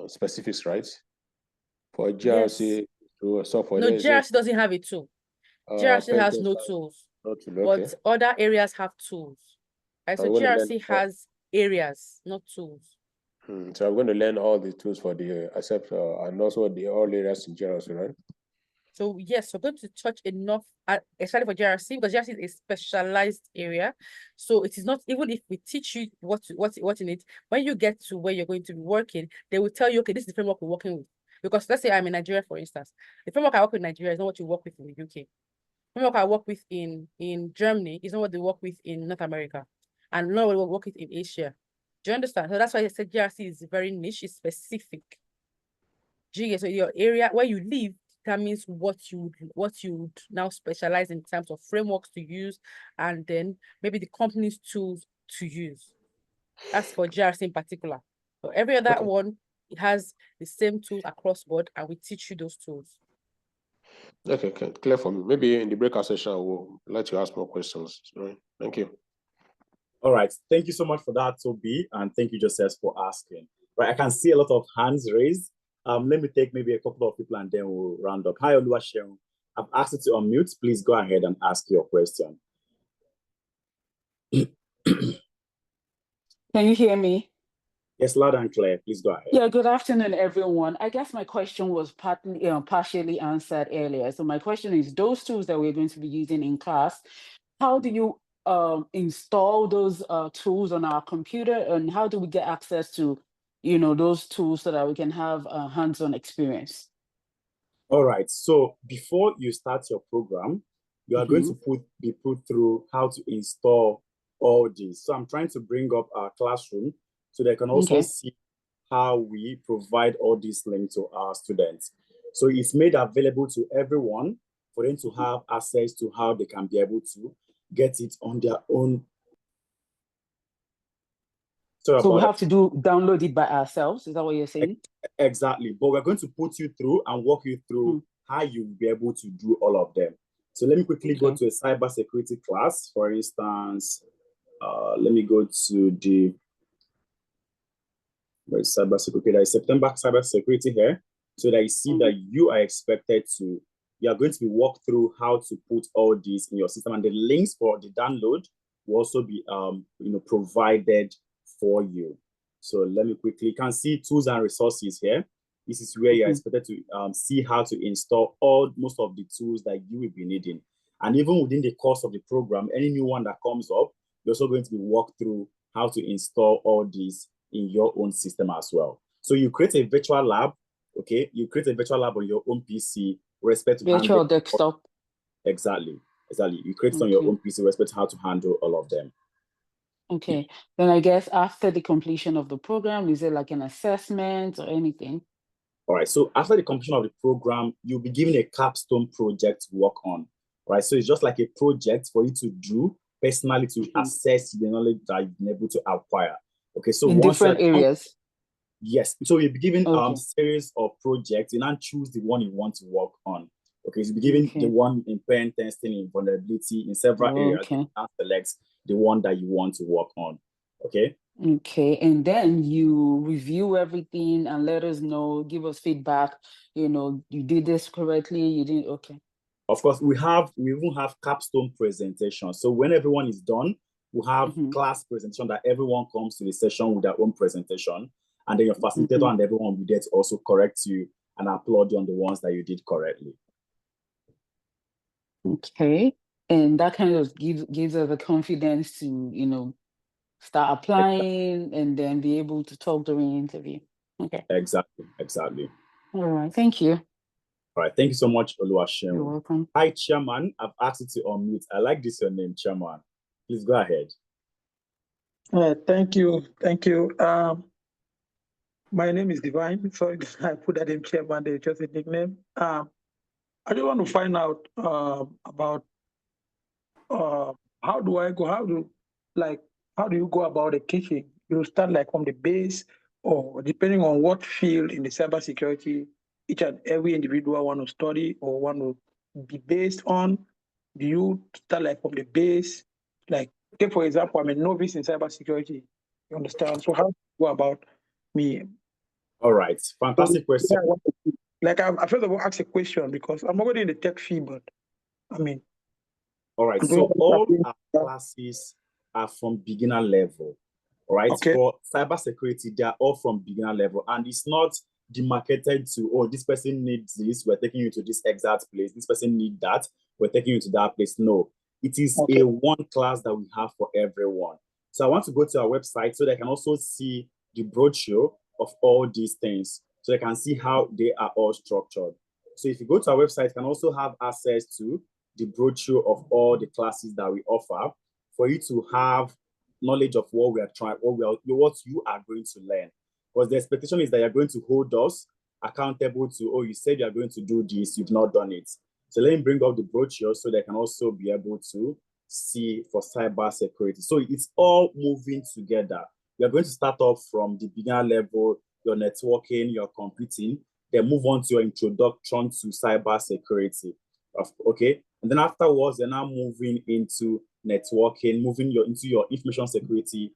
specifics, right? For GRC, yes. No, GRC doesn't have a tool. GRC has no tools, but other areas have tools. Right? So GRC has areas, not tools. So I'm going to learn all the tools for the and also all areas in GRC, right? So yes, we're going to touch enough, especially for GRC, because GRC is a specialized area. So it is not, even if we teach you what you need, when you get to where you're going to be working, they will tell you, okay, this is the framework we're working with. Because let's say I'm in Nigeria, for instance. The framework I work with in Nigeria is not what you work with in the UK. The framework I work with in Germany is not what they work with in North America. And not what we work with in Asia. Do you understand? So that's why I said GRC is very niche, it's specific. So your area where you live determines what you would now specialize in terms of frameworks to use, and then maybe the company's tools to use. That's for GRC in particular. So every other one, it has the same tools across board, and we teach you those tools. Okay, clear for me. Maybe in the breakout session, we'll let you ask more questions. Right. Thank you. All right. Thank you so much for that, Toby, and thank you, Joseph, for asking. Right, I can see a lot of hands raised. Let me take maybe a couple of people and then we'll round up. Hi, Oluwaseun. I've asked you to unmute. Please go ahead and ask your question. Can you hear me? Yes, loud and clear. Please go ahead. Yeah, good afternoon, everyone. I guess my question was partially answered earlier. So my question is, those tools that we're going to be using in class, how do you install those tools on our computer, and how do we get access to, those tools so that we can have hands-on experience? All right. So before you start your program, you are going to be put through how to install all these. So I'm trying to bring up our classroom so they can also see how we provide all these links to our students. So it's made available to everyone for them to have access to how they can be able to get it on their own. So we have to download it by ourselves. Is that what you're saying? Exactly. But we're going to put you through and walk you through how you'll be able to do all of them. So let me quickly go to a cybersecurity class. For instance, let me go to the cybersecurity. There is September cybersecurity here. So that you see that you are expected to, you are going to be walked through how to put all these in your system, and the links for the download will also be provided for you. So let me quickly, you can see tools and resources here. This is where you're expected to see how to install most of the tools that you will be needing. And even within the course of the program, any new one that comes up, you're also going to be walked through how to install all these in your own system as well. So you create a virtual lab, okay? You create a virtual lab on your own PC with respect to virtual desktop. Exactly. You create it on your own PC with respect to how to handle all of them. Okay. Then I guess after the completion of the program, is it like an assessment or anything? All right. So after the completion of the program, you'll be given a capstone project to work on. Right. So it's just like a project for you to do personally to assess the knowledge that you've been able to acquire. Okay. So in different areas. Yes. So you'll be given series of projects. You now choose the one you want to work on. Okay. So you'll be given the one in pen testing, in vulnerability, in several areas. And select the one that you want to work on. Okay. Okay, and then you review everything and let us know, give us feedback. You did this correctly, you didn't. Okay. Of course, we even have capstone presentations. So when everyone is done, We have class presentation that everyone comes to the session with their own presentation, and then your facilitator and everyone will be there to also correct you and applaud you on the ones that you did correctly. Okay. And that kind of gives us the confidence to, you know, start applying and then be able to talk during the interview. Okay. Exactly. All right. Thank you. All right. Thank you so much, Oluwaseun. You're welcome. Hi, Chairman. I've asked you to unmute. I like this, your name, Chairman. Please go ahead. Thank you. My name is Divine. Sorry, I put that in Chairman. It's just a nickname. I just want to find out about how do you go about the teaching? You start like from the base, or depending on what field in the cybersecurity each and every individual want to study or want to be based on. Do you start like from the base? Like, take for example, I'm a novice in cybersecurity. You understand? So how do you go about me? All right, fantastic question. Like, I first of all ask a question because I'm already in the tech field, but I mean. All right, so all our classes are from beginner level. All right, okay. For cybersecurity, they are all from beginner level, and it's not demarcated to, oh, this person needs this, we're taking you to this exact place. This person needs that, we're taking you to that place. No, it is a one class that we have for everyone. So I want to go to our website so they can also see the brochure of all these things, so they can see how they are all structured. So if you go to our website, you can also have access to the brochure of all the classes that we offer for you to have knowledge of what we are trying, what you are going to learn. Because the expectation is that you're going to hold us accountable to, oh, you said you're going to do this, you've not done it. So let me bring up the brochure so they can also be able to see for cybersecurity. So it's all moving together. You're going to start off from the beginner level, your networking, your computing, then move on to your introduction to cybersecurity. Okay, and then afterwards, you're now moving into networking, into your information security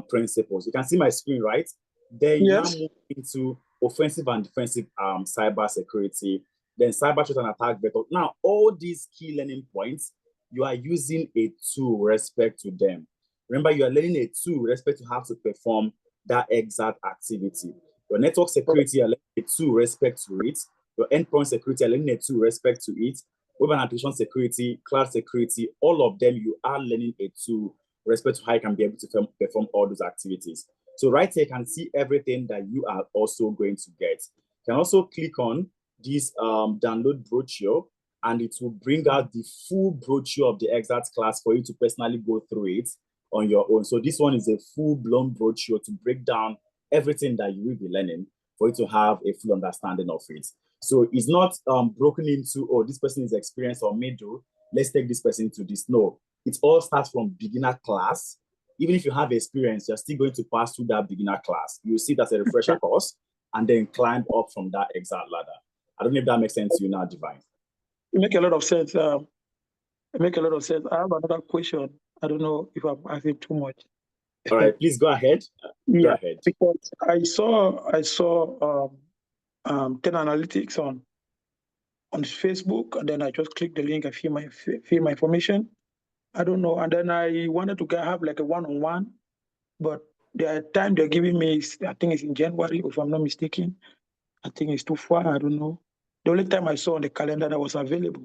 principles. You can see my screen, right? Then you now move into offensive and defensive cybersecurity, then cyber threat and attack vector. Now, all these key learning points, you are using a tool with respect to them. Remember, you are learning a tool with respect to how to perform that exact activity. Your network security, you are learning a tool with respect to it. Your endpoint security, you are learning a tool with respect to it. Web and application security, cloud security, all of them, you are learning a tool with respect to how you can be able to perform all those activities. So right here, you can see everything that you are also going to get. You can also click on this download brochure, and it will bring out the full brochure of the exact class for you to personally go through it on your own. So this one is a full-blown brochure to break down everything that you will be learning for you to have a full understanding of it. So it's not broken into, oh, this person is experienced or middle, let's take this person to this. No, it all starts from beginner class. Even if you have experience, you're still going to pass through that beginner class. You see that's a refresher course, and then climb up from that exact ladder. I don't know if that makes sense to you now, Divine. It makes a lot of sense. I have another question. I don't know if I'm asking too much. All right, please go ahead. Go ahead. Because I saw 10 analytics on Facebook, and then I just clicked the link and fill my information. I don't know, and then I wanted to have like a one-on-one, but the time they're giving me is, I think it's in January, if I'm not mistaken. I think it's too far. I don't know. The only time I saw on the calendar that was available,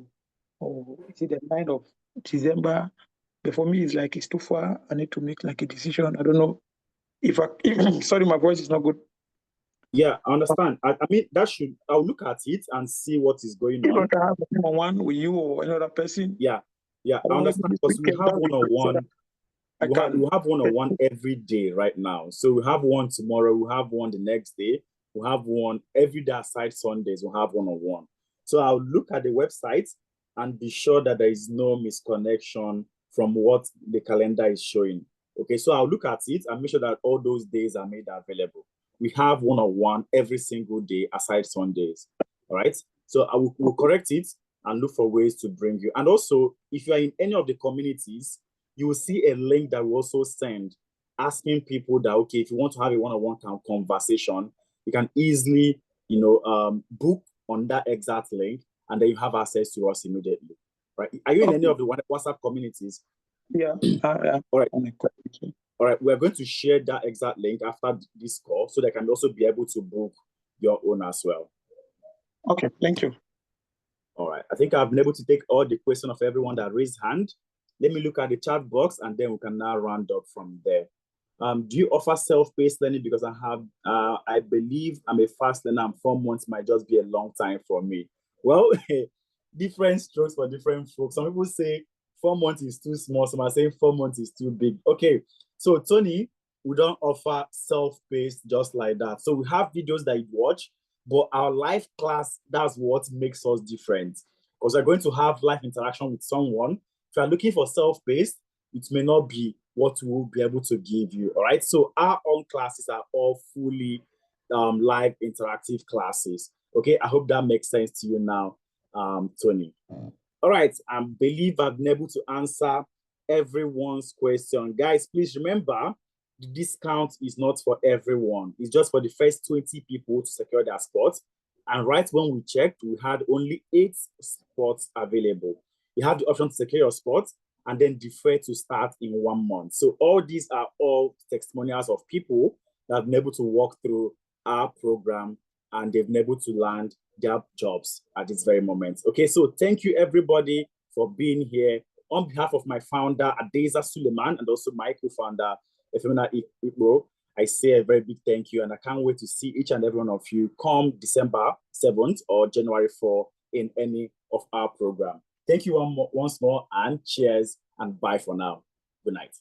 is it the 9th of December? But for me, it's like it's too far. I need to make like a decision. I don't know if sorry, my voice is not good. Yeah, I understand. I mean, I'll look at it and see what is going on. You have one-on-one with you or another person? Yeah, I understand, because we have one-on-one. We have one-on-one every day right now. So we have one tomorrow, we have one the next day, we have one every day aside Sundays, we have one-on-one. So I'll look at the website and be sure that there is no misconnection from what the calendar is showing. Okay, so I'll look at it and make sure that all those days are made available. We have one-on-one every single day aside Sundays. All right, so we'll correct it and look for ways to bring you. And also, if you are in any of the communities, you will see a link that we also send asking people that, okay, if you want to have a one-on-one conversation, you can easily, book on that exact link, and then you have access to us immediately, right? Are you in any of the WhatsApp communities? Yeah. All right. All right, we're going to share that exact link after this call so they can also be able to book your own as well. Okay, thank you. All right, I think I've been able to take all the questions of everyone that raised hand. Let me look at the chat box and then we can now round up from there. Do you offer self-paced learning? Because I believe I'm a fast learner and 4 months might just be a long time for me. Well, different strokes for different folks. Some people say 4 months is too small. Some are saying 4 months is too big. Okay, so Tony, we don't offer self-paced just like that. So we have videos that you watch, but our live class, that's what makes us different. Because we're going to have live interaction with someone. If you're looking for self-paced, it may not be what we'll be able to give you. All right. So our own classes are all fully live interactive classes. Okay. I hope that makes sense to you now, Tony. All right. I believe I've been able to answer everyone's question. Guys, please remember, the discount is not for everyone. It's just for the first 20 people to secure their spots. And right when we checked, we had only 8 spots available. You have the option to secure your spots and then defer to start in 1 month. So all these are all testimonials of people that have been able to walk through our program and they've been able to land their jobs at this very moment. Okay, so thank you everybody for being here. On behalf of my founder, Adeza Suleiman, and also my co-founder, Efemina Ikbo, I say a very big thank you, and I can't wait to see each and every one of you come December 7th or January 4 in any of our program. Thank you once more, and cheers, and bye for now. Good night.